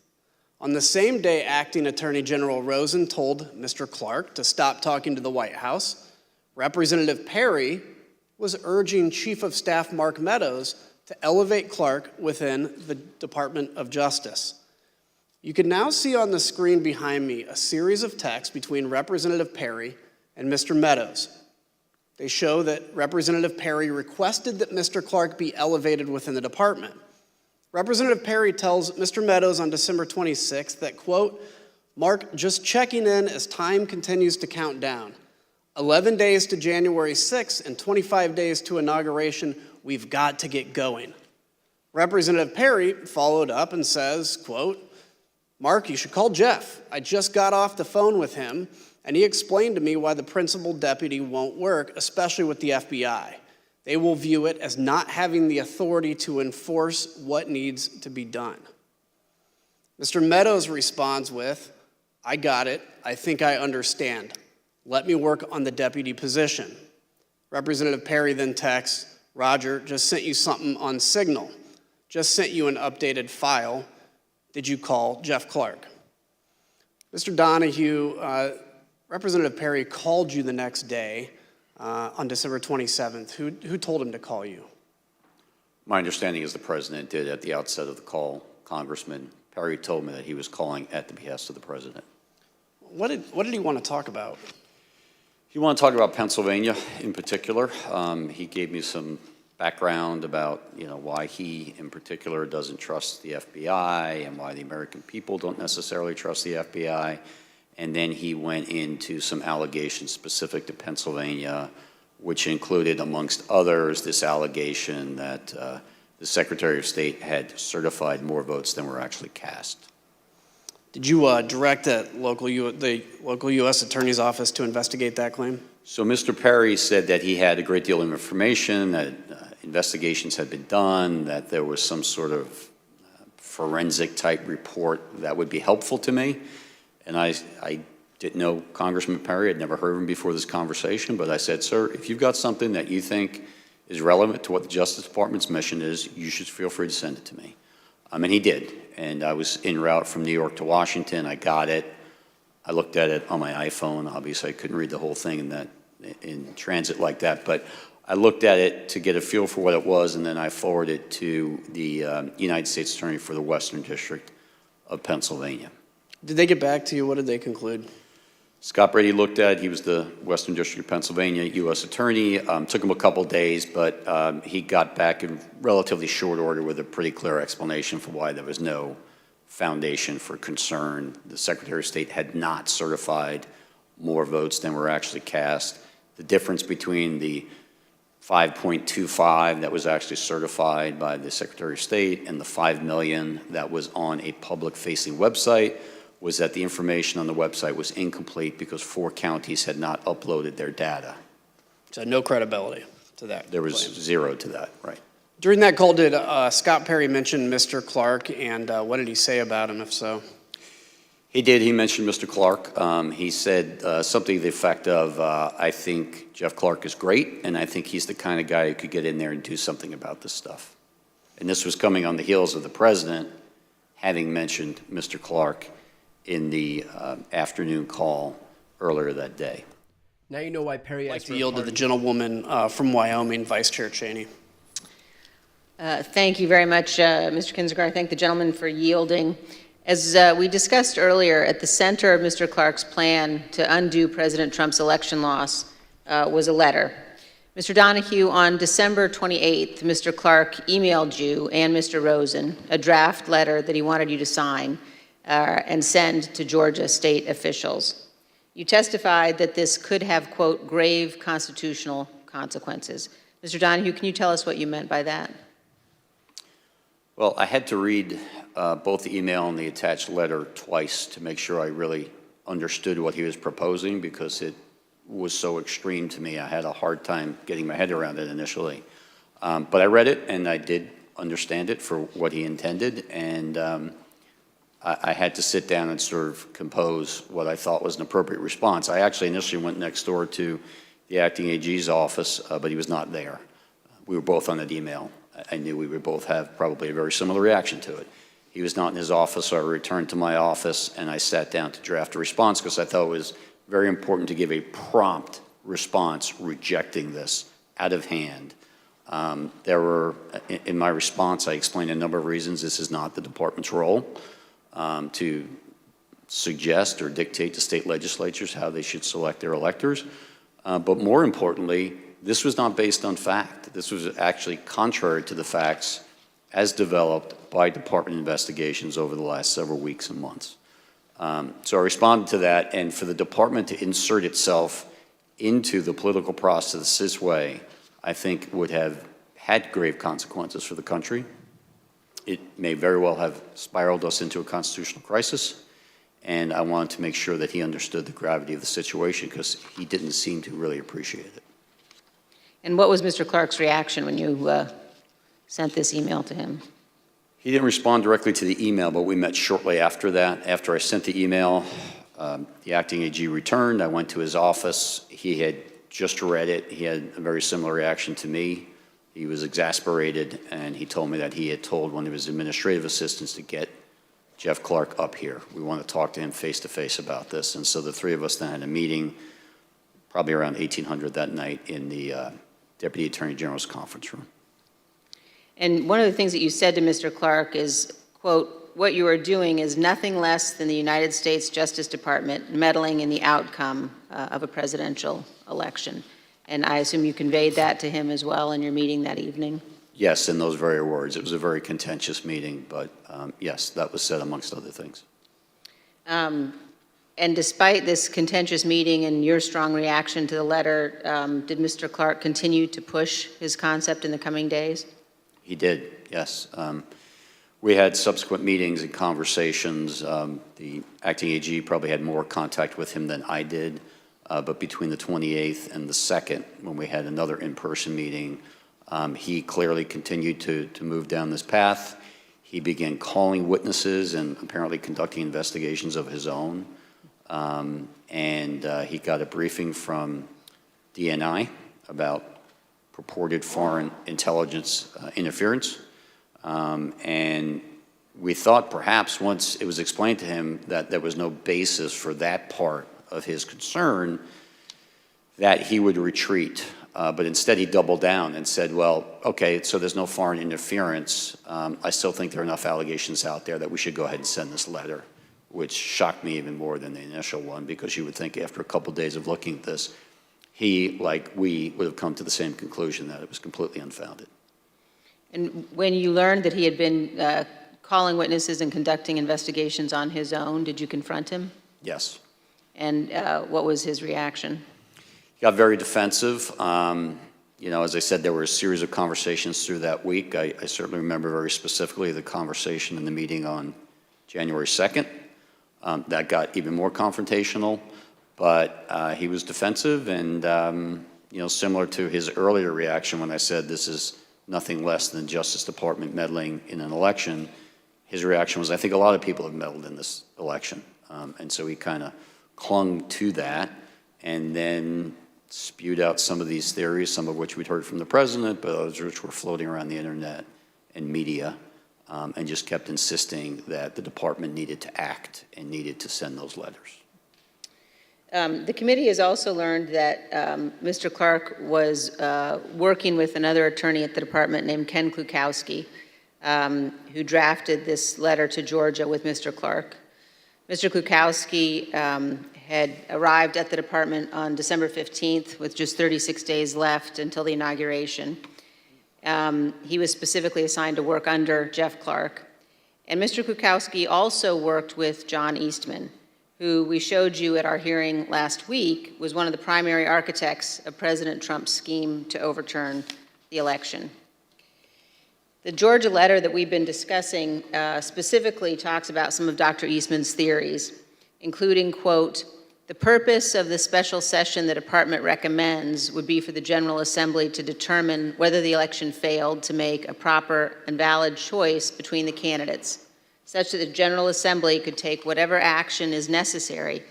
On the same day, Acting Attorney General Rosen told Mr. Clark to stop talking to the White House, Representative Perry was urging Chief of Staff Mark Meadows to elevate Clark within the Department of Justice. You can now see on the screen behind me a series of texts between Representative Perry and Mr. Meadows. They show that Representative Perry requested that Mr. Clark be elevated within the department. Representative Perry tells Mr. Meadows on December 26th that, quote, Mark, just checking in as time continues to count down. 11 days to January 6th and 25 days to inauguration, we've got to get going. Representative Perry followed up and says, quote, Mark, you should call Jeff. I just got off the phone with him, and he explained to me why the principal deputy won't work, especially with the FBI. They will view it as not having the authority to enforce what needs to be done. Mr. Meadows responds with, I got it. I think I understand. Let me work on the deputy position. Representative Perry then texts, Roger, just sent you something on Signal. Just sent you an updated file. did you call Jeff Clark? Mr. Donahue, Representative Perry called you the next day on December 27th. Who told him to call you? My understanding is the president did at the outset of the call. Congressman Perry told me that he was calling at the behest of the president. What did he want to talk about? He wanted to talk about Pennsylvania in particular. He gave me some background about, why he in particular doesn't trust the FBI and why the American people don't necessarily trust the FBI. And then he went into some allegations specific to Pennsylvania, which included, amongst others, this allegation that the Secretary of State had certified more votes than were actually cast. Did you direct the local U.S. Attorney's Office to investigate that claim? So Mr. Perry said that he had a great deal of information, that investigations had been done, that there was some sort of forensic type report that would be helpful to me. And I didn't know Congressman Perry. I'd never heard of him before this conversation, but I said, sir, if you've got something that you think is relevant to what the Justice Department's mission is, you should feel free to send it to me. And he did. And I was en route from New York to Washington. I got it. I looked at it on my iPhone. Obviously, I couldn't read the whole thing in transit like that, but I looked at it to get a feel for what it was, and then I forwarded it to the United States Attorney for the Western District of Pennsylvania. Did they get back to you? What did they conclude? Scott Brady looked at it. He was the Western District of Pennsylvania U.S. Attorney. Took him a couple days, but he got back in relatively short order with a pretty clear explanation for why there was no foundation for concern. The Secretary of State had not certified more votes than were actually cast. The difference between the 5.25 that was actually certified by the Secretary of State and the 5 million that was on a public-facing website was that the information on the website was incomplete because 4 counties had not uploaded their data. So no credibility to that. There was zero to that, right. During that call, did Scott Perry mention Mr. Clark, and what did he say about him, if so? He did. He mentioned Mr. Clark. He said something to the effect of, I think Jeff Clark is great, and I think he's the kind of guy who could get in there and do something about this stuff. And this was coming on the heels of the president having mentioned Mr. Clark in the afternoon call earlier that day. Now you know why Perry I'd like to yield to the gentlewoman from Wyoming, Vice Chair Cheney. Thank you very much, Mr. Kinzinger. I thank the gentleman for yielding. As we discussed earlier, at the center of Mr. Clark's plan to undo President Trump's election loss was a letter. Mr. Donahue, on December 28th, Mr. Clark emailed you and Mr. Rosen a draft letter that he wanted you to sign and send to Georgia state officials. You testified that this could have, quote, grave constitutional consequences. Mr. Donahue, can you tell us what you meant by that? Well, I had to read both the email and the attached letter twice to make sure I really understood what he was proposing because it was so extreme to me. I had a hard time getting my head around it initially. But I read it and I did understand it for what he intended, and I had to sit down and sort of compose what I thought was an appropriate response. I actually initially went next door to the acting AG's office, but he was not there. We were both on that email. I knew we would both have probably a very similar reaction to it. He was not in his office, so I returned to my office and I sat down to draft a response because I thought it was very important to give a prompt response rejecting this out of hand. There were, in my response, I explained a number of reasons this is not the department's role to suggest or dictate to state legislatures how they should select their electors. But more importantly, this was not based on fact. This was actually contrary to the facts as developed by department investigations over the last several weeks and months. So I responded to that, and for the department to insert itself into the political process this way, I think would have had grave consequences for the country. It may very well have spiraled us into a constitutional crisis, and I wanted to make sure that he understood the gravity of the situation because he didn't seem to really appreciate it. And what was Mr. Clark's reaction when you sent this email to him? He didn't respond directly to the email, but we met shortly after that. After I sent the email, the acting AG returned. I went to his office. He had just read it. He had a very similar reaction to me. He was exasperated, and he told me that he had told one of his administrative assistants to get Jeff Clark up here. We want to talk to him face to face about this. And so the three of us then had a meeting probably around 1800 that night in the Deputy Attorney General's conference room. And one of the things that you said to Mr. Clark is, quote, "What you are doing is nothing less than the United States Justice Department meddling in the outcome of a presidential election." And I assume you conveyed that to him as well in your meeting that evening? Yes, in those very words. It was a very contentious meeting, but yes, that was said amongst other things. And despite this contentious meeting and your strong reaction to the letter, did Mr. Clark continue to push his concept in the coming days? He did, yes. We had subsequent meetings and conversations. The acting AG probably had more contact with him than I did, but between the 28th and the 2nd, when we had another in-person meeting, he clearly continued to move down this path. He began calling witnesses and apparently conducting investigations of his own. He got a briefing from DNI about purported foreign intelligence interference. And we thought perhaps once it was explained to him that there was no basis for that part of his concern, that he would retreat. But instead he doubled down and said, well, okay, so there's no foreign interference. I still think there are enough allegations out there that we should go ahead and send this letter, which shocked me even more than the initial one, because you would think after a couple of days of looking at this, he, like we, would have come to the same conclusion that it was completely unfounded. And when you learned that he had been calling witnesses and conducting investigations on his own, did you confront him? Yes. And what was his reaction? He got very defensive. You know, as I said, there were a series of conversations through that week. I certainly remember very specifically the conversation in the meeting on January 2nd. That got even more confrontational, but he was defensive and, you know, similar to his earlier reaction when I said this is nothing less than Justice Department meddling in an election, his reaction was, I think a lot of people have meddled in this election. And so he kind of clung to that and then spewed out some of these theories, some of which we'd heard from the president, but others which were floating around the internet and media, and just kept insisting that the department needed to act and needed to send those letters. The committee has also learned that Mr. Clark was working with another attorney at the department named Ken Klukowski, who drafted this letter to Georgia with Mr. Clark. Mr. Klukowski had arrived at the department on December 15th with just 36 days left until the inauguration. He was specifically assigned to work under Jeff Clark. And Mr. Klukowski also worked with John Eastman, who we showed you at our hearing last week was one of the primary architects of President Trump's scheme to overturn the election. The Georgia letter that we've been discussing specifically talks about some of Dr. Eastman's theories, including, quote, the purpose of the special session the department recommends would be for the General Assembly to determine whether the election failed to make a proper and valid choice between the candidates, such that the General Assembly could take whatever action is necessary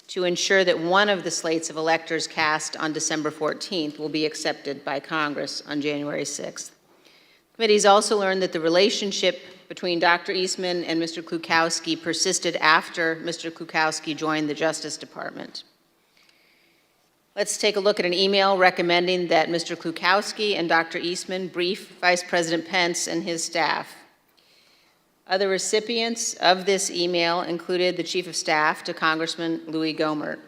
to ensure that one of the slates of electors cast on December 14th will be accepted by Congress on January 6th. The committee has also learned that the relationship between Dr. Eastman and Mr. Klukowski persisted after Mr. Klukowski joined the Justice Department. Let's take a look at an email recommending that Mr. Klukowski and Dr. Eastman brief Vice President Pence and his staff. Other recipients of this email included the Chief of Staff to Congressman Louis Gohmert.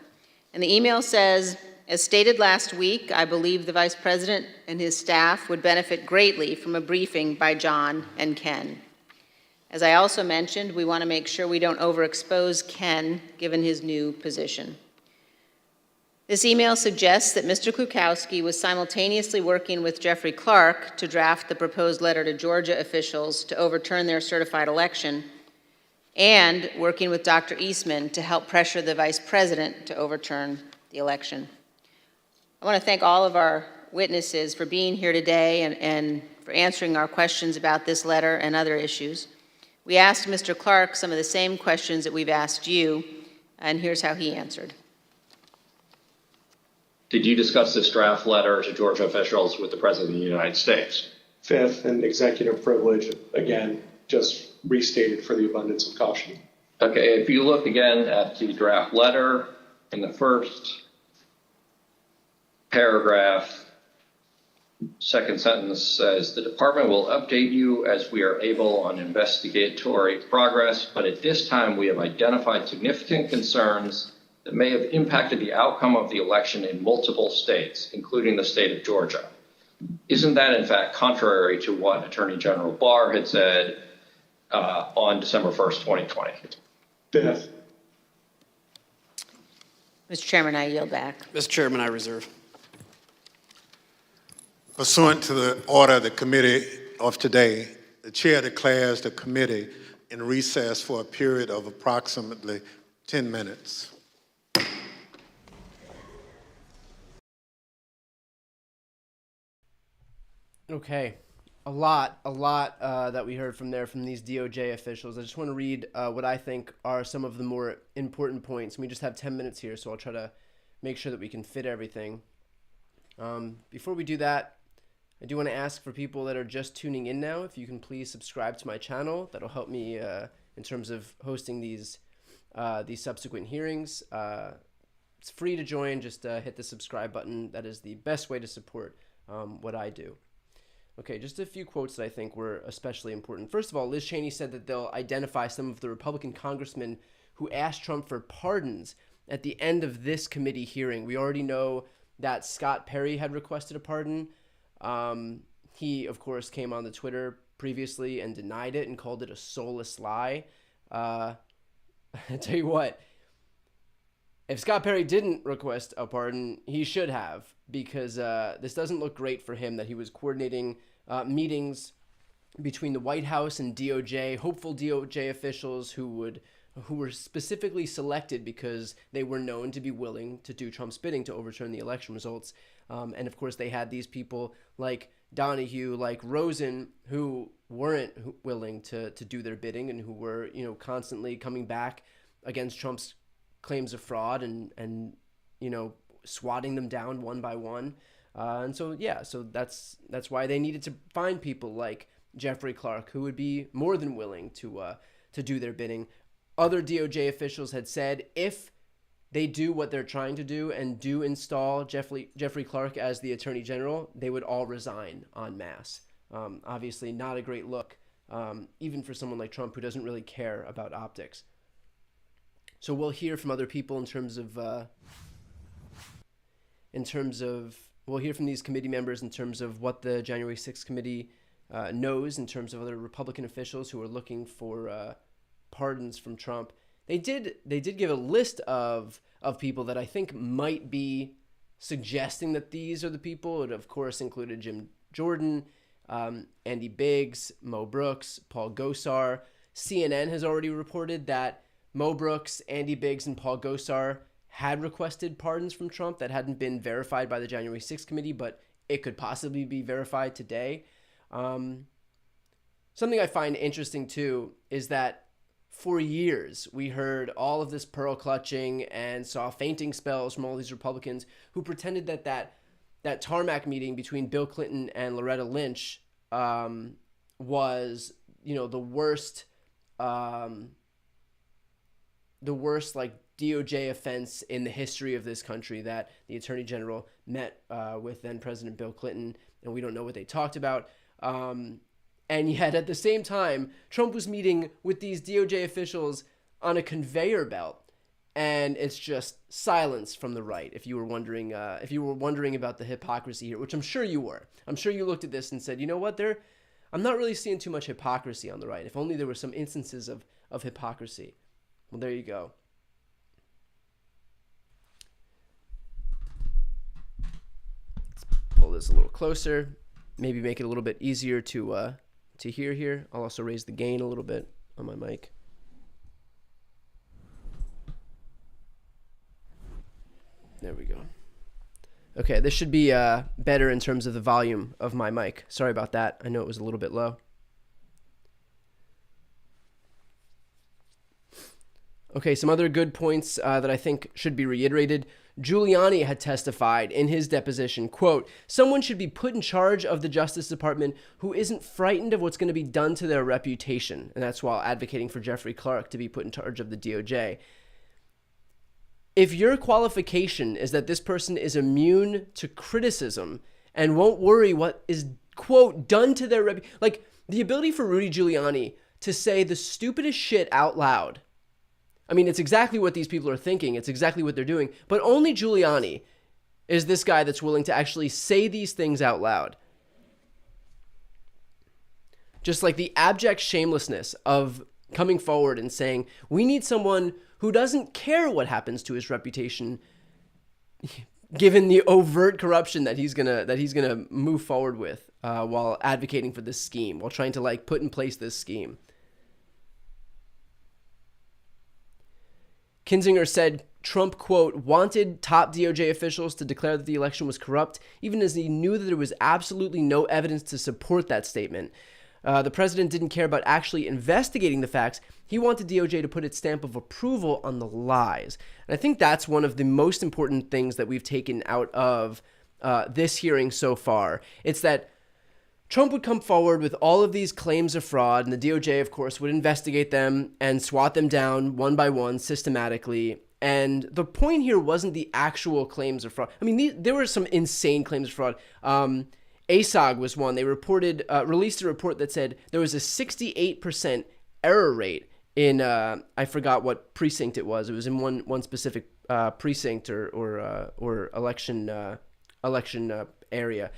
And the email says, as stated last week, I believe the Vice President and his staff would benefit greatly from a briefing by John and Ken. As I also mentioned, we want to make sure we don't overexpose Ken given his new position. This email suggests that Mr. Klukowski was simultaneously working with Jeffrey Clark to draft the proposed letter to Georgia officials to overturn their certified election and working with Dr. Eastman to help pressure the Vice President to overturn the election. I want to thank all of our witnesses for being here today and for answering our questions about this letter and other issues. We asked Mr. Clark some of the same questions that we've asked you, and here's how he answered. Did you discuss this draft letter to Georgia officials with the President of the United States? Fifth, and executive privilege, again, just restated for the abundance of caution. Okay, if you look again at the draft letter, in the first paragraph, second sentence says, the department will update you as we are able on investigatory progress, but at this time we have identified significant concerns that may have impacted the outcome of the election in multiple states, including the state of Georgia. Isn't that in fact contrary to what Attorney General Barr had said on December 1st, 2020? Beth. Mr. Chairman, I yield back. Mr. Chairman, I reserve. Pursuant to the order of the committee of today, the chair declares the committee in recess for a period of approximately 10 minutes. Okay, a lot that we heard from these DOJ officials. I just want to read what I think are some of the more important points. We just have 10 minutes here, so I'll try to make sure that we can fit everything. Before we do that, I do want to ask for people that are just tuning in now, if you can please subscribe to my channel. That'll help me in terms of hosting these subsequent hearings. It's free to join. Just hit the subscribe button. That is the best way to support what I do. Okay, just a few quotes that I think were especially important. First of all, Liz Cheney said that they'll identify some of the Republican congressmen who asked Trump for pardons at the end of this committee hearing. We already know that Scott Perry had requested a pardon. He, of course, came on the Twitter previously and denied it and called it a soulless lie. I tell you what, if Scott Perry didn't request a pardon, he should have, because this doesn't look great for him that he was coordinating meetings between the White House and DOJ, hopeful DOJ officials who were specifically selected because they were known to be willing to do Trump's bidding to overturn the election results. And of course, they had these people like Donahue, like Rosen, who weren't willing to do their bidding and who were, constantly coming back against Trump's claims of fraud and swatting them down one by one. So that's why they needed to find people like Jeffrey Clark, who would be more than willing to do their bidding. Other DOJ officials had said if they do what they're trying to do and do install Jeffrey Clark as the Attorney General, they would all resign en masse. Obviously not a great look, even for someone like Trump who doesn't really care about optics. So we'll hear from other people in terms of we'll hear from these committee members in terms of what the January 6th committee knows in terms of other Republican officials who are looking for pardons from Trump. They did give a list of people that I think might be suggesting that these are the people. It, of course, included Jim Jordan, Andy Biggs, Mo Brooks, Paul Gosar. CNN has already reported that Mo Brooks, Andy Biggs, and Paul Gosar had requested pardons from Trump that hadn't been verified by the January 6th committee, but it could possibly be verified today. Something I find interesting, too, is that for years, we heard all of this pearl clutching and saw fainting spells from all these Republicans who pretended that tarmac meeting between Bill Clinton and Loretta Lynch was, the worst like DOJ offense in the history of this country, that the Attorney General met with then President Bill Clinton, and we don't know what they talked about. And yet, at the same time, Trump was meeting with these DOJ officials on a conveyor belt, and it's just silence from the right. If you were wondering about the hypocrisy here, which I'm sure you were. I'm sure you looked at this and said, you know what? I'm not really seeing too much hypocrisy on the right. If only there were some instances of hypocrisy. Well, there you go. Let's pull this a little closer. Maybe make it a little bit easier to hear here. I'll also raise the gain a little bit on my mic. There we go. Okay, this should be better in terms of the volume of my mic. Sorry about that. I know it was a little bit low. Okay, some other good points that I think should be reiterated. Giuliani had testified in his deposition, quote, "Someone should be put in charge of the Justice Department who isn't frightened of what's going to be done to their reputation." And that's while advocating for Jeffrey Clark to be put in charge of the DOJ. If your qualification is that this person is immune to criticism and won't worry what is, quote, done to their reputation, like the ability for Rudy Giuliani to say the stupidest shit out loud. I mean, it's exactly what these people are thinking. It's exactly what they're doing. But only Giuliani is this guy that's willing to actually say these things out loud. Just like the abject shamelessness of coming forward and saying, we need someone who doesn't care what happens to his reputation, given the overt corruption that he's gonna move forward with while advocating for this scheme, while trying to like put in place this scheme. Kinzinger said Trump, quote, wanted top DOJ officials to declare that the election was corrupt, even as he knew that there was absolutely no evidence to support that statement. The president didn't care about actually investigating the facts. He wanted DOJ to put its stamp of approval on the lies. And I think that's one of the most important things that we've taken out of this hearing so far. It's that Trump would come forward with all of these claims of fraud, and the DOJ, of course, would investigate them and swat them down one by one systematically. And the point here wasn't the actual claims of fraud. I mean, there were some insane claims of fraud. ASOG was one. They released a report that said there was a 68% error rate in, I forgot what precinct it was. It was in one specific precinct or election area.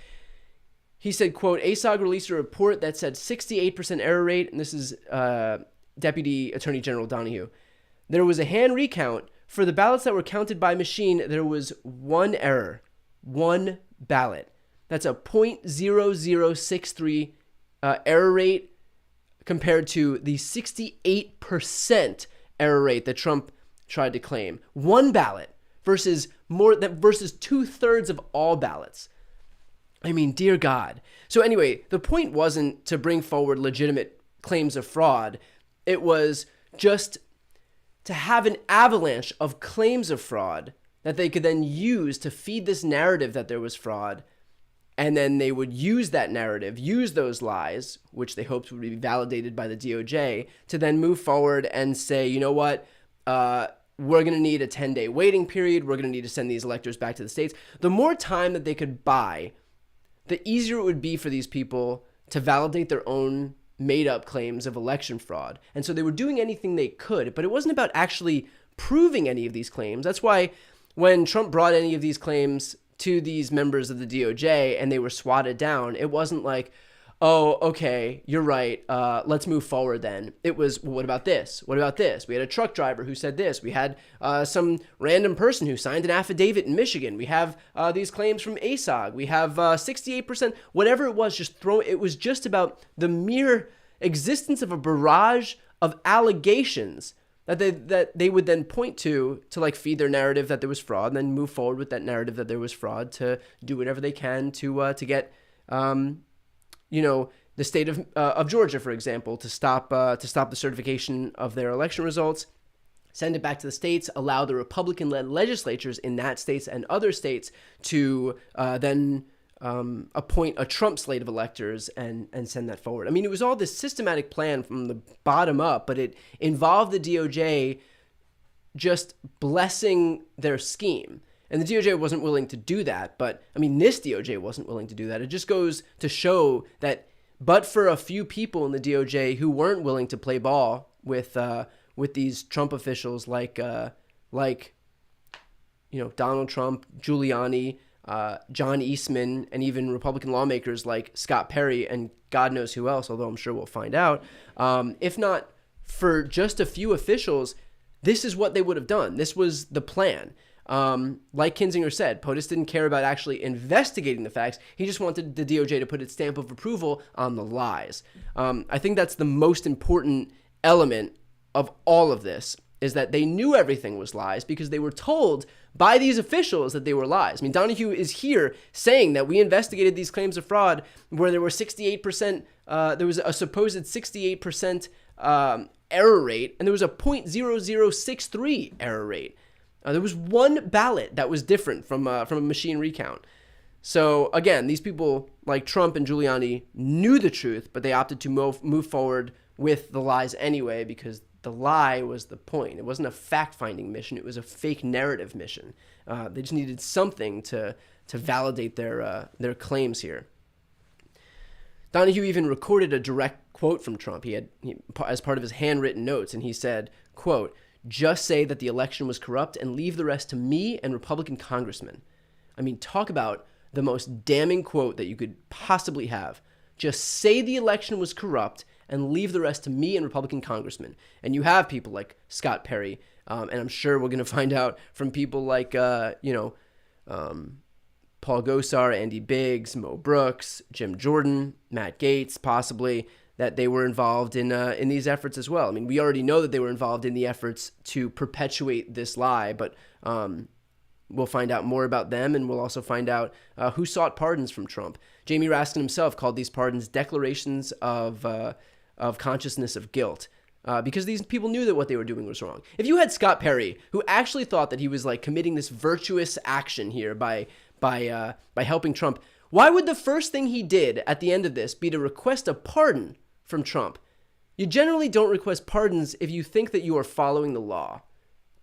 He said, quote, ASOG released a report that said 68% error rate, and this is Deputy Attorney General Donahue. There was a hand recount. For the ballots that were counted by machine, there was one error, one ballot. That's a 0.0063 error rate compared to the 68% error rate that Trump tried to claim. One ballot versus 2/3 of all ballots. I mean, dear God. So anyway, the point wasn't to bring forward legitimate claims of fraud. It was just to have an avalanche of claims of fraud that they could then use to feed this narrative that there was fraud. And then they would use that narrative, use those lies, which they hoped would be validated by the DOJ, to then move forward and say, you know what, we're going to need a 10-day waiting period. We're going to need to send these electors back to the states. The more time that they could buy, the easier it would be for these people to validate their own made-up claims of election fraud. And so they were doing anything they could, but it wasn't about actually proving any of these claims. That's why when Trump brought any of these claims to these members of the DOJ and they were swatted down, it wasn't like, oh, okay, you're right, let's move forward then. It was, well, what about this? What about this? We had a truck driver who said this. We had some random person who signed an affidavit in Michigan. We have these claims from ASOG. We have 68%, whatever it was, it was just about the mere existence of a barrage of allegations that they would then point to like feed their narrative that there was fraud, and then move forward with that narrative that there was fraud to do whatever they can to get the state of Georgia, for example, to stop the certification of their election results, send it back to the states, allow the Republican-led legislatures in that states and other states to then appoint a Trump slate of electors and send that forward. I mean, it was all this systematic plan from the bottom up, but it involved the DOJ just blessing their scheme. And the DOJ wasn't willing to do that, but I mean, this DOJ wasn't willing to do that. It just goes to show that, but for a few people in the DOJ who weren't willing to play ball with these Trump officials like Donald Trump, Giuliani, John Eastman, and even Republican lawmakers like Scott Perry and God knows who else, although I'm sure we'll find out. If not for just a few officials, this is what they would have done. This was the plan. Like Kinzinger said, POTUS didn't care about actually investigating the facts. He just wanted the DOJ to put its stamp of approval on the lies. I think that's the most important element of all of this, is that they knew everything was lies because they were told by these officials that they were lies. I mean, Donahue is here saying that we investigated these claims of fraud where there were 68%, there was a supposed 68% error rate, and there was a 0.0063 error rate. There was one ballot that was different from a machine recount. So again, these people like Trump and Giuliani knew the truth, but they opted to move forward with the lies anyway, because the lie was the point. It wasn't a fact-finding mission. It was a fake narrative mission. They just needed something to validate their claims here. Donahue even recorded a direct quote from Trump. He as part of his handwritten notes, and he said, quote, "Just say that the election was corrupt and leave the rest to me and Republican congressmen." I mean, talk about the most damning quote that you could possibly have. Just say the election was corrupt and leave the rest to me and Republican congressmen. And you have people like Scott Perry, and I'm sure we're going to find out from people like, Paul Gosar, Andy Biggs, Mo Brooks, Jim Jordan, Matt Gaetz, possibly, that they were involved in these efforts as well. I mean, we already know that they were involved in the efforts to perpetuate this lie, but we'll find out more about them, and we'll also find out who sought pardons from Trump. Jamie Raskin himself called these pardons declarations of consciousness of guilt, because these people knew that what they were doing was wrong. If you had Scott Perry, who actually thought that he was like committing this virtuous action here by helping Trump, why would the first thing he did at the end of this be to request a pardon from Trump? You generally don't request pardons if you think that you are following the law.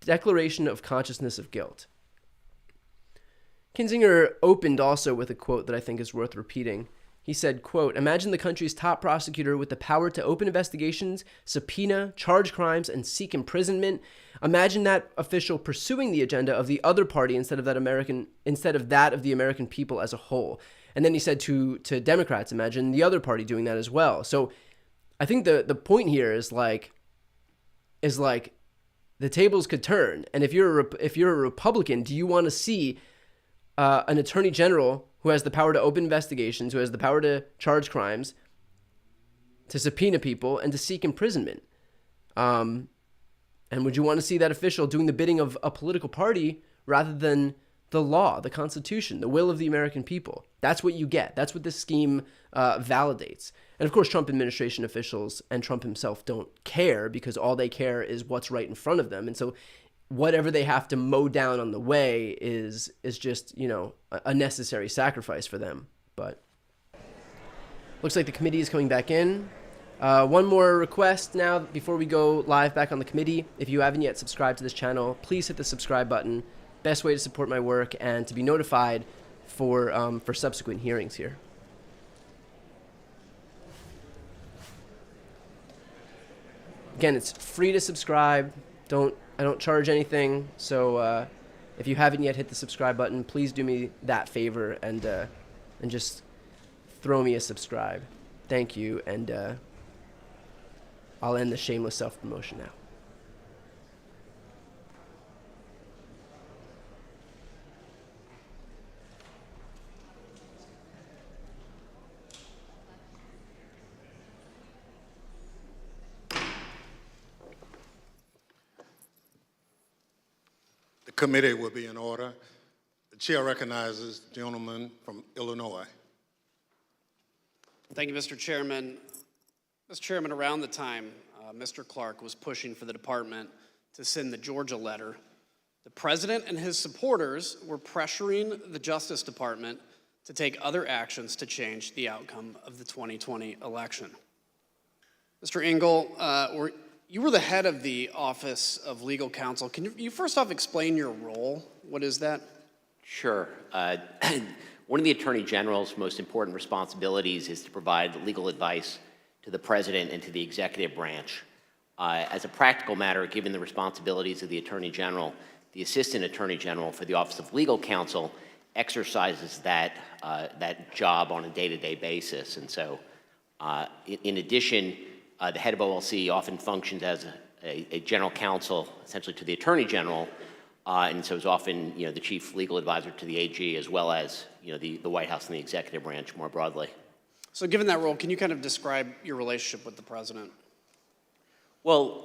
Declaration of consciousness of guilt. Kinzinger opened also with a quote that I think is worth repeating. He said, quote, "Imagine the country's top prosecutor with the power to open investigations, subpoena, charge crimes, and seek imprisonment. Imagine that official pursuing the agenda of the other party instead of that of the American people as a whole." And then he said to Democrats, imagine the other party doing that as well. So I think the point here is like the tables could turn. And if you're a Republican, do you want to see an attorney general who has the power to open investigations, who has the power to charge crimes, to subpoena people, and to seek imprisonment? And would you want to see that official doing the bidding of a political party rather than the law, the Constitution, the will of the American people? That's what you get. That's what this scheme validates. And of course, Trump administration officials and Trump himself don't care, because all they care is what's right in front of them. And so whatever they have to mow down on the way is just, a necessary sacrifice for them. But looks like the committee is coming back in. One more request now before we go live back on the committee. If you haven't yet subscribed to this channel, please hit the subscribe button. Best way to support my work and to be notified for subsequent hearings here. Again, it's free to subscribe. I don't charge anything, so if you haven't yet hit the subscribe button, please do me that favor and just throw me a subscribe. Thank you, and I'll end the shameless self-promotion now. The committee will be in order. The chair recognizes the gentleman from Illinois. Thank you, Mr. Chairman. Mr. Chairman, around the time Mr. Clark was pushing for the department to send the Georgia letter, the president and his supporters were pressuring the Justice Department to take other actions to change the outcome of the 2020 election. Mr. Engel, you were the head of the Office of Legal Counsel. Can you first off explain your role? What is that? Sure. One of the Attorney General's most important responsibilities is to provide legal advice to the President and to the executive branch. As a practical matter, given the responsibilities of the Attorney General, the Assistant Attorney General for the Office of Legal Counsel exercises that job on a day-to-day basis. And so, in addition, the head of OLC often functions as a general counsel, essentially, to the Attorney General, and so is often, the chief legal advisor to the AG, as well as, the White House and the executive branch more broadly. So given that role, can you kind of describe your relationship with the president? Well,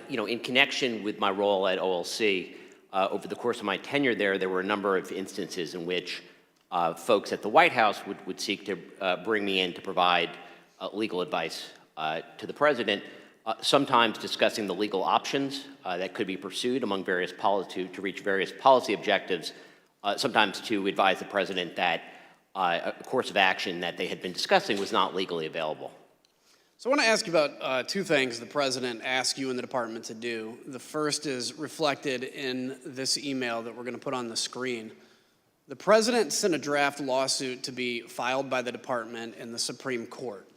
in connection with my role at OLC, over the course of my tenure there were a number of instances in which folks at the White House would seek to bring me in to provide legal advice to the president. sometimes discussing the legal options that could be pursued among various policy to reach various policy objectives, sometimes to advise the president that a course of action that they had been discussing was not legally available. So I want to ask you about two things the president asked you and the department to do. The first is reflected in this email that we're going to put on the screen. The president sent a draft lawsuit to be filed by the department in the Supreme Court.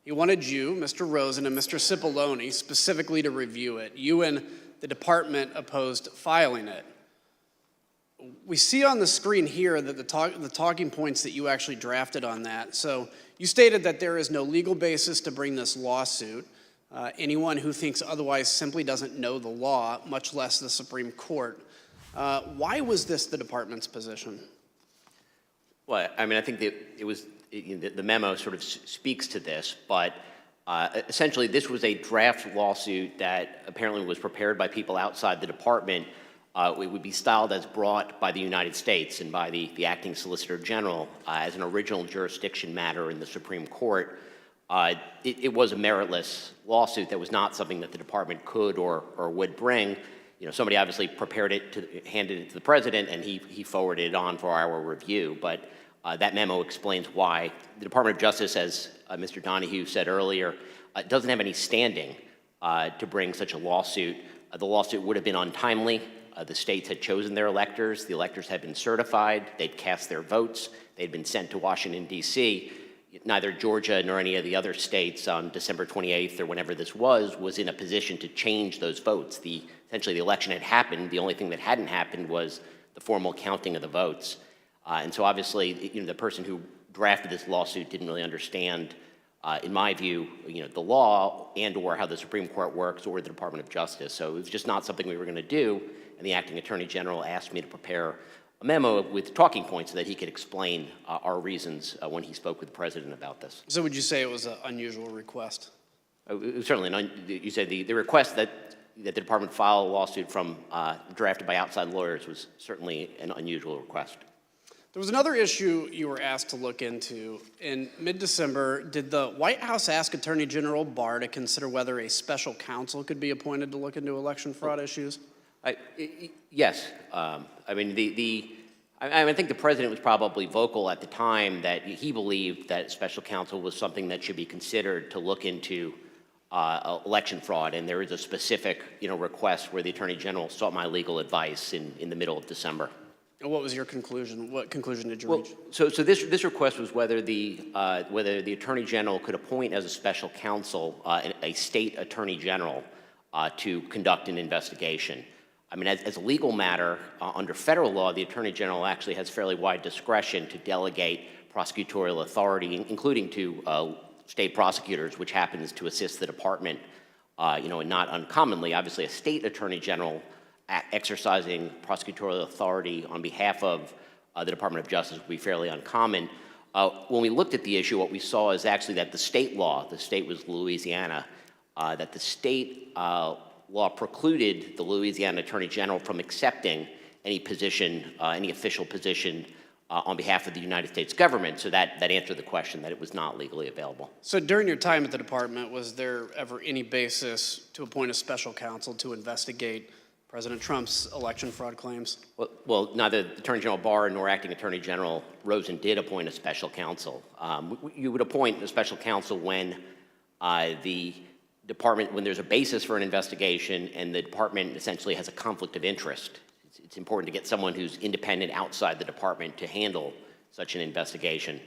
He wanted you, Mr. Rosen, and Mr. Cipollone specifically to review it. You and the department opposed filing it. We see on the screen here that the talking points that you actually drafted on that. So you stated that there is no legal basis to bring this lawsuit. Anyone who thinks otherwise simply doesn't know the law, much less the Supreme Court. Why was this the department's position? Well, I mean, I think that the memo sort of speaks to this, but essentially this was a draft lawsuit that apparently was prepared by people outside the department. It would be styled as brought by the United States and by the acting Solicitor General as an original jurisdiction matter in the Supreme Court. It was a meritless lawsuit that was not something that the department could or would bring. You know, somebody obviously prepared it, handed it to the president, and he forwarded it on for our review. But that memo explains why the Department of Justice, as Mr. Donahue said earlier, doesn't have any standing to bring such a lawsuit. The lawsuit would have been untimely. The states had chosen their electors. The electors had been certified. They'd cast their votes. They'd been sent to Washington, D.C. Neither Georgia nor any of the other states on December 28th or whenever this was in a position to change those votes. Essentially, the election had happened. The only thing that hadn't happened was the formal counting of the votes. And so obviously, the person who drafted this lawsuit didn't really understand, in my view, the law and or how the Supreme Court works or the Department of Justice. So it was just not something we were going to do. And the acting Attorney General asked me to prepare a memo with talking points so that he could explain our reasons when he spoke with the president about this. So would you say it was an unusual request? It was certainly you said the request that the department file a lawsuit from drafted by outside lawyers was certainly an unusual request. There was another issue you were asked to look into. In mid-December, did the White House ask Attorney General Barr to consider whether a special counsel could be appointed to look into election fraud issues? Yes. I mean, I think the president was probably vocal at the time that he believed that special counsel was something that should be considered to look into election fraud, and there is a specific, request where the Attorney General sought my legal advice in the middle of December. And what was your conclusion? What conclusion did you reach? So this request was whether the Attorney General could appoint as a special counsel a state Attorney General to conduct an investigation. I mean, as a legal matter, under federal law, the Attorney General actually has fairly wide discretion to delegate prosecutorial authority, including to state prosecutors, which happens to assist the department, and not uncommonly, obviously, a state Attorney General exercising prosecutorial authority on behalf of the Department of Justice would be fairly uncommon. When we looked at the issue, what we saw is actually that the state was Louisiana, that the state law precluded the Louisiana Attorney General from accepting any position, any official position on behalf of the United States government. So that answered the question that it was not legally available. So during your time at the department, was there ever any basis to appoint a special counsel to investigate President Trump's election fraud claims? Well, neither Attorney General Barr nor Acting Attorney General Rosen did appoint a special counsel. You would appoint a special counsel when the department, when there's a basis for an investigation and the department essentially has a conflict of interest. It's important to get someone who's independent outside the department to handle such an investigation.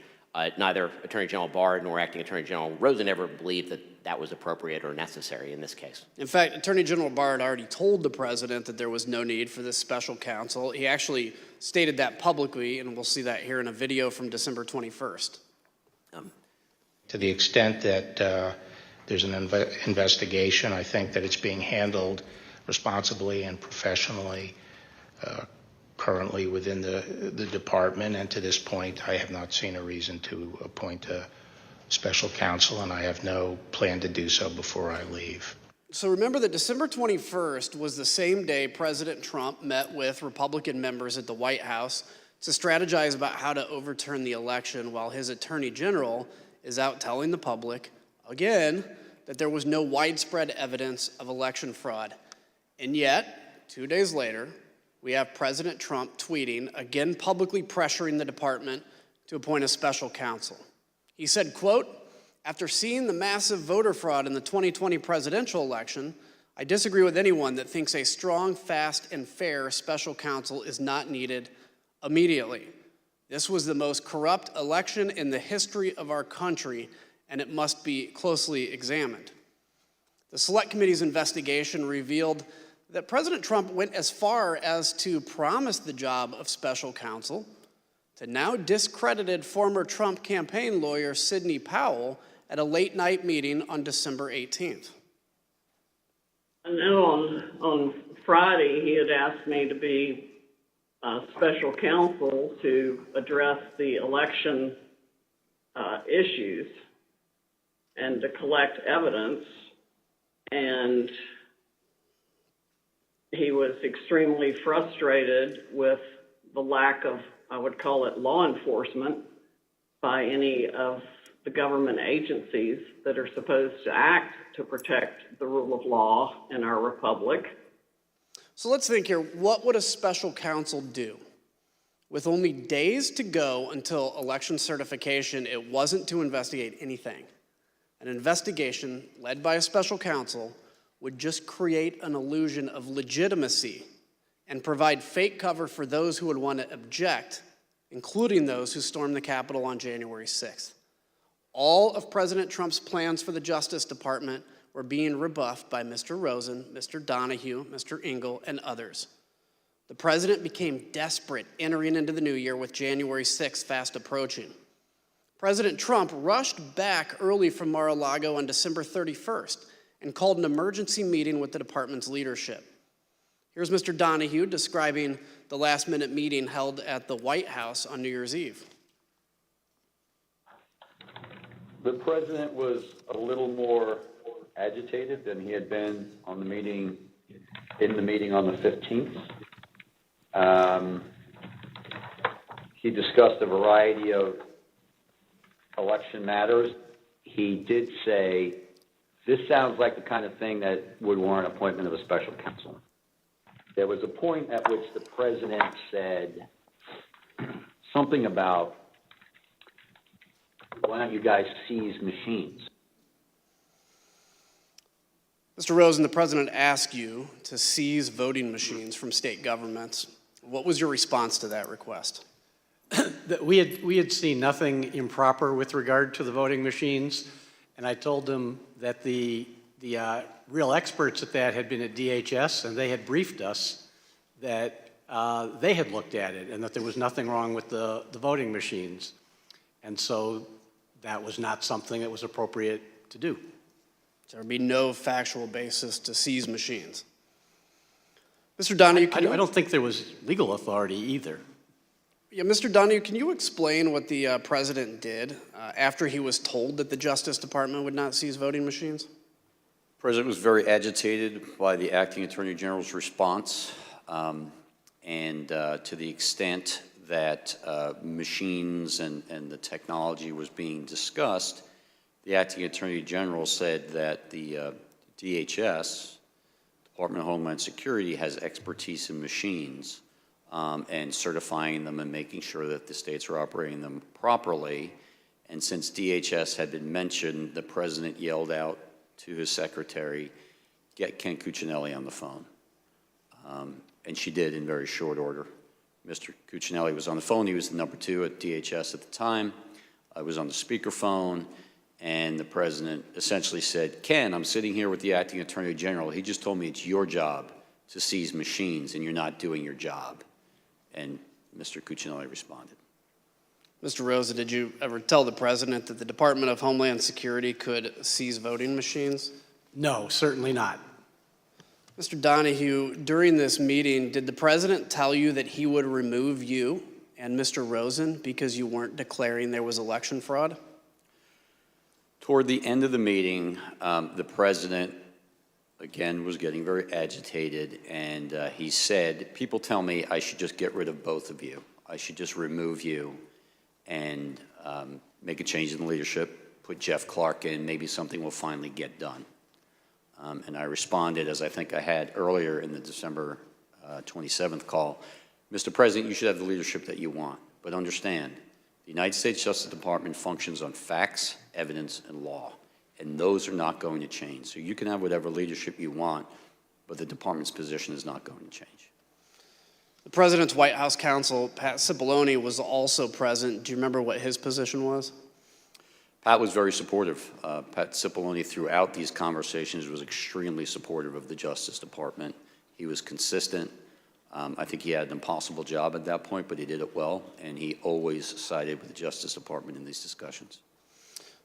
Neither Attorney General Barr nor Acting Attorney General Rosen ever believed that that was appropriate or necessary in this case. In fact, Attorney General Barr had already told the president that there was no need for this special counsel. He actually stated that publicly, and we'll see that here in a video from December 21st. To the extent that there's an investigation, I think that it's being handled responsibly and professionally currently within the department, and to this point I have not seen a reason to appoint a special counsel, and I have no plan to do so before I leave. So remember that December 21st was the same day President Trump met with Republican members at the White House to strategize about how to overturn the election, while his Attorney General is out telling the public, again, that there was no widespread evidence of election fraud. And yet, 2 days later, we have President Trump tweeting, again publicly pressuring the department to appoint a special counsel. He said, quote, "After seeing the massive voter fraud in the 2020 presidential election, I disagree with anyone that thinks a strong, fast, and fair special counsel is not needed immediately. This was the most corrupt election in the history of our country, and it must be closely examined." The Select Committee's investigation revealed that President Trump went as far as to promise the job of special counsel to now discredited former Trump campaign lawyer Sidney Powell at a late-night meeting on December 18th. I know on Friday he had asked me to be special counsel to address the election issues and to collect evidence, and he was extremely frustrated with the lack of, I would call it, law enforcement by any of the government agencies that are supposed to act to protect the rule of law in our republic. So let's think here, what would a special counsel do? With only days to go until election certification, it wasn't to investigate anything. An investigation led by a special counsel would just create an illusion of legitimacy and provide fake cover for those who would want to object, including those who stormed the Capitol on January 6th. All of President Trump's plans for the Justice Department were being rebuffed by Mr. Rosen, Mr. Donahue, Mr. Engel, and others. The president became desperate entering into the new year with January 6th fast approaching. President Trump rushed back early from Mar-a-Lago on December 31st and called an emergency meeting with the department's leadership. Here's Mr. Donahue describing the last-minute meeting held at the White House on New Year's Eve. The president was a little more agitated than he had been on the meeting, in the meeting on the 15th. He discussed a variety of election matters. He did say, this sounds like the kind of thing that would warrant appointment of a special counsel. There was a point at which the president said something about, why don't you guys seize machines? Mr. Rosen, the president asked you to seize voting machines from state governments. What was your response to that request? We had seen nothing improper with regard to the voting machines, and I told them that the real experts at that had been at DHS, and they had briefed us that they had looked at it and that there was nothing wrong with the voting machines. And so that was not something that was appropriate to do. So there would be no factual basis to seize machines. Mr. Donahue, I don't think there was legal authority either. Yeah, Mr. Donahue, can you explain what the president did after he was told that the Justice Department would not seize voting machines? The president was very agitated by the acting attorney general's response, and to the extent that machines and the technology was being discussed, the acting attorney general said that the DHS, Department of Homeland Security, has expertise in machines and certifying them and making sure that the states are operating them properly. And since DHS had been mentioned, the president yelled out to his secretary, get Ken Cuccinelli on the phone. And she did in very short order. Mr. Cuccinelli was on the phone. He was the number 2 at DHS at the time. I was on the speakerphone, and the president essentially said, Ken, I'm sitting here with the acting attorney general. He just told me it's your job to seize machines, and you're not doing your job. And Mr. Cuccinelli responded. Mr. Rosa, did you ever tell the president that the Department of Homeland Security could seize voting machines? No, certainly not. Mr. Donahue, during this meeting, did the president tell you that he would remove you and Mr. Rosen because you weren't declaring there was election fraud? Toward the end of the meeting, the president, again, was getting very agitated, and he said, people tell me I should just get rid of both of you. I should just remove you and make a change in the leadership, put Jeff Clark in, maybe something will finally get done. And I responded, as I think I had earlier in the December 27th call, Mr. President, you should have the leadership that you want, but understand, the United States Justice Department functions on facts, evidence, and law, and those are not going to change. So you can have whatever leadership you want, but the department's position is not going to change. The President's White House counsel, Pat Cipollone, was also present. Do you remember what his position was? Pat was very supportive. Pat Cipollone, throughout these conversations, was extremely supportive of the Justice Department. He was consistent. I think he had an impossible job at that point, but he did it well, and he always sided with the Justice Department in these discussions.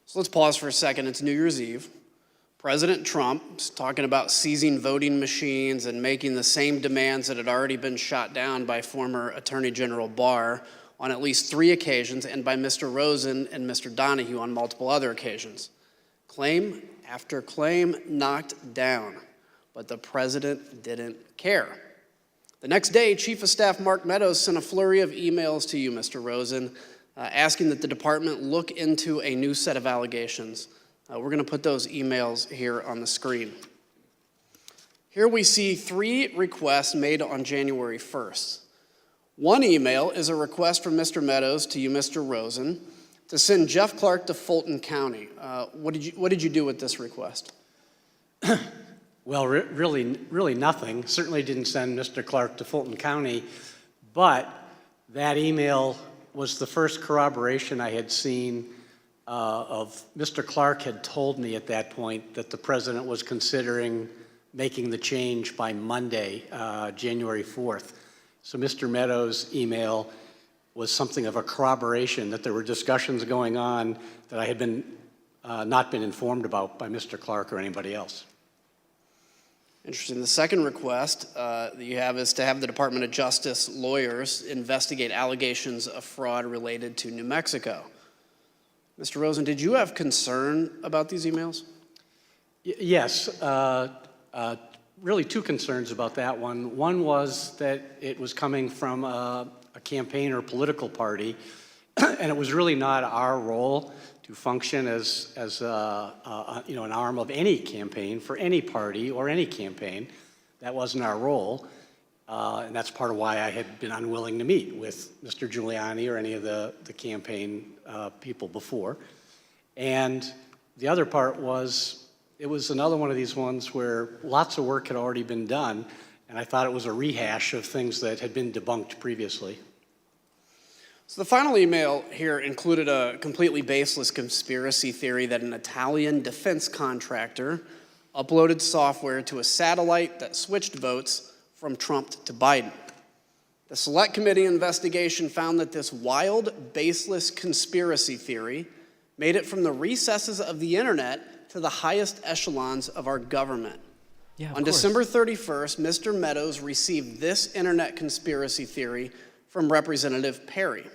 So let's pause for a second. It's New Year's Eve. President Trump is talking about seizing voting machines and making the same demands that had already been shot down by former Attorney General Barr on at least 3 occasions, and by Mr. Rosen and Mr. Donahue on multiple other occasions. Claim after claim knocked down, but the president didn't care. The next day, Chief of Staff Mark Meadows sent a flurry of emails to you, Mr. Rosen, asking that the department look into a new set of allegations. We're going to put those emails here on the screen. Here we see 3 requests made on January 1st. One email is a request from Mr. Meadows to you, Mr. Rosen, to send Jeff Clark to Fulton County. What did you do with this request? Well, really nothing. Certainly didn't send Mr. Clark to Fulton County, but that email was the first corroboration I had seen of Mr. Clark had told me at that point that the president was considering making the change by Monday, January 4th. So Mr. Meadows' email was something of a corroboration that there were discussions going on that I had not been informed about by Mr. Clark or anybody else. Interesting. The second request that you have is to have the Department of Justice lawyers investigate allegations of fraud related to New Mexico. Mr. Rosen, did you have concern about these emails? Yes. Really 2 concerns about that one. One was that it was coming from a campaign or political party, and it was really not our role to function as an arm of any campaign for any party or any campaign. That wasn't our role, and that's part of why I had been unwilling to meet with Mr. Giuliani or any of the campaign people before. And the other part was, it was another one of these ones where lots of work had already been done, and I thought it was a rehash of things that had been debunked previously. So the final email here included a completely baseless conspiracy theory that an Italian defense contractor uploaded software to a satellite that switched votes from Trump to Biden. The Select Committee investigation found that this wild, baseless conspiracy theory made it from the recesses of the internet to the highest echelons of our government. On December 31st, Mr. Meadows received this internet conspiracy theory from Representative Perry.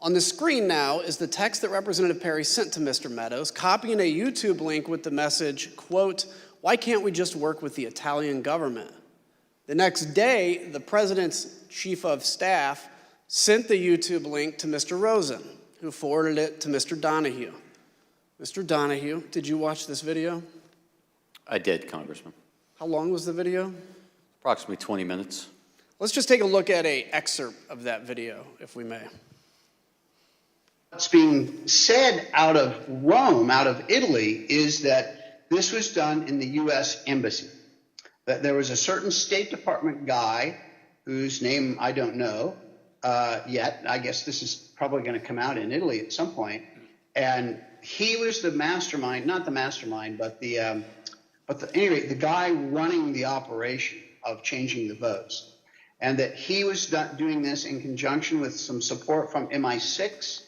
On the screen now is the text that Representative Perry sent to Mr. Meadows, copying a YouTube link with the message, quote, "Why can't we just work with the Italian government?" The next day, the president's chief of staff sent the YouTube link to Mr. Rosen, who forwarded it to Mr. Donahue. Mr. Donahue, did you watch this video? I did, Congressman. How long was the video? Approximately 20 minutes. Let's just take a look at an excerpt of that video, if we may. What's being said out of Rome, out of Italy, is that this was done in the U.S. Embassy. That there was a certain State Department guy whose name I don't know yet. I guess this is probably going to come out in Italy at some point. And he was the mastermind, not the mastermind, but anyway, the guy running the operation of changing the votes. And that he was doing this in conjunction with some support from MI6,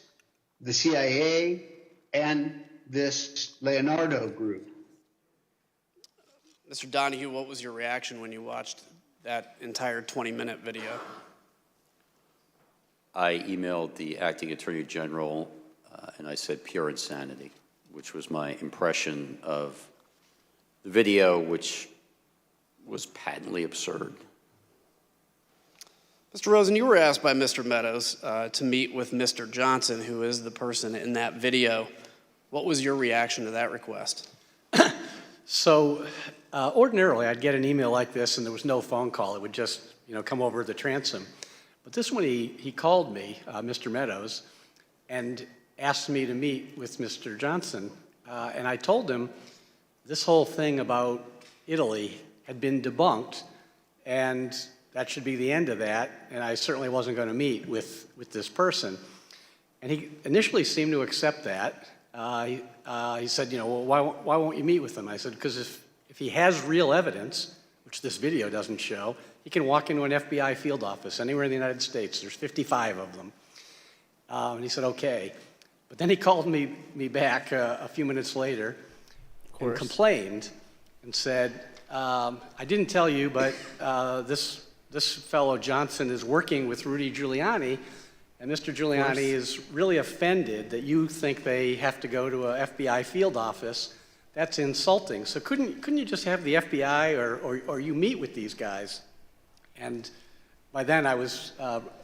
the CIA, and this Leonardo group. Mr. Donahue, what was your reaction when you watched that entire 20-minute video? I emailed the acting attorney general and I said pure insanity, which was my impression of the video, which was patently absurd. Mr. Rosen, you were asked by Mr. Meadows to meet with Mr. Johnson, who is the person in that video. What was your reaction to that request? So ordinarily, I'd get an email like this and there was no phone call. It would just, come over the transom. But this one, he called me, Mr. Meadows, and asked me to meet with Mr. Johnson. And I told him this whole thing about Italy had been debunked, and that should be the end of that, and I certainly wasn't going to meet with this person. And he initially seemed to accept that. He said, well, why won't you meet with him? I said, because if he has real evidence, which this video doesn't show, he can walk into an FBI field office anywhere in the United States. There's 55 of them. And he said, okay. But then he called me back a few minutes later and complained and said, I didn't tell you, but this fellow Johnson is working with Rudy Giuliani, and Mr. Giuliani is really offended that you think they have to go to a FBI field office. That's insulting. So couldn't you just have the FBI or you meet with these guys? And by then I was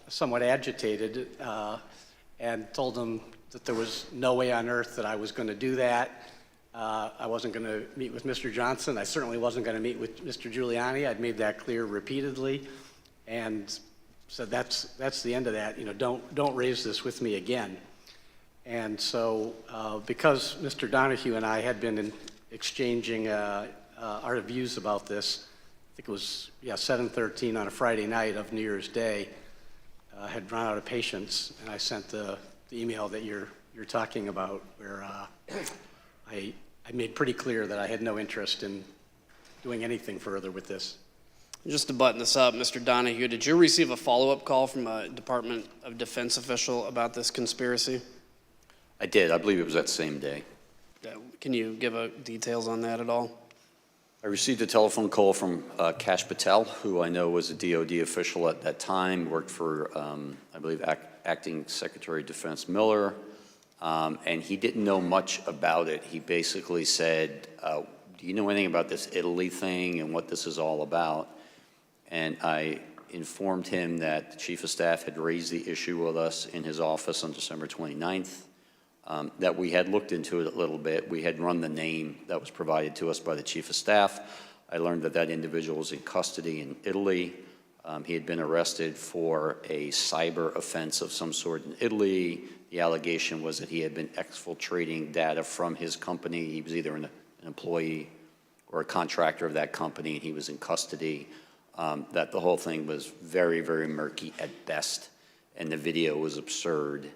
somewhat agitated and told him that there was no way on earth that I was going to do that. I wasn't going to meet with Mr. Johnson. I certainly wasn't going to meet with Mr. Giuliani. I'd made that clear repeatedly, and said that's the end of that. Don't raise this with me again. And so, because Mr. Donahue and I had been exchanging our views about this, I think it was 7:13 on a Friday night of New Year's Day. I had run out of patience, and I sent the email that you're talking about, where I made pretty clear that I had no interest in doing anything further with this. Just to button this up, Mr. Donahue, did you receive a follow-up call from a Department of Defense official about this conspiracy? I did. I believe it was that same day. Can you give details on that at all? I received a telephone call from Kash Patel, who I know was a DOD official at that time, worked for, I believe, Acting Secretary of Defense Miller, and he didn't know much about it. He basically said, do you know anything about this Italy thing and what this is all about? And I informed him that the Chief of Staff had raised the issue with us in his office on December 29th, that we had looked into it a little bit. We had run the name that was provided to us by the Chief of Staff. I learned that that individual was in custody in Italy. He had been arrested for a cyber offense of some sort in Italy. The allegation was that he had been exfiltrating data from his company. He was either an employee or a contractor of that company, and he was in custody. That the whole thing was very, very murky at best, and the video was absurd.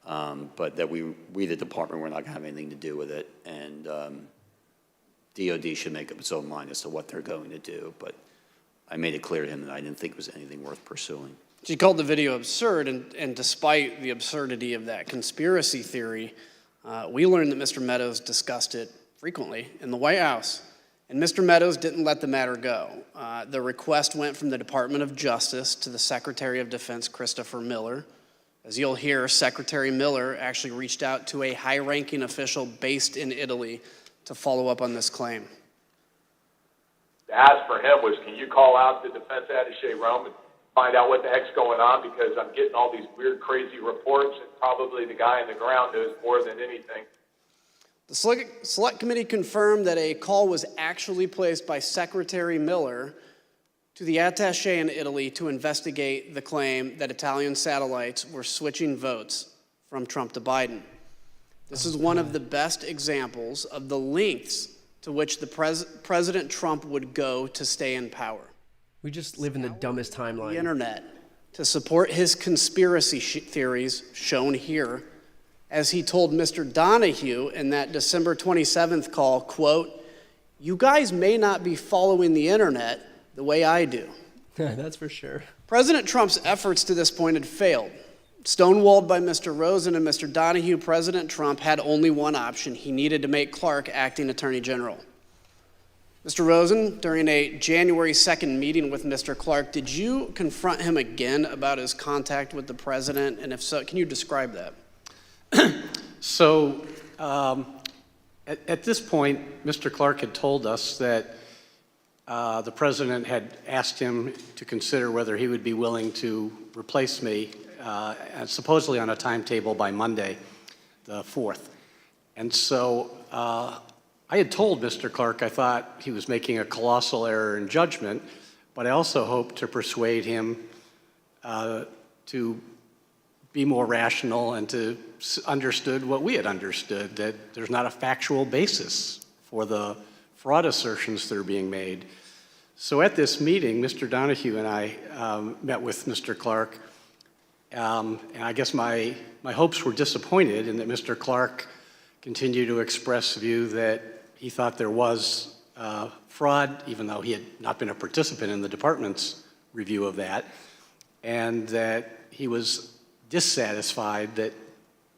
But that we, the department, were not going to have anything to do with it, and DOD should make up its own mind as to what they're going to do. But I made it clear to him that I didn't think it was anything worth pursuing. She called the video absurd, and despite the absurdity of that conspiracy theory, we learned that Mr. Meadows discussed it frequently in the White House. And Mr. Meadows didn't let the matter go. The request went from the Department of Justice to the Secretary of Defense, Christopher Miller. As you'll hear, Secretary Miller actually reached out to a high-ranking official based in Italy to follow up on this claim. The ask for him was, can you call out the defense attaché Rome and find out what the heck's going on, because I'm getting all these weird, crazy reports, and probably the guy on the ground knows more than anything. The Select Committee confirmed that a call was actually placed by Secretary Miller to the attaché in Italy to investigate the claim that Italian satellites were switching votes from Trump to Biden. This is one of the best examples of the lengths to which the President Trump would go to stay in power. We just live in the dumbest timeline. The internet to support his conspiracy theories shown here, as he told Mr. Donahue in that December 27th call, quote, "You guys may not be following the internet the way I do." That's for sure. President Trump's efforts to this point had failed. Stonewalled by Mr. Rosen and Mr. Donahue, President Trump had only one option. He needed to make Clark acting Attorney General. Mr. Rosen, during a January 2nd meeting with Mr. Clark, did you confront him again about his contact with the president? And if so, can you describe that? So at this point, Mr. Clark had told us that the president had asked him to consider whether he would be willing to replace me, supposedly on a timetable by Monday, the 4th. And so I had told Mr. Clark I thought he was making a colossal error in judgment, but I also hoped to persuade him to be more rational and to understood what we had understood, that there's not a factual basis for the fraud assertions that are being made. So at this meeting, Mr. Donahue and I met with Mr. Clark, and I guess my hopes were disappointed in that Mr. Clark continued to express view that he thought there was fraud, even though he had not been a participant in the department's review of that, and that he was dissatisfied that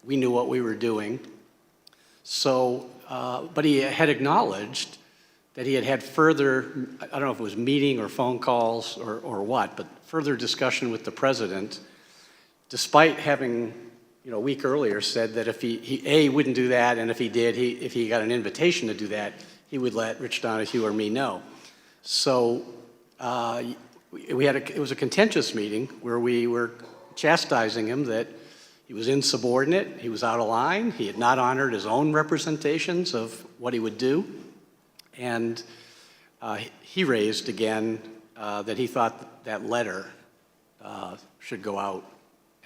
we knew what we were doing. So, but he had acknowledged that he had had further, I don't know if it was meeting or phone calls or what, but further discussion with the president, despite having, a week earlier said that if he wouldn't do that, and if he did, if he got an invitation to do that, he would let Rich Donahue or me know. So it was a contentious meeting where we were chastising him that he was insubordinate, he was out of line, he had not honored his own representations of what he would do, and he raised again that he thought that letter should go out,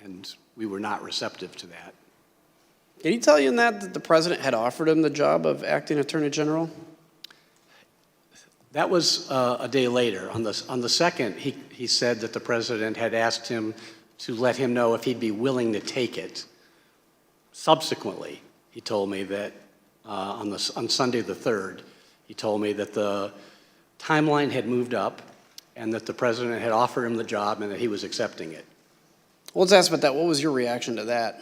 and we were not receptive to that. Did he tell you in that the president had offered him the job of acting attorney general? That was a day later. On the 2nd, he said that the president had asked him to let him know if he'd be willing to take it. Subsequently, he told me that on Sunday the 3rd, he told me that the timeline had moved up and that the president had offered him the job and that he was accepting it. Well, let's ask about that. What was your reaction to that?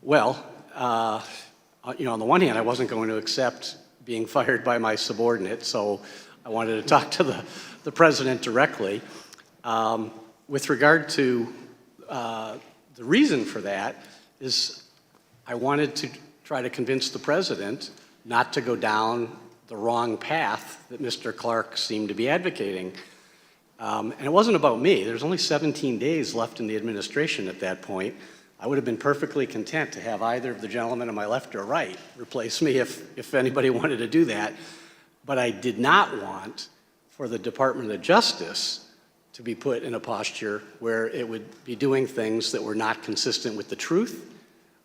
Well, on the one hand, I wasn't going to accept being fired by my subordinate, so I wanted to talk to the president directly. With regard to the reason for that is I wanted to try to convince the president not to go down the wrong path that Mr. Clark seemed to be advocating. And it wasn't about me. There's only 17 days left in the administration at that point. I would have been perfectly content to have either of the gentlemen on my left or right replace me if anybody wanted to do that. But I did not want for the Department of Justice to be put in a posture where it would be doing things that were not consistent with the truth,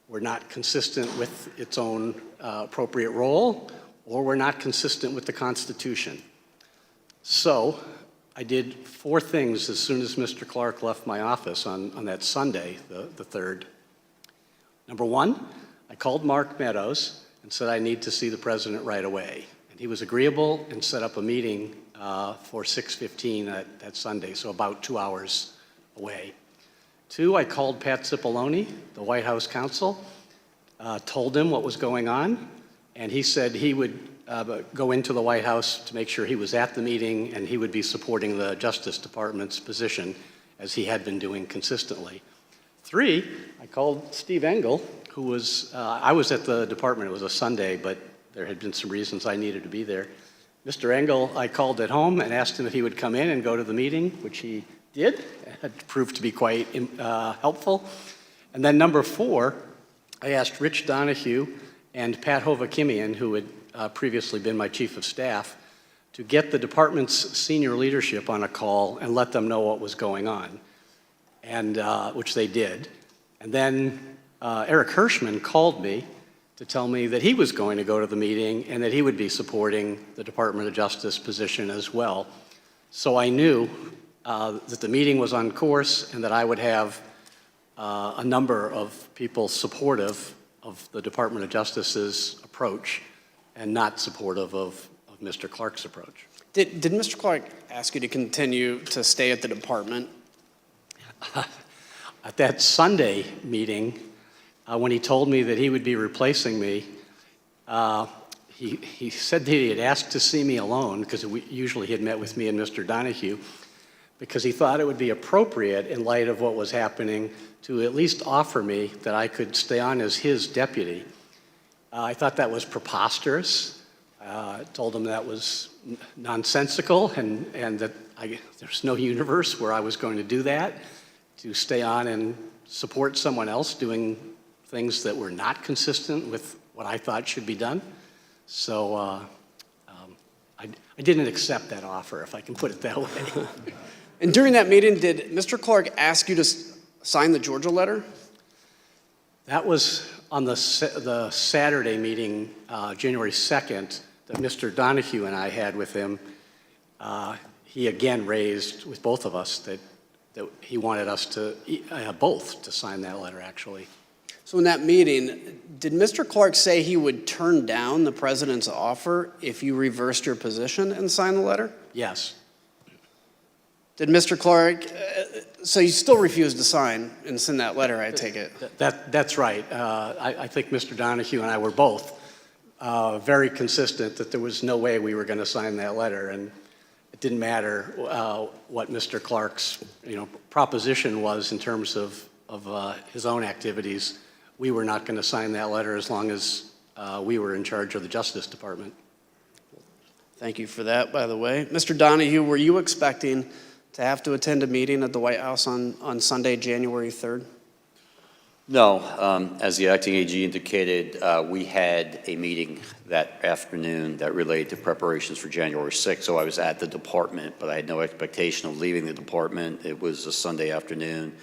were not consistent with its own appropriate role, or were not consistent with the Constitution. So I did 4 things as soon as Mr. Clark left my office on that Sunday, the 3rd. Number 1, I called Mark Meadows and said I need to see the president right away. And he was agreeable and set up a meeting for 6:15 that Sunday, so about 2 hours away. 2, I called Pat Cipollone, the White House counsel, told him what was going on, and he said he would go into the White House to make sure he was at the meeting and he would be supporting the Justice Department's position as he had been doing consistently. 3, I called Steve Engel, who was, I was at the department, it was a Sunday, but there had been some reasons I needed to be there. Mr. Engel, I called at home and asked him if he would come in and go to the meeting, which he did. It proved to be quite helpful. And then number 4, I asked Rich Donahue and Pat Hovakimian, who had previously been my chief of staff, to get the department's senior leadership on a call and let them know what was going on, and which they did. And then Eric Hirschman called me to tell me that he was going to go to the meeting and that he would be supporting the Department of Justice position as well. So I knew that the meeting was on course and that I would have a number of people supportive of the Department of Justice's approach and not supportive of Mr. Clark's approach. Did Mr. Clark ask you to continue to stay at the department? At that Sunday meeting, when he told me that he would be replacing me, he said that he had asked to see me alone, because usually he had met with me and Mr. Donahue, because he thought it would be appropriate in light of what was happening to at least offer me that I could stay on as his deputy. I thought that was preposterous. Told him that was nonsensical and that there's no universe where I was going to do that, to stay on and support someone else doing things that were not consistent with what I thought should be done. So I didn't accept that offer, if I can put it that way. And during that meeting, did Mr. Clark ask you to sign the Georgia letter? That was on the Saturday meeting, January 2nd, that Mr. Donahue and I had with him. He again raised with both of us that he wanted us to, both to sign that letter, actually. So in that meeting, did Mr. Clark say he would turn down the president's offer if you reversed your position and signed the letter? Yes. Did Mr. Clark, so you still refused to sign and send that letter, I take it? That's right. I think Mr. Donahue and I were both very consistent that there was no way we were going to sign that letter, and it didn't matter what Mr. Clark's proposition was in terms of his own activities. We were not going to sign that letter as long as we were in charge of the Justice Department. Thank you for that, by the way. Mr. Donahue, were you expecting to have to attend a meeting at the White House on Sunday, January 3rd? No. As the acting AG indicated, we had a meeting that afternoon that related to preparations for January 6th, so I was at the department, but I had no expectation of leaving the department. It was a Sunday afternoon,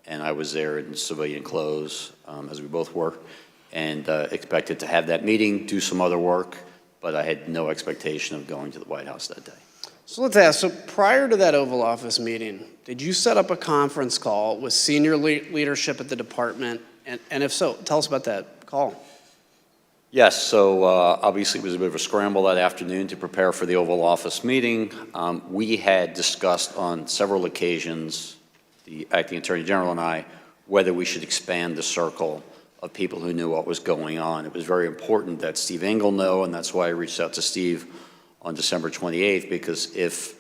and I was there in civilian clothes, as we both were, and expected to have that meeting, do some other work, but I had no expectation of going to the White House that day. So let's ask, so prior to that Oval Office meeting, did you set up a conference call with senior leadership at the department? And if so, tell us about that call. Yes, so obviously it was a bit of a scramble that afternoon to prepare for the Oval Office meeting. We had discussed on several occasions, the acting Attorney General and I, whether we should expand the circle of people who knew what was going on. It was very important that Steve Engel know, and that's why I reached out to Steve on December 28th, because if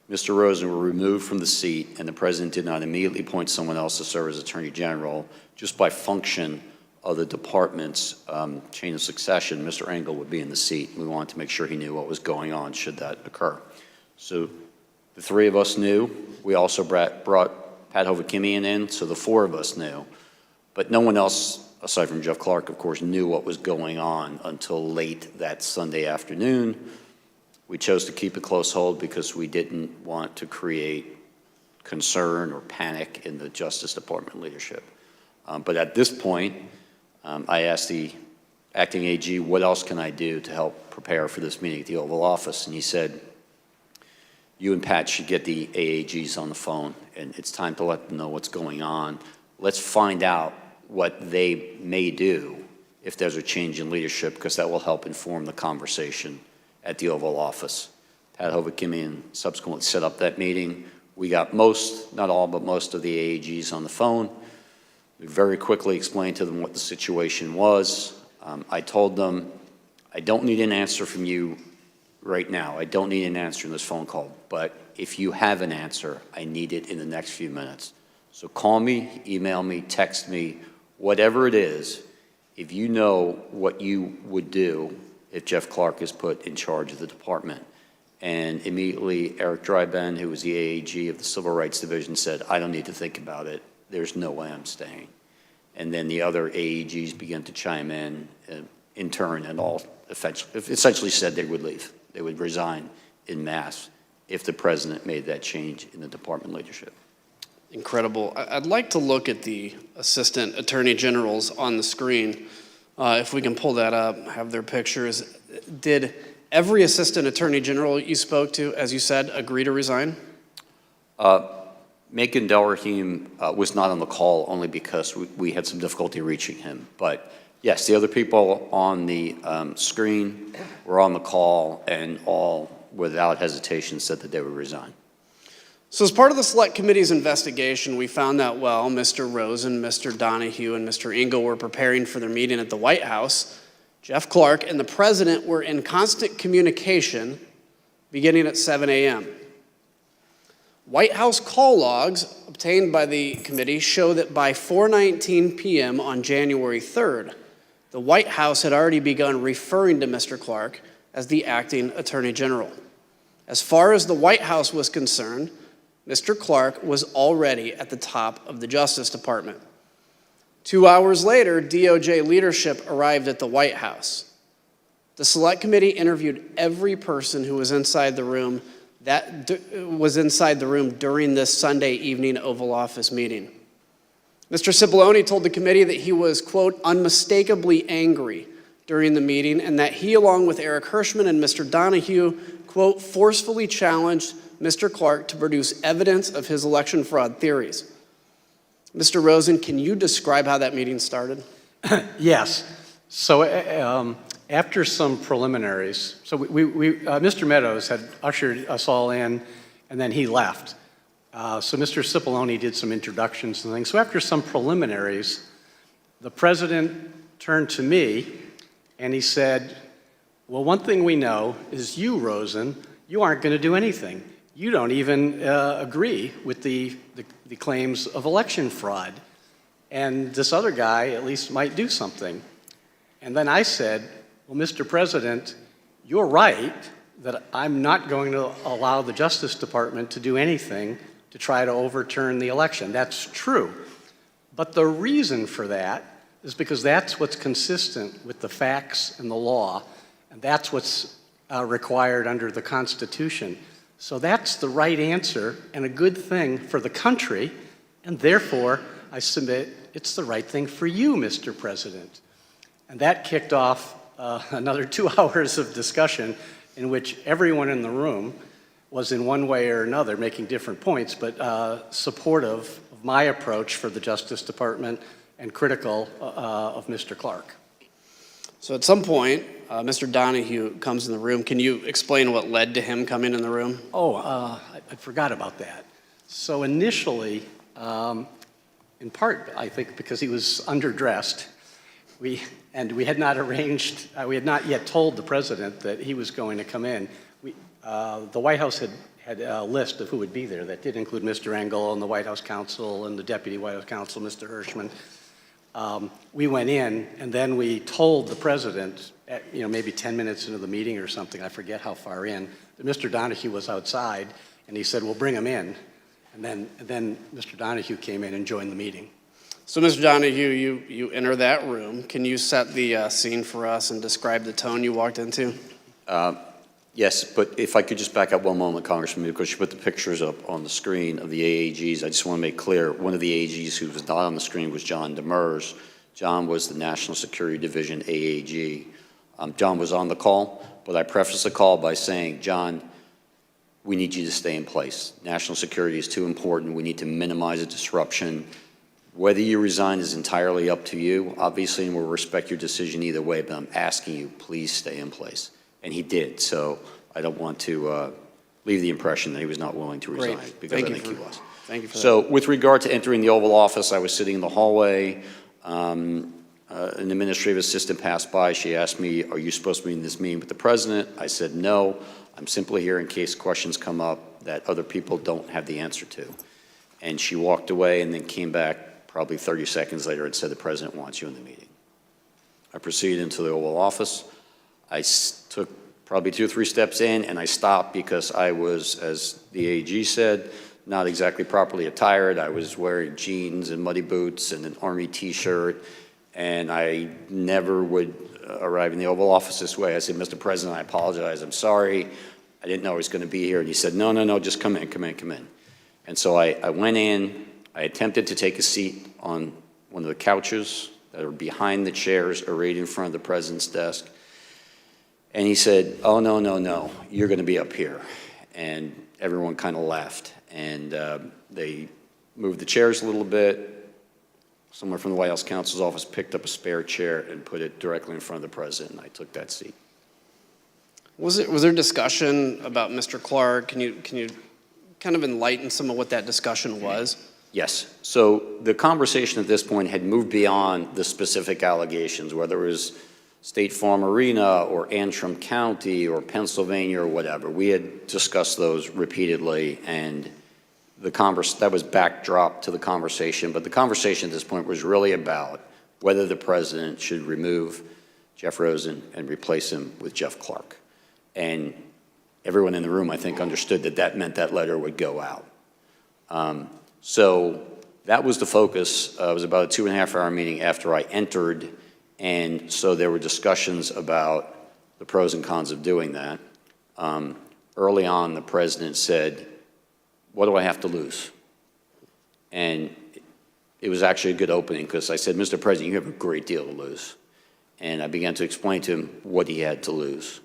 Mr. Rosen were removed from the seat and the president did not immediately appoint someone else to serve as Attorney General, just by function of the department's chain of succession, Mr. Engel would be in the seat. We wanted to make sure he knew what was going on should that occur. So the three of us knew. We also brought Pat Hovakimian in, so the four of us knew. But no one else, aside from Jeff Clark, of course, knew what was going on until late that Sunday afternoon. We chose to keep a close hold because we didn't want to create concern or panic in the Justice Department leadership. But at this point, I asked the acting AG, what else can I do to help prepare for this meeting at the Oval Office? And he said, you and Pat should get the AAGs on the phone, and it's time to let them know what's going on. Let's find out what they may do if there's a change in leadership, because that will help inform the conversation at the Oval Office. Pat Hovakimian subsequently set up that meeting. We got most, not all, but most of the AAGs on the phone. We very quickly explained to them what the situation was. I told them, I don't need an answer from you right now. I don't need an answer in this phone call, but if you have an answer, I need it in the next few minutes. So call me, email me, text me, whatever it is, if you know what you would do if Jeff Clark is put in charge of the department. And immediately Eric Dryben, who was the AAG of the Civil Rights Division, said, I don't need to think about it. There's no way I'm staying. And then the other AAGs began to chime in turn, and all essentially said they would leave. They would resign en masse if the president made that change in the department leadership. Incredible. I'd like to look at the assistant attorney generals on the screen. If we can pull that up, have their pictures. Did every assistant attorney general you spoke to, as you said, agree to resign? Macon Delrahim was not on the call only because we had some difficulty reaching him. But yes, the other people on the screen were on the call, and all, without hesitation, said that they would resign. So as part of the Select Committee's investigation, we found that while Mr. Rosen, Mr. Donahue, and Mr. Engel were preparing for their meeting at the White House, Jeff Clark and the president were in constant communication beginning at 7 a.m. White House call logs obtained by the committee show that by 4:19 p.m. on January 3rd, the White House had already begun referring to Mr. Clark as the acting Attorney General. As far as the White House was concerned, Mr. Clark was already at the top of the Justice Department. 2 hours later, DOJ leadership arrived at the White House. The Select Committee interviewed every person who was inside the room during this Sunday evening Oval Office meeting. Mr. Cipollone told the committee that he was, quote, unmistakably angry during the meeting, and that he, along with Eric Hirschman and Mr. Donahue, quote, forcefully challenged Mr. Clark to produce evidence of his election fraud theories. Mr. Rosen, can you describe how that meeting started? Yes. So after some preliminaries, so Mr. Meadows had ushered us all in, and then he left. So Mr. Cipollone did some introductions and things. So after some preliminaries, the president turned to me and he said, well, one thing we know is you, Rosen, you aren't going to do anything. You don't even agree with the claims of election fraud. And this other guy at least might do something. And then I said, well, Mr. President, you're right that I'm not going to allow the Justice Department to do anything to try to overturn the election. That's true. But the reason for that is because that's what's consistent with the facts and the law, and that's what's required under the Constitution. So that's the right answer and a good thing for the country, and therefore I submit it's the right thing for you, Mr. President. And that kicked off another 2 hours of discussion in which everyone in the room was in one way or another making different points, but supportive of my approach for the Justice Department and critical of Mr. Clark. So at some point, Mr. Donahue comes in the room. Can you explain what led to him coming in the room? Oh, I forgot about that. So initially, in part, I think because he was underdressed, we had not arranged, we had not yet told the president that he was going to come in. The White House had a list of who would be there. That did include Mr. Engel and the White House counsel and the Deputy White House counsel, Mr. Hirschman. We went in, and then we told the president, maybe 10 minutes into the meeting or something, I forget how far in, that Mr. Donahue was outside, and he said, well, bring him in. And then Mr. Donahue came in and joined the meeting. So, Mr. Donahue, you enter that room. Can you set the scene for us and describe the tone you walked into? Yes, but if I could just back up one moment, Congressman, because you put the pictures up on the screen of the AAGs. I just want to make clear, one of the AAGs who was not on the screen was John Demers. John was the National Security Division AAG. John was on the call, but I prefaced the call by saying, John, we need you to stay in place. National security is too important. We need to minimize the disruption. Whether you resign is entirely up to you, obviously, and we'll respect your decision either way, but I'm asking you, please stay in place. And he did, so I don't want to leave the impression that he was not willing to resign, because I think he was. Thank you for that. So with regard to entering the Oval Office, I was sitting in the hallway. An administrative assistant passed by. She asked me, are you supposed to be in this meeting with the president? I said, no. I'm simply here in case questions come up that other people don't have the answer to. And she walked away and then came back probably 30 seconds later and said, the president wants you in the meeting. I proceeded into the Oval Office. I took probably 2 or 3 steps in, and I stopped because I was, as the AG said, not exactly properly attired. I was wearing jeans and muddy boots and an Army T-shirt, and I never would arrive in the Oval Office this way. I said, Mr. President, I apologize. I'm sorry. I didn't know I was going to be here. And he said, no, just come in, come in, come in. And so I went in. I attempted to take a seat on one of the couches that are behind the chairs arrayed in front of the president's desk. And he said, oh, no, you're going to be up here. And everyone kind of laughed. And they moved the chairs a little bit. Someone from the White House counsel's office picked up a spare chair and put it directly in front of the president, and I took that seat. Was there discussion about Mr. Clark? Can you kind of enlighten some of what that discussion was? Yes. So the conversation at this point had moved beyond the specific allegations, whether it was State Farm Arena or Antrim County or Pennsylvania or whatever. We had discussed those repeatedly, and that was backdrop to the conversation. But the conversation at this point was really about whether the president should remove Jeff Rosen and replace him with Jeff Clark. And everyone in the room, I think, understood that that meant that letter would go out. So that was the focus. It was about a 2.5-hour meeting after I entered, and so there were discussions about the pros and cons of doing that. Early on, the president said, "What do I have to lose?" And it was actually a good opening, because I said, "Mr. President, you have a great deal to lose." And I began to explain to him what he had to lose,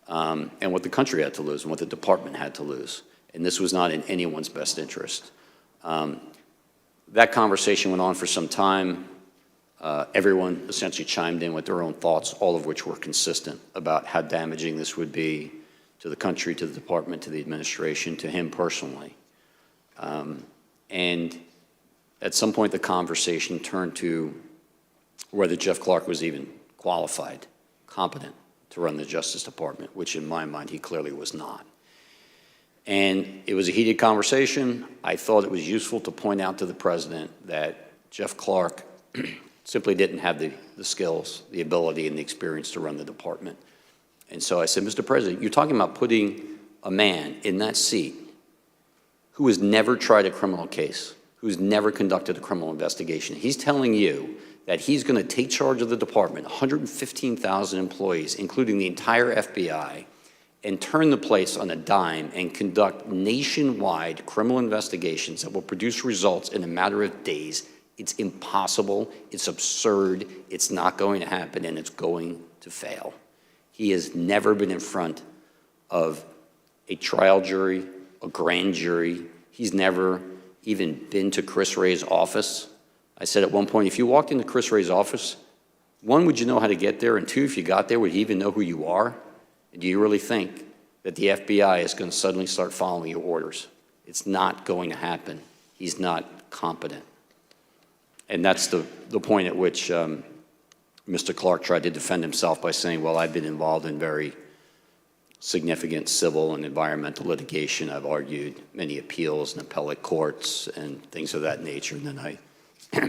and what the country had to lose, and what the department had to lose. And this was not in anyone's best interest. That conversation went on for some time. Everyone essentially chimed in with their own thoughts, all of which were consistent about how damaging this would be to the country, to the department, to the administration, to him personally. And at some point, the conversation turned to whether Jeff Clark was even qualified, competent to run the Justice Department, which in my mind, he clearly was not. And it was a heated conversation. I thought it was useful to point out to the president that Jeff Clark simply didn't have the skills, the ability, and the experience to run the department. And so I said, "Mr. President, you're talking about putting a man in that seat who has never tried a criminal case, who's never conducted a criminal investigation. He's telling you that he's going to take charge of the department, 115,000 employees, including the entire FBI, and turn the place on a dime and conduct nationwide criminal investigations that will produce results in a matter of days. It's impossible, it's absurd, it's not going to happen, and it's going to fail." He has never been in front of a trial jury, a grand jury. He's never even been to Chris Wray's office. I said at one point, if you walked into Chris Wray's office, one, would you know how to get there? And two, if you got there, would he even know who you are? And do you really think that the FBI is going to suddenly start following your orders? It's not going to happen. He's not competent. And that's the point at which Mr. Clark tried to defend himself by saying, well, I've been involved in very significant civil and environmental litigation. I've argued many appeals in appellate courts and things of that nature. And then I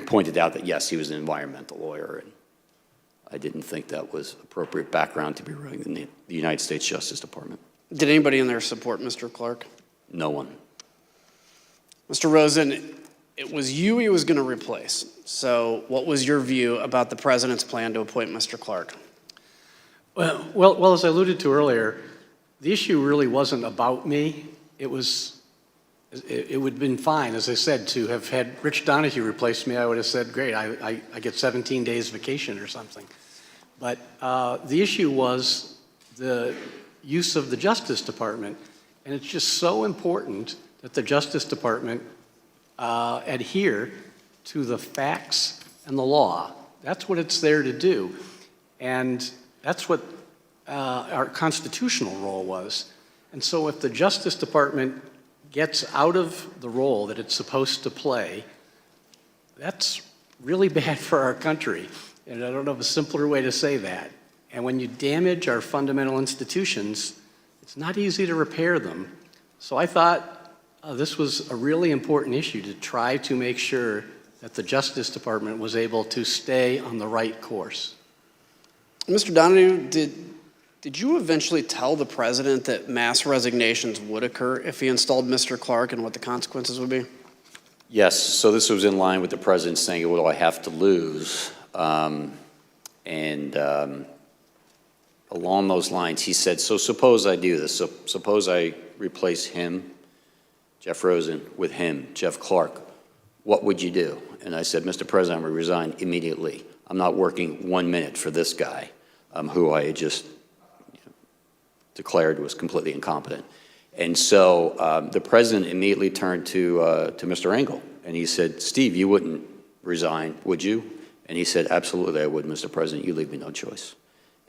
pointed out that, yes, he was an environmental lawyer, and I didn't think that was appropriate background to be running the United States Justice Department. Did anybody in there support Mr. Clark? No one. Mr. Rosen, it was you he was going to replace. So what was your view about the president's plan to appoint Mr. Clark? Well, as I alluded to earlier, the issue really wasn't about me. It would have been fine, as I said, to have had Rich Donahue replace me. I would have said, great, I get 17 days vacation or something. But the issue was the use of the Justice Department. And it's just so important that the Justice Department adhere to the facts and the law. That's what it's there to do. And that's what our constitutional role was. And so if the Justice Department gets out of the role that it's supposed to play, that's really bad for our country. And I don't know of a simpler way to say that. And when you damage our fundamental institutions, it's not easy to repair them. So I thought this was a really important issue to try to make sure that the Justice Department was able to stay on the right course. Mr. Donahue, did you eventually tell the president that mass resignations would occur if he installed Mr. Clark, and what the consequences would be? Yes, so this was in line with the president saying, what do I have to lose? Along those lines, he said, so suppose I do this. So suppose I replace him, Jeff Rosen, with him, Jeff Clark. What would you do? And I said, Mr. President, I'm going to resign immediately. I'm not working 1 minute for this guy, who I had just declared was completely incompetent. And so the president immediately turned to Mr. Engel, and he said, Steve, you wouldn't resign, would you? And he said, absolutely I would, Mr. President. You leave me no choice.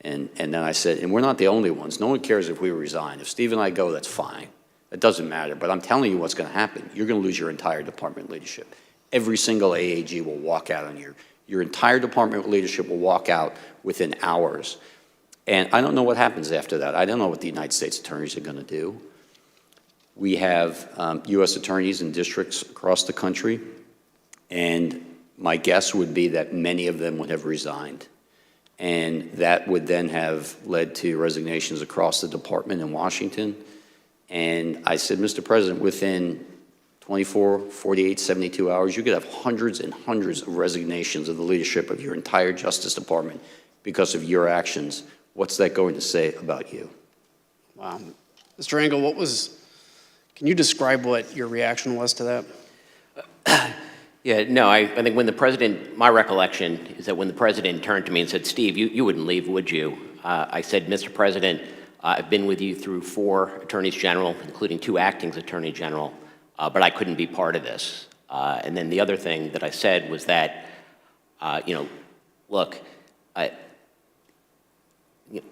And then I said, and we're not the only ones. No one cares if we resign. If Steve and I go, that's fine. It doesn't matter. But I'm telling you what's going to happen. You're going to lose your entire department leadership. Every single AAG will walk out on you. Your entire department leadership will walk out within hours. And I don't know what happens after that. I don't know what the United States attorneys are going to do. We have U.S. attorneys in districts across the country, and my guess would be that many of them would have resigned. And that would then have led to resignations across the department in Washington. And I said, Mr. President, within 24, 48, 72 hours, you could have hundreds and hundreds of resignations of the leadership of your entire Justice Department because of your actions. What's that going to say about you? Wow. Mr. Engel, can you describe what your reaction was to that? Yeah, no, I think when the president, my recollection is that when the president turned to me and said, Steve, you wouldn't leave, would you? I said, Mr. President, I've been with you through 4 attorneys general, including 2 acting attorney general, but I couldn't be part of this. And then the other thing that I said was that, look,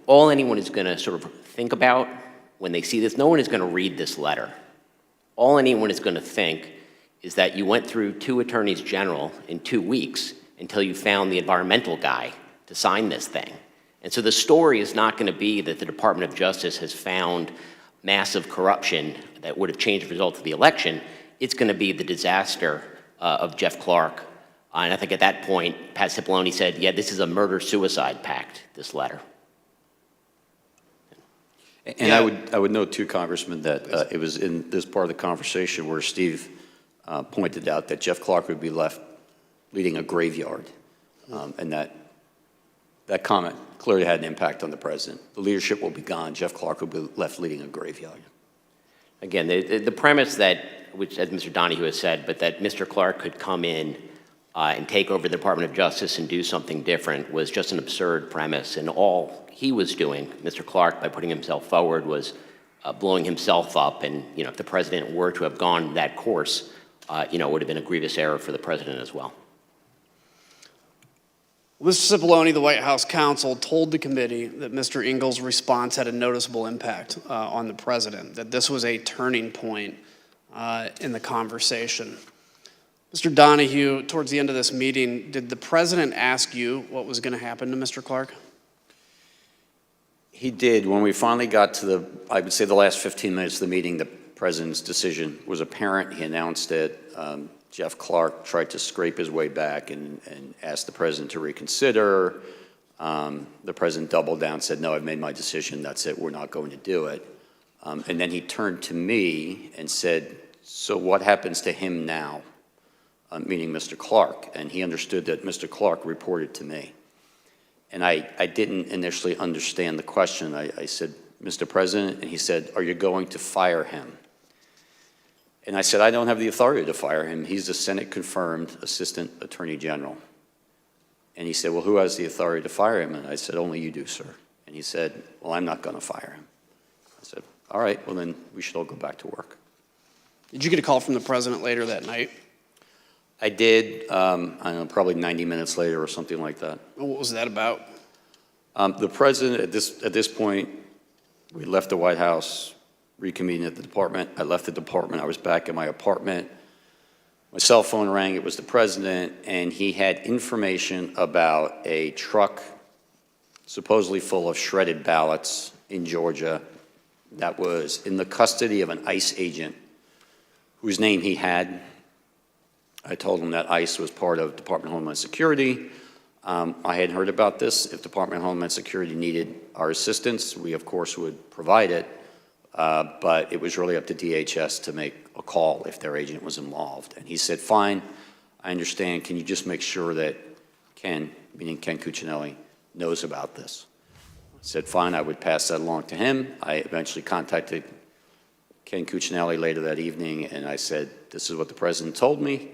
all anyone is going to sort of think about when they see this, no one is going to read this letter. All anyone is going to think is that you went through 2 attorneys general in 2 weeks until you found the environmental guy to sign this thing. And so the story is not going to be that the Department of Justice has found massive corruption that would have changed the result of the election. It's going to be the disaster of Jeff Clark. And I think at that point, Pat Cipollone said, yeah, this is a murder-suicide pact, this letter. And I would note too, Congressman, that it was in this part of the conversation where Steve pointed out that Jeff Clark would be left leading a graveyard, and that comment clearly had an impact on the president. The leadership will be gone. Jeff Clark will be left leading a graveyard. Again, the premise that, which as Mr. Donahue has said, but that Mr. Clark could come in and take over the Department of Justice and do something different was just an absurd premise. And all he was doing, Mr. Clark, by putting himself forward, was blowing himself up. And if the president were to have gone that course, it would have been a grievous error for the president as well. Mr. Cipollone, the White House counsel, told the committee that Mr. Engel's response had a noticeable impact on the president, that this was a turning point in the conversation. Mr. Donahue, towards the end of this meeting, did the president ask you what was going to happen to Mr. Clark? He did. When we finally got to I would say the last 15 minutes of the meeting, the president's decision was apparent. He announced it. Jeff Clark tried to scrape his way back and asked the president to reconsider. The president doubled down, said, no, I've made my decision. That's it. We're not going to do it. And then he turned to me and said, so what happens to him now? Meaning Mr. Clark. And he understood that Mr. Clark reported to me. And I didn't initially understand the question. I said, Mr. President, and he said, are you going to fire him? And I said, I don't have the authority to fire him. He's a Senate-confirmed Assistant Attorney General. And he said, well, who has the authority to fire him? And I said, only you do, sir. And he said, well, I'm not going to fire him. I said, all right, well, then we should all go back to work. Did you get a call from the president later that night? I did, I don't know, probably 90 minutes later or something like that. What was that about? The president, at this point, we left the White House, reconvened at the department. I left the department. I was back in my apartment. My cell phone rang. It was the president, and he had information about a truck supposedly full of shredded ballots in Georgia that was in the custody of an ICE agent whose name he had. I told him that ICE was part of Department of Homeland Security. I had heard about this. If Department of Homeland Security needed our assistance, we, of course, would provide it. But it was really up to DHS to make a call if their agent was involved. And he said, fine, I understand. Can you just make sure that Ken, meaning Ken Cuccinelli, knows about this? I said, fine, I would pass that along to him. I eventually contacted Ken Cuccinelli later that evening, and I said, this is what the president told me.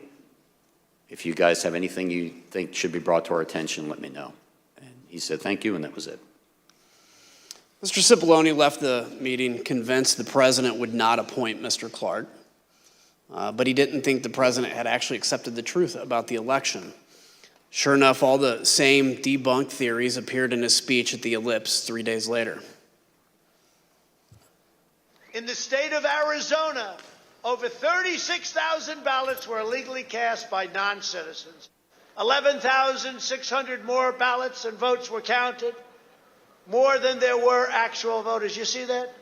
If you guys have anything you think should be brought to our attention, let me know. And he said, thank you, and that was it. Mr. Cipollone left the meeting convinced the president would not appoint Mr. Clark, but he didn't think the president had actually accepted the truth about the election. Sure enough, all the same debunked theories appeared in his speech at the Ellipse 3 days later. In the state of Arizona, over 36,000 ballots were illegally cast by non-citizens. 11,600 more ballots and votes were counted, more than there were actual voters. You see that?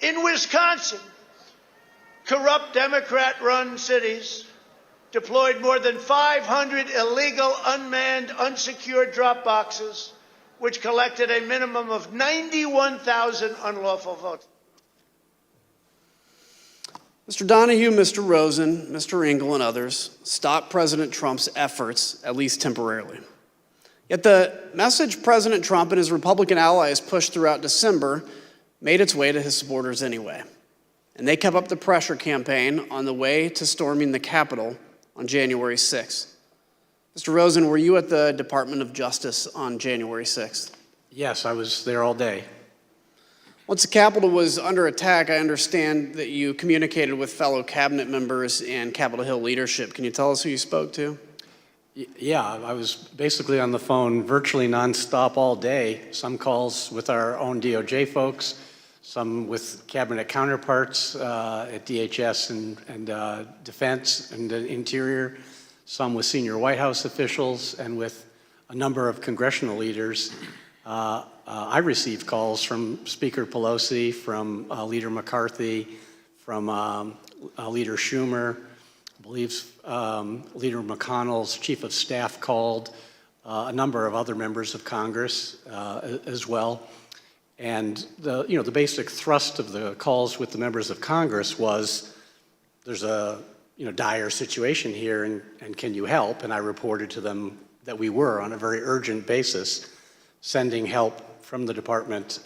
In Wisconsin, corrupt Democrat-run cities deployed more than 500 illegal, unmanned, unsecured drop boxes which collected a minimum of 91,000 unlawful votes. Mr. Donahue, Mr. Rosen, Mr. Engel, and others stopped President Trump's efforts, at least temporarily. Yet the message President Trump and his Republican allies pushed throughout December made its way to his supporters anyway. And they kept up the pressure campaign on the way to storming the Capitol on January 6th. Mr. Rosen, were you at the Department of Justice on January 6th? Yes, I was there all day. Once the Capitol was under attack, I understand that you communicated with fellow cabinet members and Capitol Hill leadership. Can you tell us who you spoke to? Yeah, I was basically on the phone virtually nonstop all day. Some calls with our own DOJ folks, some with cabinet counterparts at DHS and Defense and Interior, some with senior White House officials, and with a number of congressional leaders. I received calls from Speaker Pelosi, from Leader McCarthy, from Leader Schumer. I believe Leader McConnell's chief of staff called, a number of other members of Congress as well. And the basic thrust of the calls with the members of Congress was, there's a dire situation here, and can you help? And I reported to them that we were, on a very urgent basis, sending help from the department.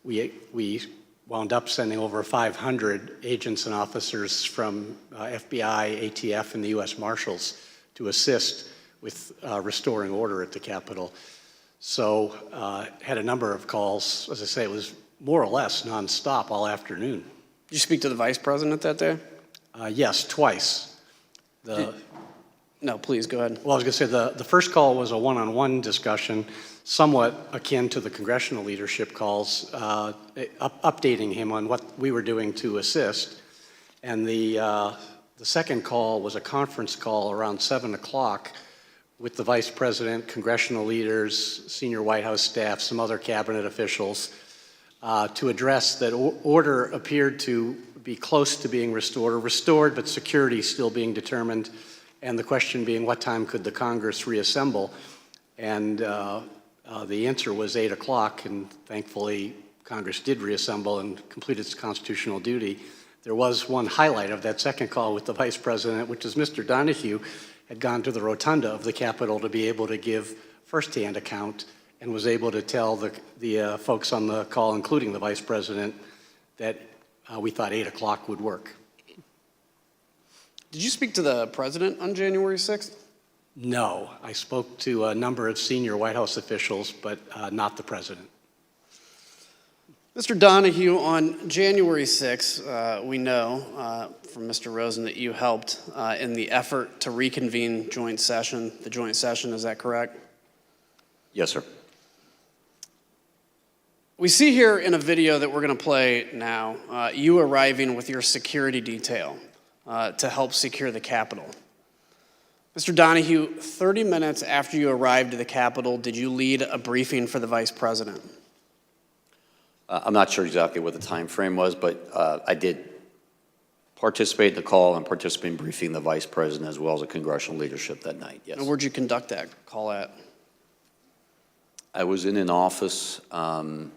We wound up sending over 500 agents and officers from FBI, ATF, and the U.S. Marshals to assist with restoring order at the Capitol. So had a number of calls. As I say, it was more or less nonstop all afternoon. Did you speak to the vice president that day? Yes, twice. No, please, go ahead. Well, I was going to say the first call was a one-on-one discussion, somewhat akin to the congressional leadership calls, updating him on what we were doing to assist. And the second call was a conference call around 7 o'clock with the vice president, congressional leaders, senior White House staff, some other cabinet officials, to address that order appeared to be close to being restored, but security still being determined. And the question being, what time could the Congress reassemble? And the answer was 8 o'clock, and thankfully Congress did reassemble and complete its constitutional duty. There was one highlight of that second call with the vice president, which is Mr. Donahue had gone to the rotunda of the Capitol to be able to give firsthand account, and was able to tell the folks on the call, including the vice president, that we thought 8 o'clock would work. Did you speak to the president on January 6th? No, I spoke to a number of senior White House officials, but not the president. Mr. Donahue, on January 6th, we know from Mr. Rosen that you helped in the effort to reconvene the joint session, is that correct? Yes, sir. We see here in a video that we're going to play now, you arriving with your security detail to help secure the Capitol. Mr. Donahue, 30 minutes after you arrived at the Capitol, did you lead a briefing for the vice president? I'm not sure exactly what the time frame was, but I did participate in the call and participate in briefing the vice president as well as the congressional leadership that night, yes. And where'd you conduct that call at? I was in an office. I'm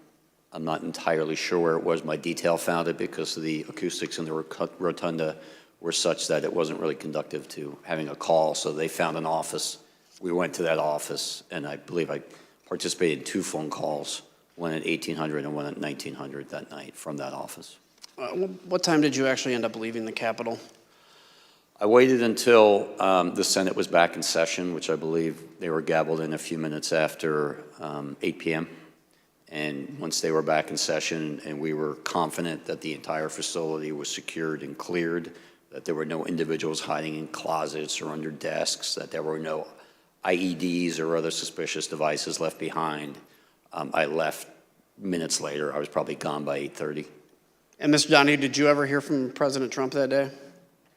not entirely sure where it was. My detail found it because the acoustics in the rotunda were such that it wasn't really conducive to having a call, so they found an office. We went to that office, and I believe I participated in 2 phone calls, one at 1800 and one at 1900 that night from that office. What time did you actually end up leaving the Capitol? I waited until the Senate was back in session, which I believe they were gavelled in a few minutes after 8 p.m. And once they were back in session and we were confident that the entire facility was secured and cleared, that there were no individuals hiding in closets or under desks, that there were no IEDs or other suspicious devices left behind, I left minutes later. I was probably gone by 8:30. And Mr. Donahue, did you ever hear from President Trump that day?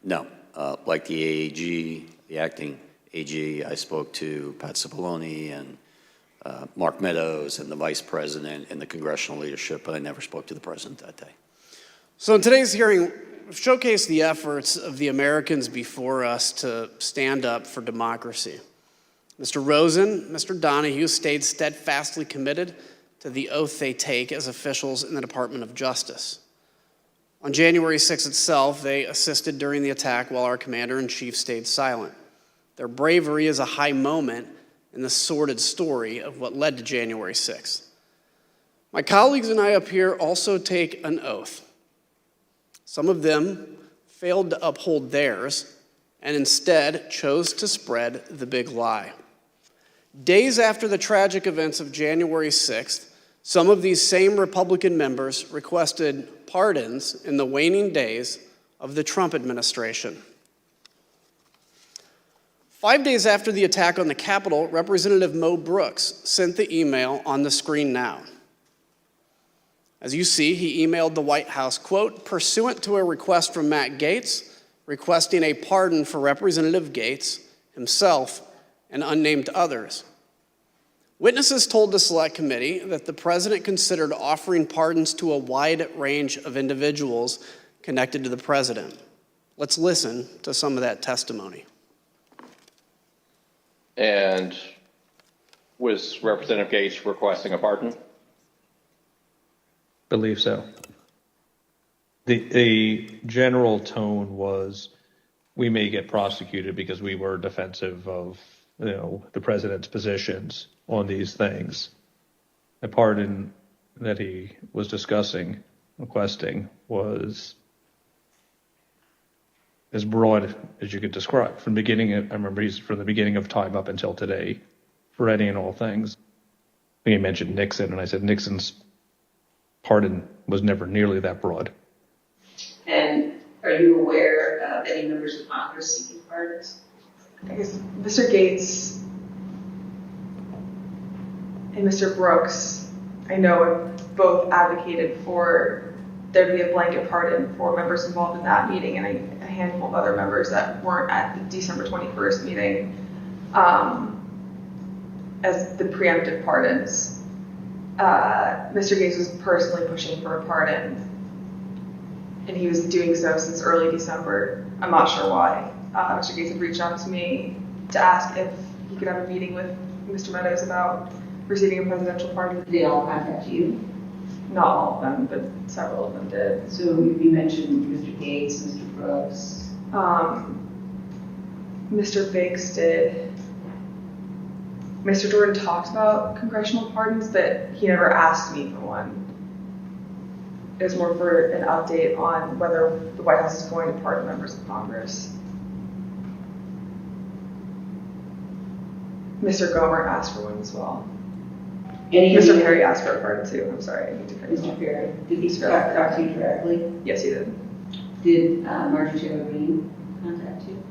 No. Like the AAG, the acting AG, I spoke to Pat Cipollone and Mark Meadows and the vice president and the congressional leadership, but I never spoke to the president that day. So in today's hearing, we've showcased the efforts of the Americans before us to stand up for democracy. Mr. Rosen, Mr. Donahue stayed steadfastly committed to the oath they take as officials in the Department of Justice. On January 6 itself, they assisted during the attack while our commander-in-chief stayed silent. Their bravery is a high moment in the sordid story of what led to January 6th. My colleagues and I up here also take an oath. Some of them failed to uphold theirs and instead chose to spread the big lie. Days after the tragic events of January 6th, some of these same Republican members requested pardons in the waning days of the Trump administration. 5 days after the attack on the Capitol, Representative Mo Brooks sent the email on the screen now. As you see, he emailed the White House, quote, pursuant to a request from Matt Gaetz, requesting a pardon for Representative Gaetz, himself, and unnamed others. Witnesses told the Select Committee that the president considered offering pardons to a wide range of individuals connected to the president. Let's listen to some of that testimony. And was Representative Gaetz requesting a pardon? Believe so. The general tone was, we may get prosecuted because we were defensive of, the president's positions on these things. The pardon that he was requesting, was as broad as you could describe. From the beginning, I remember he's from the beginning of time up until today, for any and all things. He mentioned Nixon, and I said Nixon's pardon was never nearly that broad. And are you aware of any members of Congress seeking pardons? I guess Mr. Gaetz and Mr. Brooks, I know, have both advocated for there to be a blanket pardon for members involved in that meeting, and a handful of other members that weren't at the December 21st meeting as the preemptive pardons. Mr. Gaetz was personally pushing for a pardon, and he was doing so since early December. I'm not sure why. Mr. Gaetz had reached out to me to ask if he could have a meeting with Mr. Meadows about receiving a presidential pardon. Did they all contact you? Not all of them, but several of them did. So you mentioned Mr. Gaetz, Mr. Brooks. Mr. Biggs did. Mr. Jordan talked about congressional pardons, but he never asked me for one. It was more for an update on whether the White House is going to pardon members of Congress. Mr. Gomer asked for one as well. Mr. Perry asked for a pardon too. I'm sorry, I need to finish. Mr. Perry, did he talk to you directly? Yes, he did. Did Marjorie Taylor Greene contact you?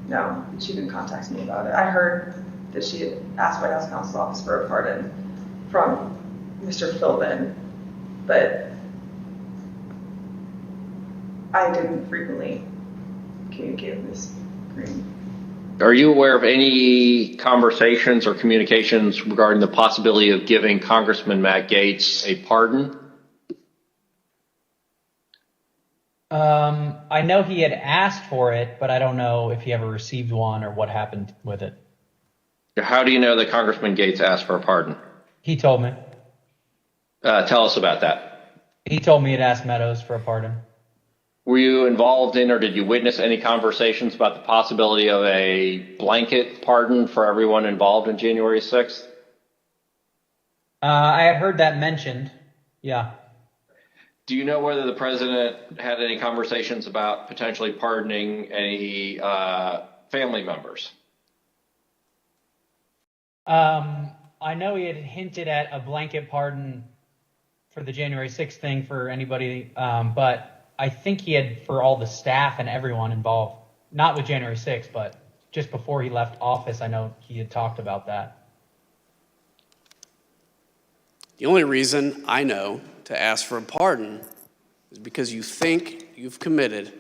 No, she didn't contact me about it. I heard that she had asked White House Counsel's Office for a pardon from Mr. Philbin, but I didn't frequently communicate with Ms. Greene. Are you aware of any conversations or communications regarding the possibility of giving Congressman Matt Gaetz a pardon? I know he had asked for it, but I don't know if he ever received one or what happened with it. How do you know that Congressman Gaetz asked for a pardon? He told me. Tell us about that. He told me he'd asked Meadows for a pardon. Were you involved in or did you witness any conversations about the possibility of a blanket pardon for everyone involved in January 6th? I had heard that mentioned, yeah. Do you know whether the president had any conversations about potentially pardoning any family members? I know he had hinted at a blanket pardon for the January 6th thing for anybody, but I think he had for all the staff and everyone involved, not with January 6th, but just before he left office, I know he had talked about that. The only reason I know to ask for a pardon is because you think you've committed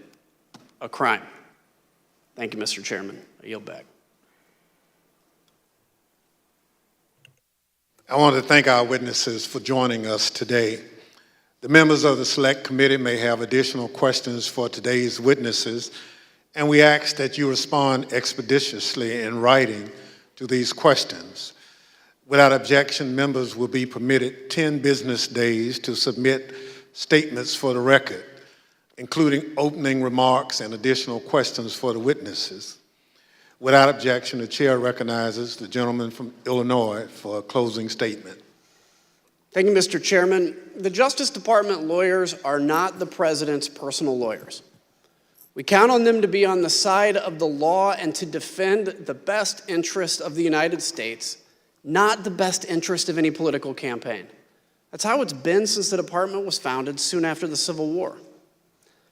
a crime. Thank you, Mr. Chairman. I yield back. I want to thank our witnesses for joining us today. The members of the Select Committee may have additional questions for today's witnesses, and we ask that you respond expeditiously in writing to these questions. Without objection, members will be permitted 10 business days to submit statements for the record, including opening remarks and additional questions for the witnesses. Without objection, the chair recognizes the gentleman from Illinois for a closing statement. Thank you, Mr. Chairman. The Justice Department lawyers are not the president's personal lawyers. We count on them to be on the side of the law and to defend the best interest of the United States, not the best interest of any political campaign. That's how it's been since the department was founded soon after the Civil War.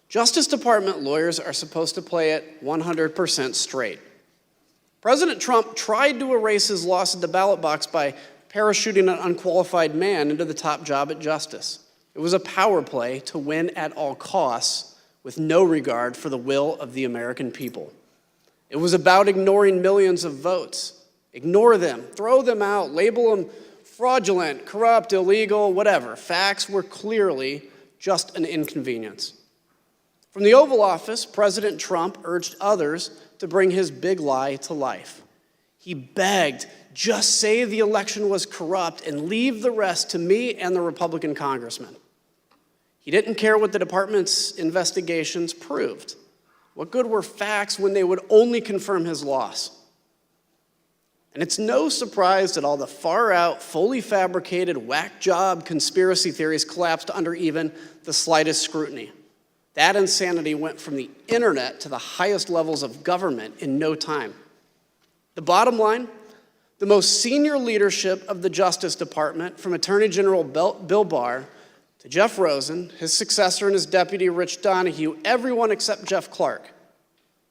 Justice Department lawyers are supposed to play it 100% straight. President Trump tried to erase his loss at the ballot box by parachuting an unqualified man into the top job at justice. It was a power play to win at all costs with no regard for the will of the American people. It was about ignoring millions of votes. Ignore them, throw them out, label them fraudulent, corrupt, illegal, whatever. Facts were clearly just an inconvenience. From the Oval Office, President Trump urged others to bring his big lie to life. He begged, just say the election was corrupt and leave the rest to me and the Republican congressman. He didn't care what the department's investigations proved. What good were facts when they would only confirm his loss? And it's no surprise that all the far-out, fully fabricated, whack job conspiracy theories collapsed under even the slightest scrutiny. That insanity went from the internet to the highest levels of government in no time. The bottom line, the most senior leadership of the Justice Department, from Attorney General Bill Barr to Jeff Rosen, his successor and his deputy Rich Donahue, everyone except Jeff Clark,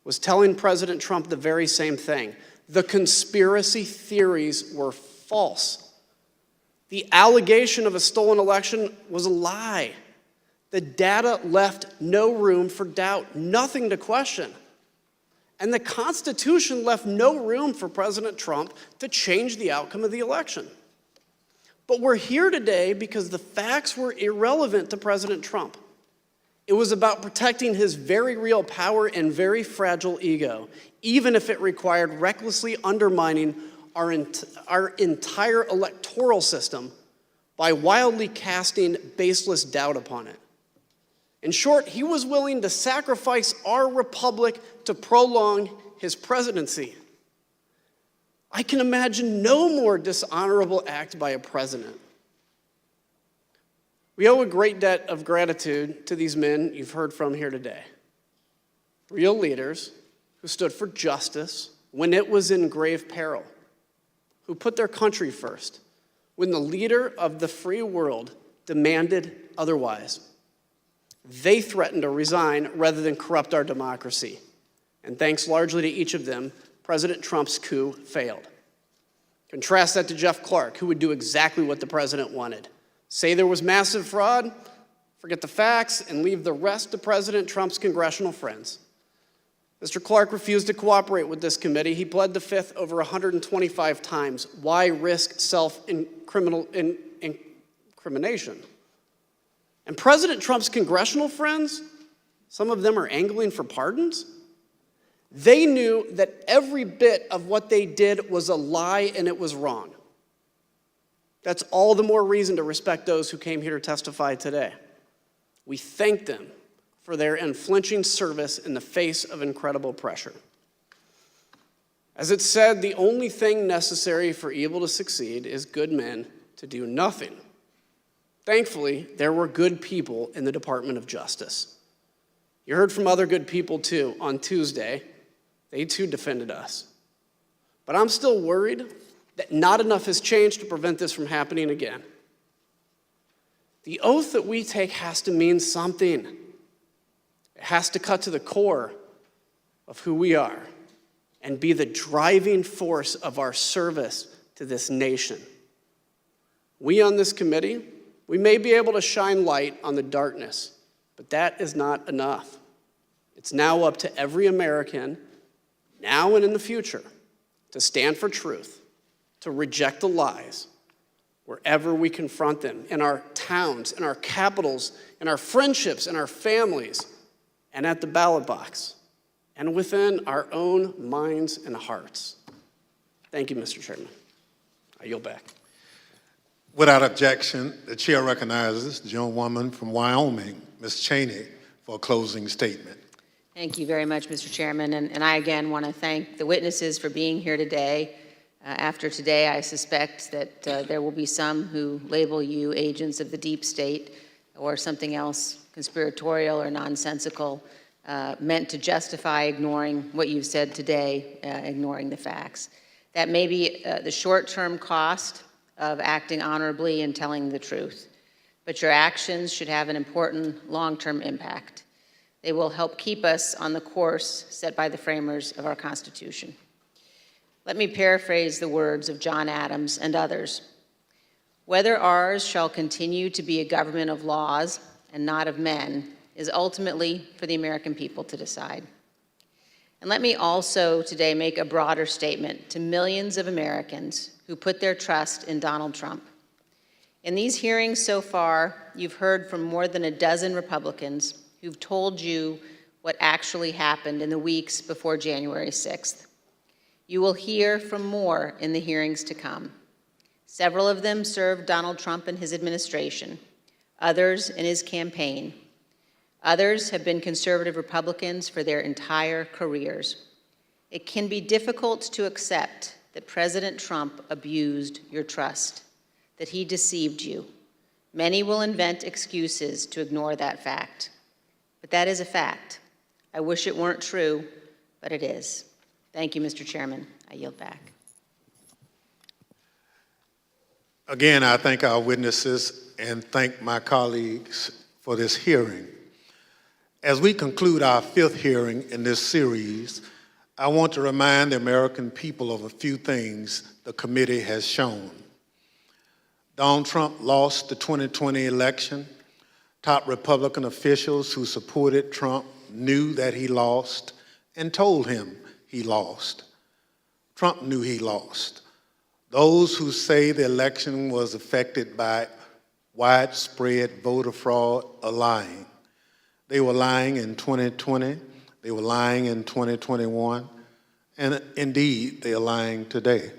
was telling President Trump the very same thing. The conspiracy theories were false. The allegation of a stolen election was a lie. The data left no room for doubt, nothing to question. And the Constitution left no room for President Trump to change the outcome of the election. But we're here today because the facts were irrelevant to President Trump. It was about protecting his very real power and very fragile ego, even if it required recklessly undermining our entire electoral system by wildly casting baseless doubt upon it. In short, he was willing to sacrifice our republic to prolong his presidency. I can imagine no more dishonorable act by a president. We owe a great debt of gratitude to these men you've heard from here today. Real leaders who stood for justice when it was in grave peril, who put their country first when the leader of the free world demanded otherwise. They threatened to resign rather than corrupt our democracy. And thanks largely to each of them, President Trump's coup failed. Contrast that to Jeff Clark, who would do exactly what the president wanted. Say there was massive fraud, forget the facts, and leave the rest to President Trump's congressional friends. Mr. Clark refused to cooperate with this committee. He pled the fifth over 125 times. Why risk self-incrimination? And President Trump's congressional friends, some of them are angling for pardons. They knew that every bit of what they did was a lie and it was wrong. That's all the more reason to respect those who came here to testify today. We thank them for their unflinching service in the face of incredible pressure. As it's said, the only thing necessary for evil to succeed is good men to do nothing. Thankfully, there were good people in the Department of Justice. You heard from other good people, too, on Tuesday. They, too, defended us. But I'm still worried that not enough has changed to prevent this from happening again. The oath that we take has to mean something. It has to cut to the core of who we are and be the driving force of our service to this nation. We on this committee, we may be able to shine light on the darkness, but that is not enough. It's now up to every American, now and in the future, to stand for truth, to reject the lies wherever we confront them, in our towns, in our capitals, in our friendships, in our families, and at the ballot box, and within our own minds and hearts. Thank you, Mr. Chairman. I yield back. Without objection, the chair recognizes the gentlewoman from Wyoming, Ms. Cheney, for a closing statement. Thank you very much, Mr. Chairman. And I again want to thank the witnesses for being here today. After today, I suspect that there will be some who label you agents of the deep state or something else conspiratorial or nonsensical, meant to justify ignoring what you've said today, ignoring the facts. That may be the short-term cost of acting honorably and telling the truth, but your actions should have an important long-term impact. They will help keep us on the course set by the framers of our Constitution. Let me paraphrase the words of John Adams and others. Whether ours shall continue to be a government of laws and not of men is ultimately for the American people to decide. And let me also today make a broader statement to millions of Americans who put their trust in Donald Trump. In these hearings so far, you've heard from more than a dozen Republicans who've told you what actually happened in the weeks before January 6th. You will hear from more in the hearings to come. Several of them served Donald Trump and his administration, others in his campaign. Others have been conservative Republicans for their entire careers. It can be difficult to accept that President Trump abused your trust, that he deceived you. Many will invent excuses to ignore that fact. But that is a fact. I wish it weren't true, but it is. Thank you, Mr. Chairman. I yield back. Again, I thank our witnesses and thank my colleagues for this hearing. As we conclude our fifth hearing in this series, I want to remind the American people of a few things the committee has shown. Donald Trump lost the 2020 election. Top Republican officials who supported Trump knew that he lost and told him he lost. Trump knew he lost. Those who say the election was affected by widespread voter fraud are lying. They were lying in 2020, they were lying in 2021, and indeed, they are lying today.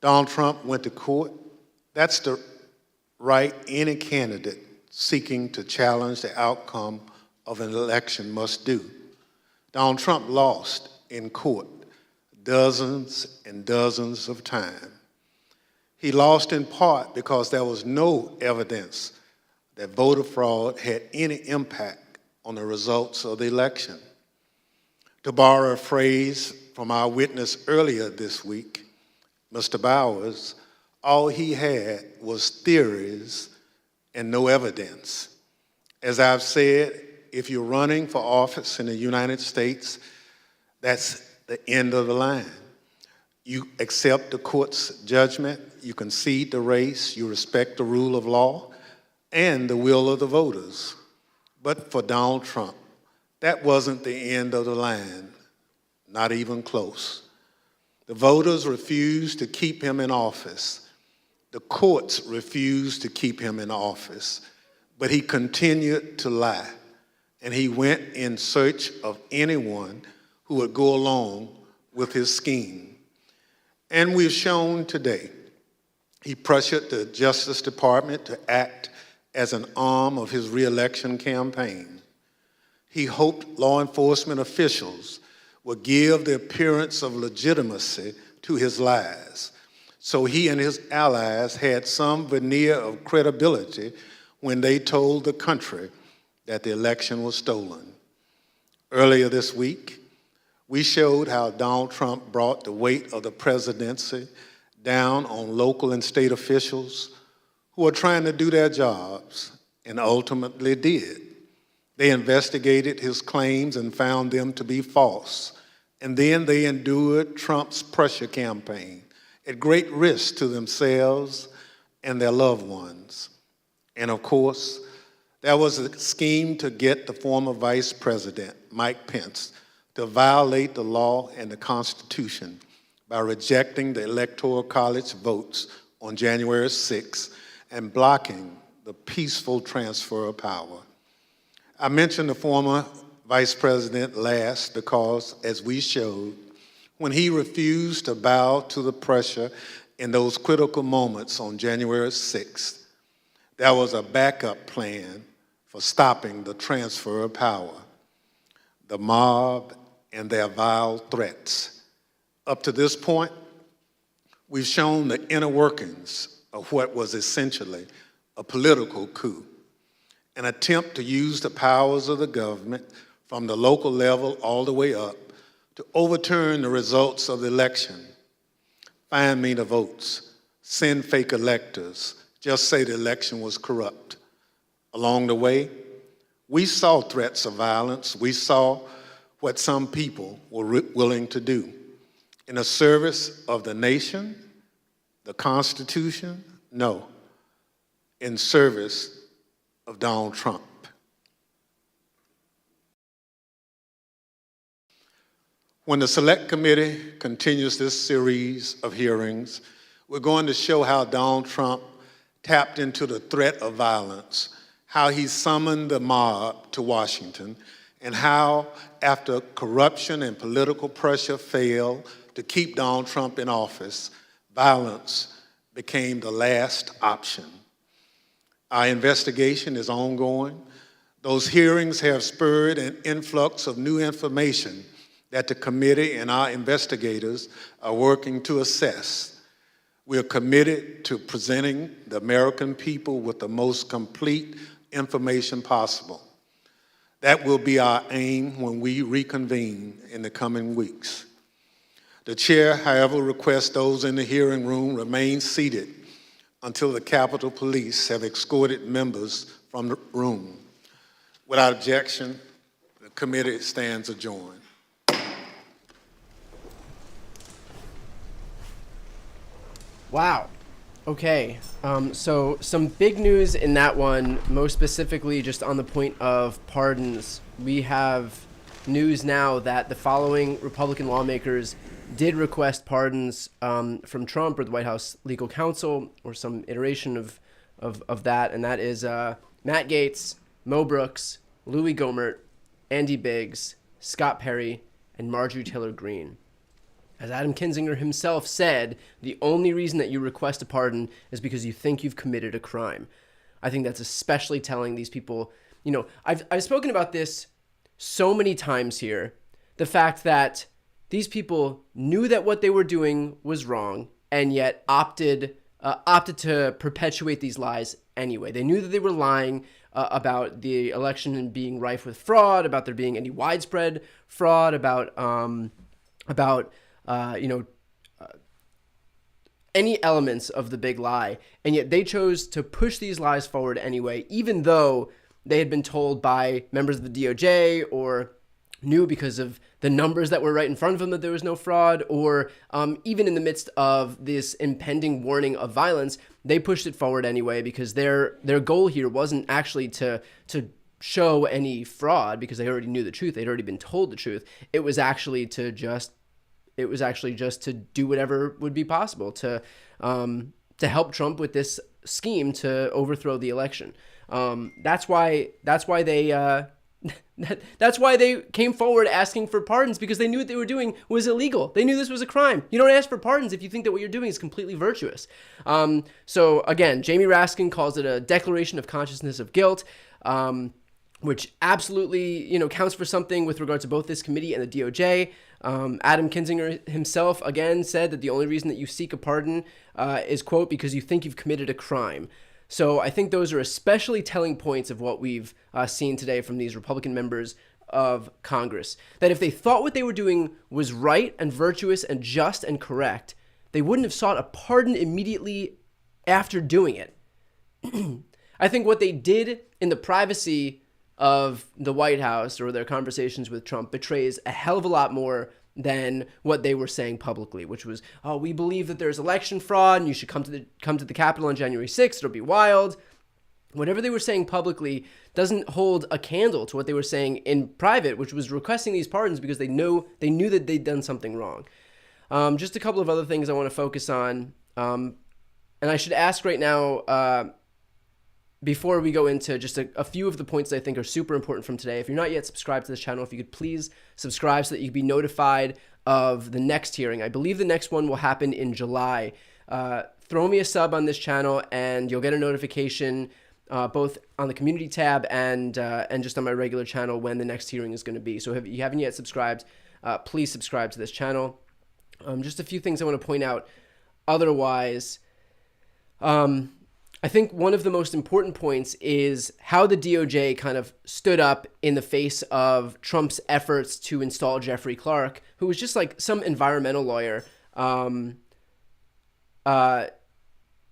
Donald Trump went to court. That's the right any candidate seeking to challenge the outcome of an election must do. Donald Trump lost in court dozens and dozens of times. He lost in part because there was no evidence that voter fraud had any impact on the results of the election. To borrow a phrase from our witness earlier this week, Mr. Bowers, all he had was theories and no evidence. As I've said, if you're running for office in the United States, that's the end of the line. You accept the court's judgment, you concede the race, you respect the rule of law and the will of the voters. But for Donald Trump, that wasn't the end of the line, not even close. The voters refused to keep him in office. The courts refused to keep him in office, but he continued to lie, and he went in search of anyone who would go along with his scheme. And we've shown today, he pressured the Justice Department to act as an arm of his re-election campaign. He hoped law enforcement officials would give the appearance of legitimacy to his lies, so he and his allies had some veneer of credibility when they told the country that the election was stolen. Earlier this week, we showed how Donald Trump brought the weight of the presidency down on local and state officials who are trying to do their jobs and ultimately did. They investigated his claims and found them to be false, and then they endured Trump's pressure campaign at great risk to themselves and their loved ones. And of course, there was a scheme to get the former Vice President, Mike Pence, to violate the law and the Constitution by rejecting the Electoral College votes on January 6th and blocking the peaceful transfer of power. I mentioned the former Vice President last because, as we showed, when he refused to bow to the pressure in those critical moments on January 6th, there was a backup plan for stopping the transfer of power, the mob and their vile threats. Up to this point, we've shown the inner workings of what was essentially a political coup, an attempt to use the powers of the government from the local level all the way up to overturn the results of the election, find me the votes, send fake electors, just say the election was corrupt. Along the way, we saw threats of violence. We saw what some people were willing to do in the service of the nation, the Constitution, no, in service of Donald Trump. When the Select Committee continues this series of hearings, we're going to show how Donald Trump tapped into the threat of violence, how he summoned the mob to Washington, and how, after corruption and political pressure failed to keep Donald Trump in office, violence became the last option. Our investigation is ongoing. Those hearings have spurred an influx of new information that the committee and our investigators are working to assess. We are committed to presenting the American people with the most complete information possible. That will be our aim when we reconvene in the coming weeks. The chair, however, requests those in the hearing room remain seated until the Capitol Police have escorted members from the room. Without objection, the committee stands adjourned. Wow. Okay. So some big news in that one, most specifically just on the point of pardons. We have news now that the following Republican lawmakers did request pardons from Trump or the White House legal counsel or some iteration of that. And that is Matt Gaetz, Mo Brooks, Louis Gohmert, Andy Biggs, Scott Perry, and Marjorie Taylor Greene. As Adam Kinzinger himself said, the only reason that you request a pardon is because you think you've committed a crime. I think that's especially telling these people. You know, I've spoken about this so many times here, the fact that these people knew that what they were doing was wrong and yet opted to perpetuate these lies anyway. They knew that they were lying about the election and being rife with fraud, about there being any widespread fraud, about any elements of the big lie, and yet they chose to push these lies forward anyway, even though they had been told by members of the DOJ or knew because of the numbers that were right in front of them that there was no fraud, or even in the midst of this impending warning of violence, they pushed it forward anyway because their goal here wasn't actually to show any fraud because they already knew the truth. They'd already been told the truth. It was actually just to do whatever would be possible to help Trump with this scheme to overthrow the election. That's why they came forward asking for pardons, because they knew what they were doing was illegal. They knew this was a crime. You don't ask for pardons if you think that what you're doing is completely virtuous. So again, Jamie Raskin calls it a declaration of consciousness of guilt, which absolutely, counts for something with regard to both this committee and the DOJ. Adam Kinzinger himself, again, said that the only reason that you seek a pardon is, quote, because you think you've committed a crime. So I think those are especially telling points of what we've seen today from these Republican members of Congress. That if they thought what they were doing was right and virtuous and just and correct, they wouldn't have sought a pardon immediately after doing it. I think what they did in the privacy of the White House or their conversations with Trump betrays a hell of a lot more than what they were saying publicly, which was, oh, we believe that there's election fraud and you should come to the Capitol on January 6th. It'll be wild. Whatever they were saying publicly doesn't hold a candle to what they were saying in private, which was requesting these pardons because they knew that they'd done something wrong. Just a couple of other things I want to focus on. And I should ask right now, before we go into just a few of the points that I think are super important from today, if you're not yet subscribed to this channel, if you could please subscribe so that you can be notified of the next hearing. I believe the next one will happen in July. Throw me a sub on this channel and you'll get a notification both on the community tab and just on my regular channel when the next hearing is going to be. So if you haven't yet subscribed, please subscribe to this channel. Just a few things I want to point out. Otherwise, I think one of the most important points is how the DOJ kind of stood up in the face of Trump's efforts to install Jeffrey Clark, who was just like some environmental lawyer.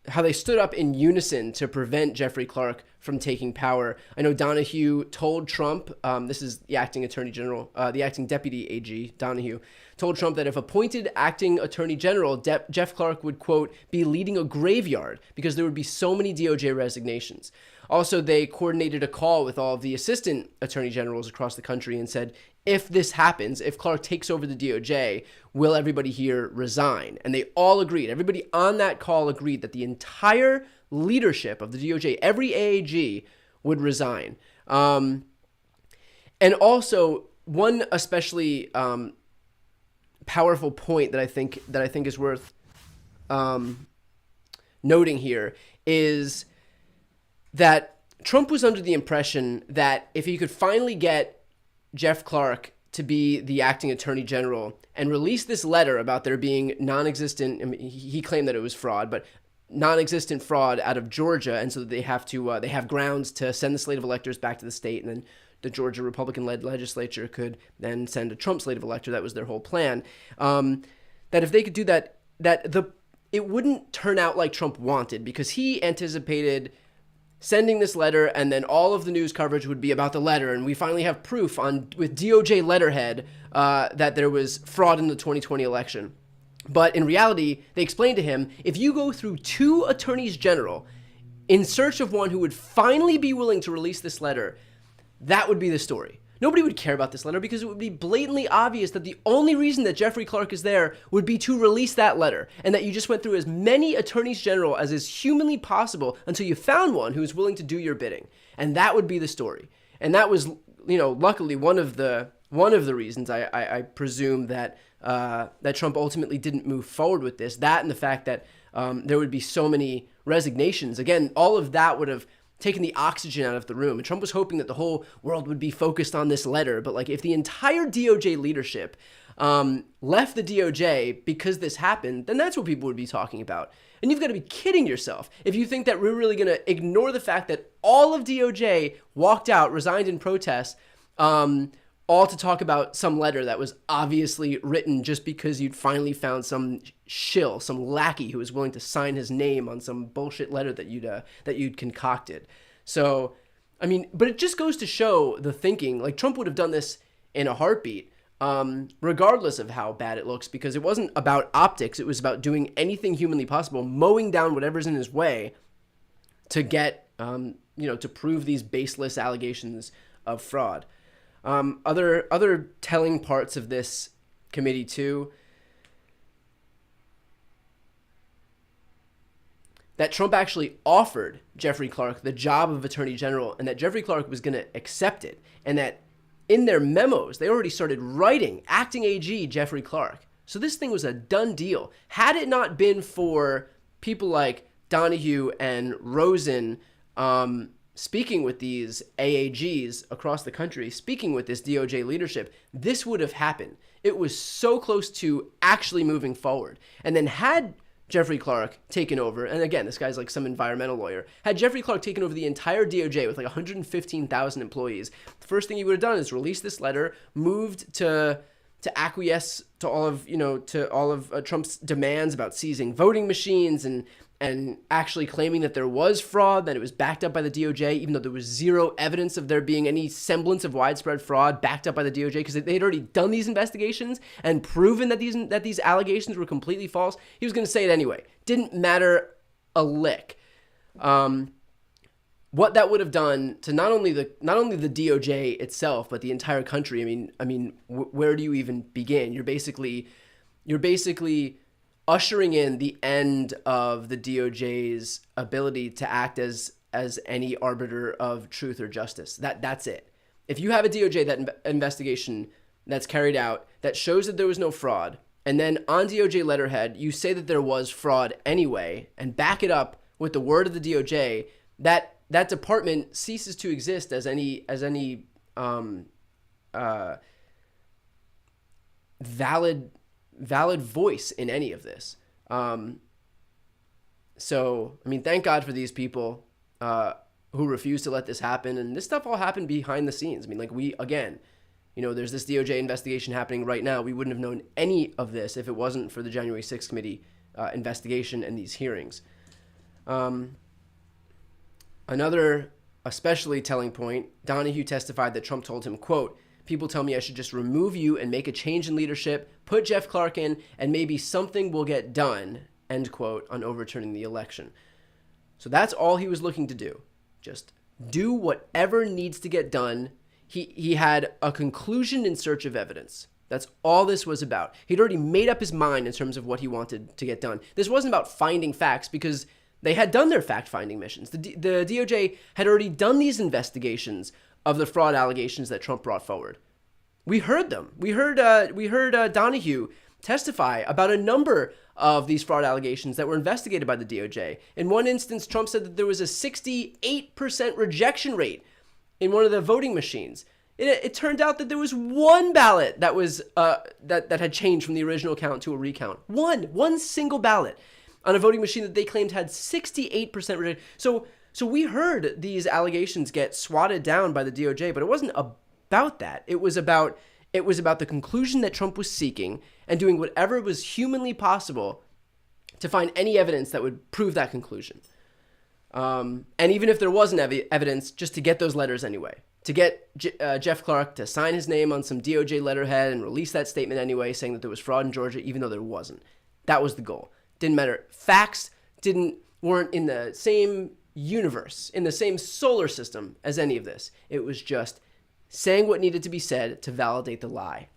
How they stood up in unison to prevent Jeffrey Clark from taking power. I know Donahue told Trump, this is the acting attorney general, the acting deputy AG, Donahue, told Trump that if appointed acting attorney general, Jeff Clark would, quote, be leading a graveyard because there would be so many DOJ resignations. Also, they coordinated a call with all of the assistant attorney generals across the country and said, if this happens, if Clark takes over the DOJ, will everybody here resign? And they all agreed. Everybody on that call agreed that the entire leadership of the DOJ, every AAG, would resign. And also, one especially powerful point that I think is worth noting here is that Trump was under the impression that if he could finally get Jeff Clark to be the acting attorney general and release this letter about there being non-existent, I mean, he claimed that it was fraud, but non-existent fraud out of Georgia, and so that they have grounds to send the slate of electors back to the state, and then the Georgia Republican-led legislature could then send a Trump slate of elector. That was their whole plan. That if they could do that, it wouldn't turn out like Trump wanted, because he anticipated sending this letter, and then all of the news coverage would be about the letter, and we finally have proof with DOJ letterhead that there was fraud in the 2020 election. But in reality, they explained to him, if you go through 2 attorneys general in search of one who would finally be willing to release this letter, that would be the story. Nobody would care about this letter because it would be blatantly obvious that the only reason that Jeffrey Clark is there would be to release that letter, and that you just went through as many attorneys general as is humanly possible until you found one who was willing to do your bidding. And that would be the story. And that was, luckily one of the reasons I presume that Trump ultimately didn't move forward with this. That and the fact that there would be so many resignations. Again, all of that would have taken the oxygen out of the room. And Trump was hoping that the whole world would be focused on this letter. But like, if the entire DOJ leadership left the DOJ because this happened, then that's what people would be talking about. And you've got to be kidding yourself if you think that we're really going to ignore the fact that all of DOJ walked out, resigned in protest, all to talk about some letter that was obviously written just because you'd finally found some shill, some lackey who was willing to sign his name on some bullshit letter that you'd concocted. So, I mean, but it just goes to show the thinking. Like, Trump would have done this in a heartbeat, regardless of how bad it looks, because it wasn't about optics. It was about doing anything humanly possible, mowing down whatever's in his way to get, to prove these baseless allegations of fraud. Other telling parts of this committee too, that Trump actually offered Jeffrey Clark the job of Attorney General, and that Jeffrey Clark was going to accept it, and that in their memos they already started writing acting AG Jeffrey Clark. So this thing was a done deal. Had it not been for people like Donahue and Rosen speaking with these AAGs across the country, speaking with this DOJ leadership, this would have happened. It was so close to actually moving forward. And then had Jeffrey Clark taken over, and again, this guy's like some environmental lawyer, had Jeffrey Clark taken over the entire DOJ with like 115,000 employees, the first thing he would have done is release this letter, moved to acquiesce to all of Trump's demands about seizing voting machines and actually claiming that there was fraud, that it was backed up by the DOJ, even though there was zero evidence of there being any semblance of widespread fraud backed up by the DOJ, because they'd already done these investigations and proven that these allegations were completely false. He was going to say it anyway. Didn't matter a lick. What that would have done to not only the DOJ itself, but the entire country. I mean, where do you even begin? You're basically ushering in the end of the DOJ's ability to act as any arbiter of truth or justice. That's it. If you have a DOJ that investigation that's carried out that shows that there was no fraud, and then on DOJ letterhead, you say that there was fraud anyway, and back it up with the word of the DOJ, that department ceases to exist as any valid voice in any of this. So, I mean, thank God for these people who refuse to let this happen. And this stuff all happened behind the scenes. I mean, like there's this DOJ investigation happening right now. We wouldn't have known any of this if it wasn't for the January 6th committee investigation and these hearings. Another especially telling point, Donahue testified that Trump told him, quote, "People tell me I should just remove you and make a change in leadership, put Jeff Clark in, and maybe something will get done," end quote, on overturning the election. So that's all he was looking to do. Just do whatever needs to get done. He had a conclusion in search of evidence. That's all this was about. He'd already made up his mind in terms of what he wanted to get done. This wasn't about finding facts because they had done their fact-finding missions. The DOJ had already done these investigations of the fraud allegations that Trump brought forward. We heard them. We heard Donahue testify about a number of these fraud allegations that were investigated by the DOJ. In one instance, Trump said that there was a 68% rejection rate in one of the voting machines. It turned out that there was one ballot that was that had changed from the original count to a recount. One single ballot on a voting machine that they claimed had 68% rejection. So we heard these allegations get swatted down by the DOJ, but it wasn't about that. It was about the conclusion that Trump was seeking and doing whatever was humanly possible to find any evidence that would prove that conclusion. And even if there wasn't evidence, just to get those letters anyway. To get Jeff Clark to sign his name on some DOJ letterhead and release that statement anyway, saying that there was fraud in Georgia, even though there wasn't. That was the goal. Didn't matter. Facts weren't in the same universe, in the same solar system as any of this. It was just saying what needed to be said to validate the lie.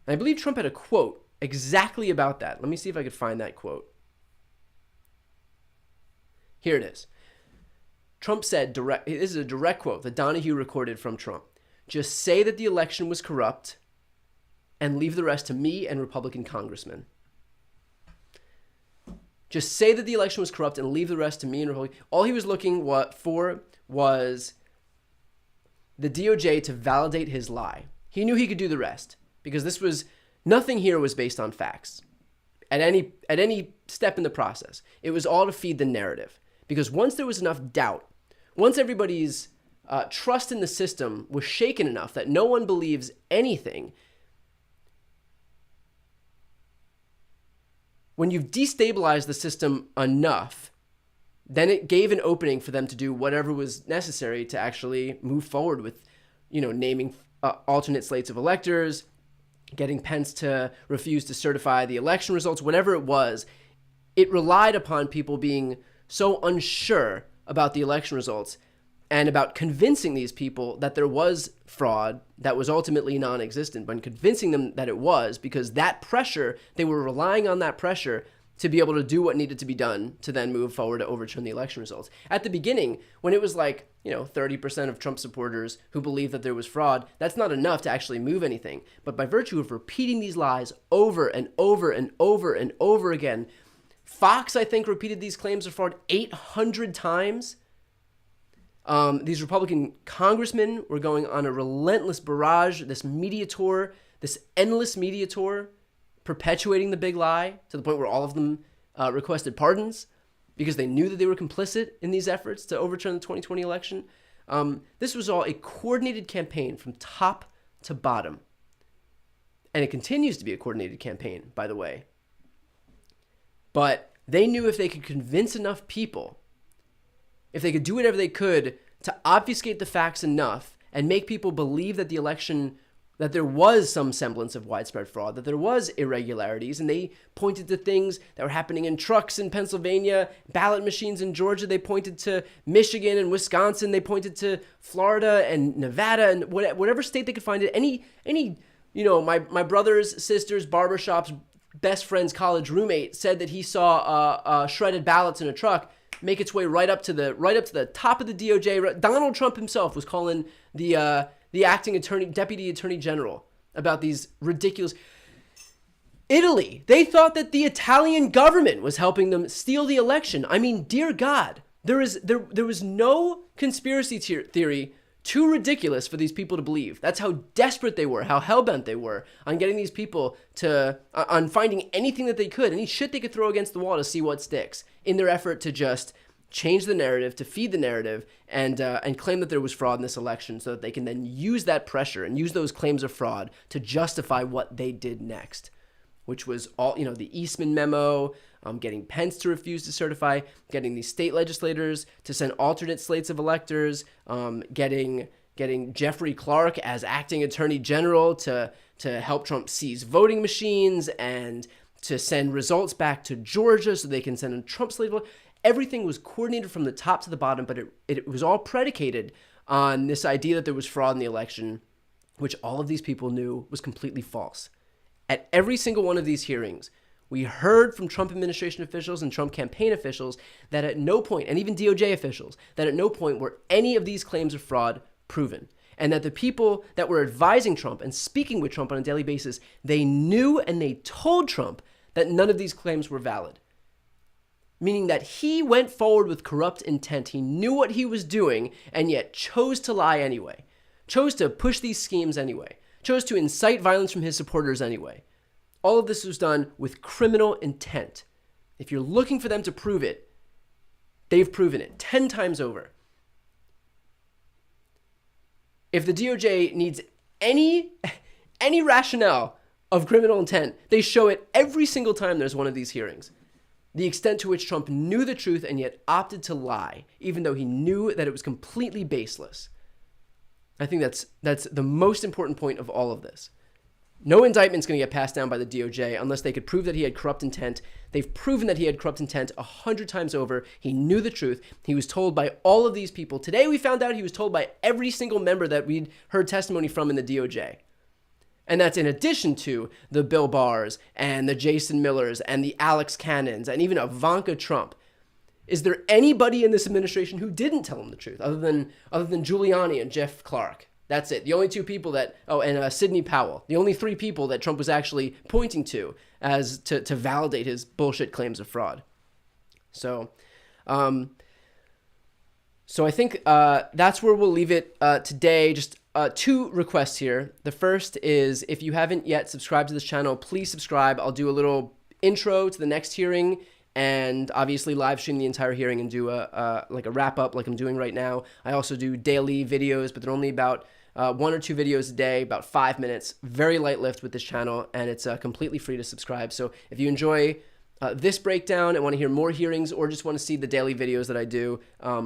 And I believe Trump had a quote exactly about that. Let me see if I could find that quote. Here it is. Trump said, this is a direct quote that Donahue recorded from Trump. "Just say that the election was corrupt and leave the rest to me and Republican congressmen." Just say that the election was corrupt and leave the rest to me and Republican. All he was looking for was the DOJ to validate his lie. He knew he could do the rest because nothing here was based on facts at any step in the process. It was all to feed the narrative. Because once there was enough doubt, once everybody's trust in the system was shaken enough that no one believes anything, when you've destabilized the system enough, then it gave an opening for them to do whatever was necessary to actually move forward with, naming alternate slates of electors, getting Pence to refuse to certify the election results, whatever it was. It relied upon people being so unsure about the election results and about convincing these people that there was fraud that was ultimately non-existent, but convincing them that it was, because that pressure, they were relying on that pressure to be able to do what needed to be done to then move forward to overturn the election results. At the beginning, when it was 30% of Trump supporters who believed that there was fraud, that's not enough to actually move anything. But by virtue of repeating these lies over and over and over and over again, Fox, I think, repeated these claims of fraud 800 times. These Republican congressmen were going on a relentless barrage, this media tour, this endless media tour, perpetuating the big lie to the point where all of them requested pardons because they knew that they were complicit in these efforts to overturn the 2020 election. This was all a coordinated campaign from top to bottom. And it continues to be a coordinated campaign, by the way. But they knew if they could convince enough people, if they could do whatever they could to obfuscate the facts enough and make people believe that the election, that there was some semblance of widespread fraud, that there was irregularities, and they pointed to things that were happening in trucks in Pennsylvania, ballot machines in Georgia, they pointed to Michigan and Wisconsin, they pointed to Florida and Nevada and whatever state they could find it. Any my brother's, sister's, barbershop's best friend's college roommate said that he saw shredded ballots in a truck make its way right up to the top of the DOJ. Donald Trump himself was calling the the deputy attorney general about these ridiculous. Italy, they thought that the Italian government was helping them steal the election. I mean, dear God, there was no conspiracy theory too ridiculous for these people to believe. That's how desperate they were, how hellbent they were on getting these people on finding anything that they could, any shit they could throw against the wall to see what sticks, in their effort to just change the narrative, to feed the narrative, and claim that there was fraud in this election so that they can then use that pressure and use those claims of fraud to justify what they did next, which was all, the Eastman memo, getting Pence to refuse to certify, getting these state legislators to send alternate slates of electors, getting Jeffrey Clark as acting attorney general to help Trump seize voting machines and to send results back to Georgia so they can send a Trump slate. Everything was coordinated from the top to the bottom, but it was all predicated on this idea that there was fraud in the election, which all of these people knew was completely false. At every single one of these hearings, we heard from Trump administration officials and Trump campaign officials that at no point, and even DOJ officials, that at no point were any of these claims of fraud proven. And that the people that were advising Trump and speaking with Trump on a daily basis, they knew and they told Trump that none of these claims were valid. Meaning that he went forward with corrupt intent. He knew what he was doing and yet chose to lie anyway. Chose to push these schemes anyway. Chose to incite violence from his supporters anyway. All of this was done with criminal intent. If you're looking for them to prove it, they've proven it 10 times over. If the DOJ needs any rationale of criminal intent, they show it every single time there's one of these hearings. The extent to which Trump knew the truth and yet opted to lie, even though he knew that it was completely baseless. I think that's the most important point of all of this. No indictment's going to get passed down by the DOJ unless they could prove that he had corrupt intent. They've proven that he had corrupt intent 100 times over. He knew the truth. He was told by all of these people. Today we found out he was told by every single member that we'd heard testimony from in the DOJ. And that's in addition to the Bill Barrs and the Jason Millers and the Alex Cannons and even Ivanka Trump. Is there anybody in this administration who didn't tell him the truth other than Giuliani and Jeff Clark? That's it. The only two people and Sidney Powell. The only three people that Trump was actually pointing to as to validate his bullshit claims of fraud. So I think that's where we'll leave it today. Just two requests here. The first is if you haven't yet subscribed to this channel, please subscribe. I'll do a little intro to the next hearing and obviously live stream the entire hearing and do a wrap up like I'm doing right now. I also do daily videos, but they're only about 1 or 2 videos a day, about 5 minutes. Very light lift with this channel, and it's completely free to subscribe. So if you enjoy this breakdown and want to hear more hearings or just want to see the daily videos that I do,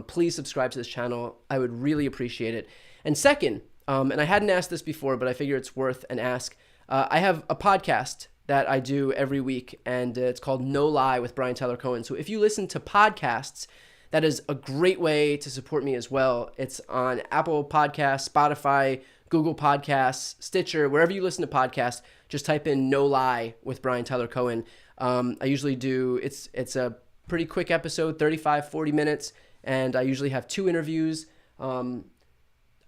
please subscribe to this channel. I would really appreciate it. And second, and I hadn't asked this before, but I figure it's worth an ask. I have a podcast that I do every week, and it's called No Lie with Brian Tyler Cohen. So if you listen to podcasts, that is a great way to support me as well. It's on Apple Podcasts, Spotify, Google Podcasts, Stitcher, wherever you listen to podcasts, just type in No Lie with Brian Tyler Cohen. I usually do, it's a pretty quick episode, 35, 40 minutes, and I usually have 2 interviews.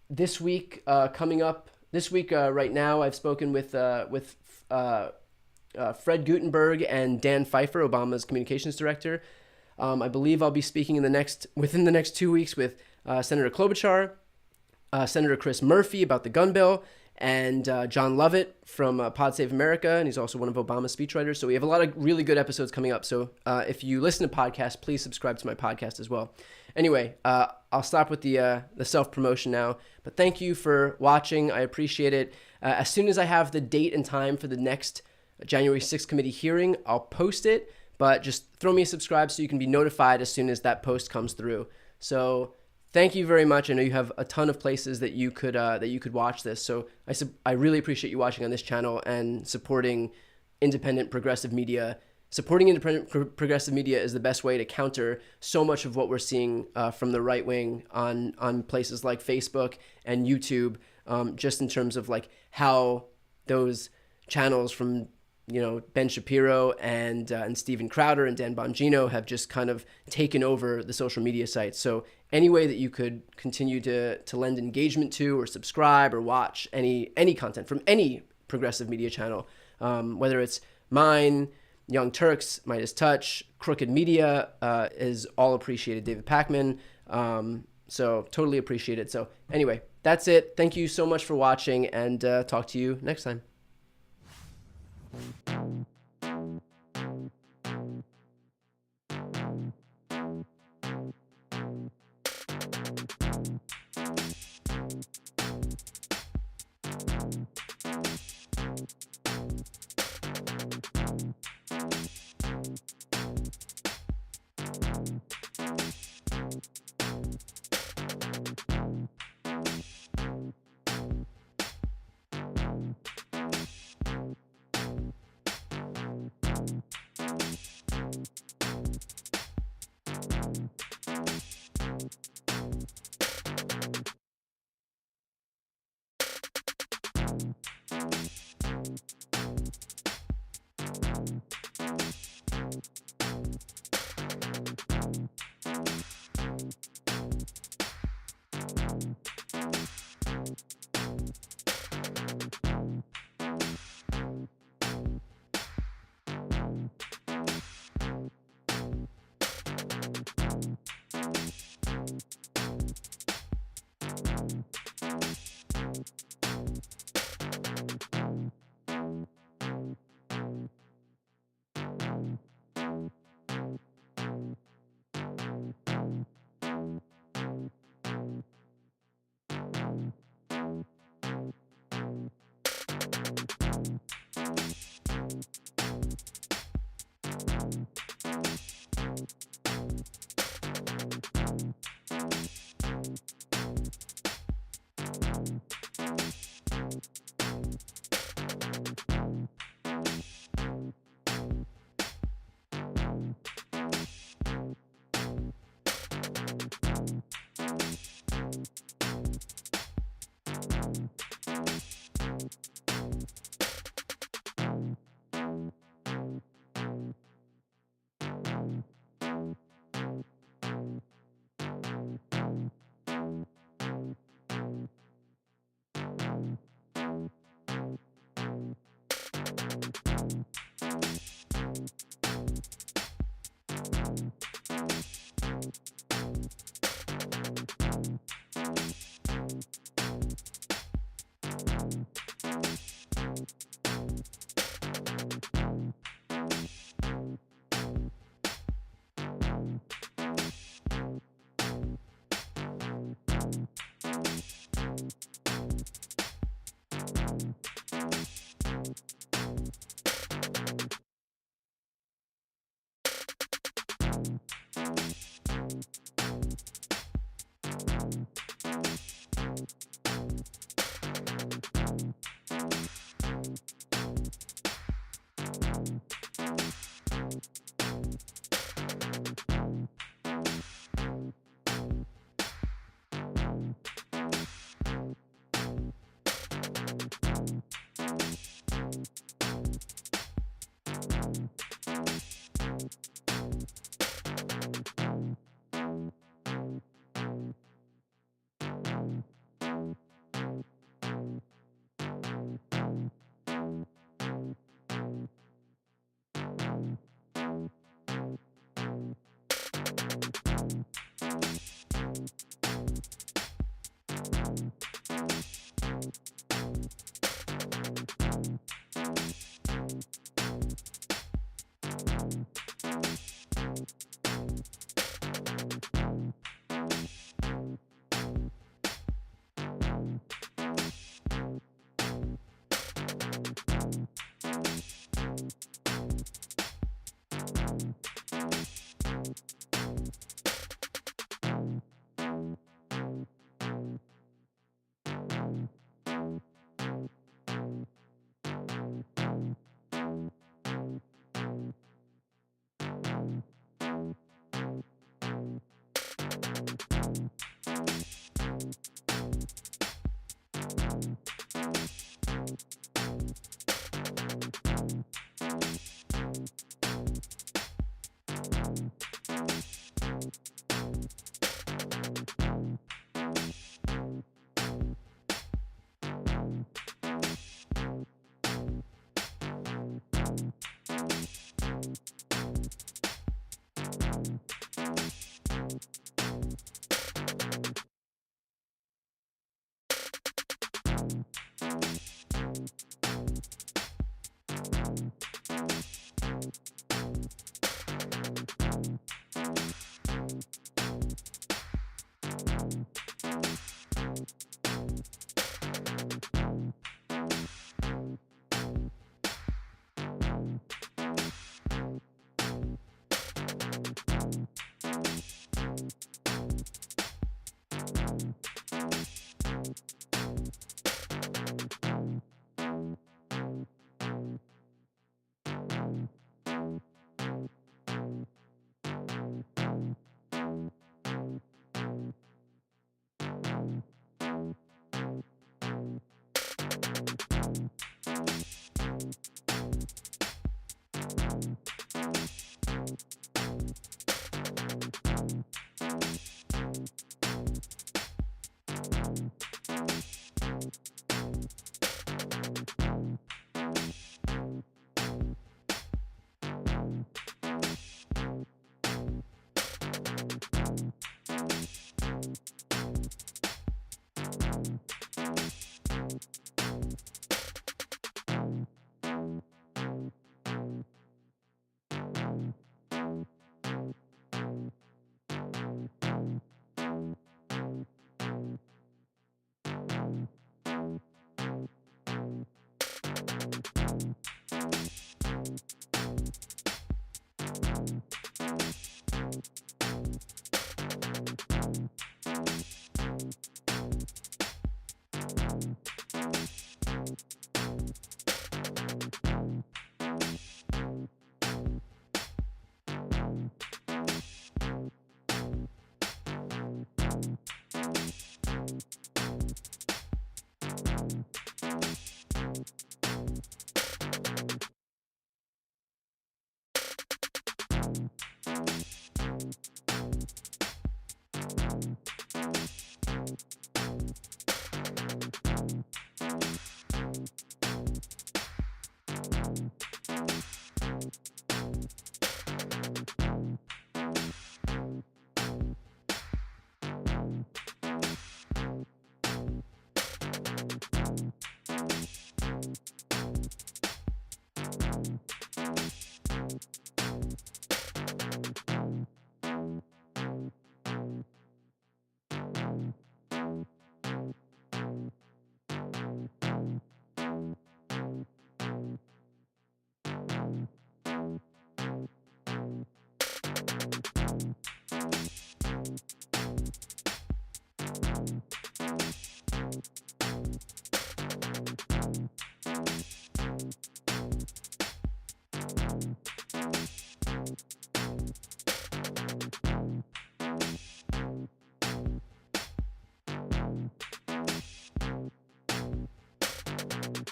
This week, coming up, right now, I've spoken with Fred Gutenberg and Dan Pfeiffer, Obama's communications director. I believe I'll be speaking within the next 2 weeks with Senator Klobuchar, Senator Chris Murphy about the gun bill, and John Lovett from Pod Save America, and he's also one of Obama's speechwriters. So we have a lot of really good episodes coming up. So if you listen to podcasts, please subscribe to my podcast as well. Anyway, I'll stop with the self-promotion now. But thank you for watching. I appreciate it. As soon as I have the date and time for the next January 6th committee hearing, I'll post it. But just throw me a subscribe so you can be notified as soon as that post comes through. So thank you very much. I know you have a ton of places that you could watch this. So I really appreciate you watching on this channel and supporting independent progressive media. Supporting independent progressive media is the best way to counter so much of what we're seeing from the right wing on places like Facebook and YouTube, just in terms of like how those channels from Ben Shapiro and Steven Crowder and Dan Bongino have just kind of taken over the social media sites. So any way that you could continue to lend engagement to or subscribe or watch any content from any progressive media channel, whether it's mine, Young Turks, Midas Touch, Crooked Media, is all appreciated. David Packman. So totally appreciate it. So anyway, that's it. Thank you so much for watching, and talk to you next time.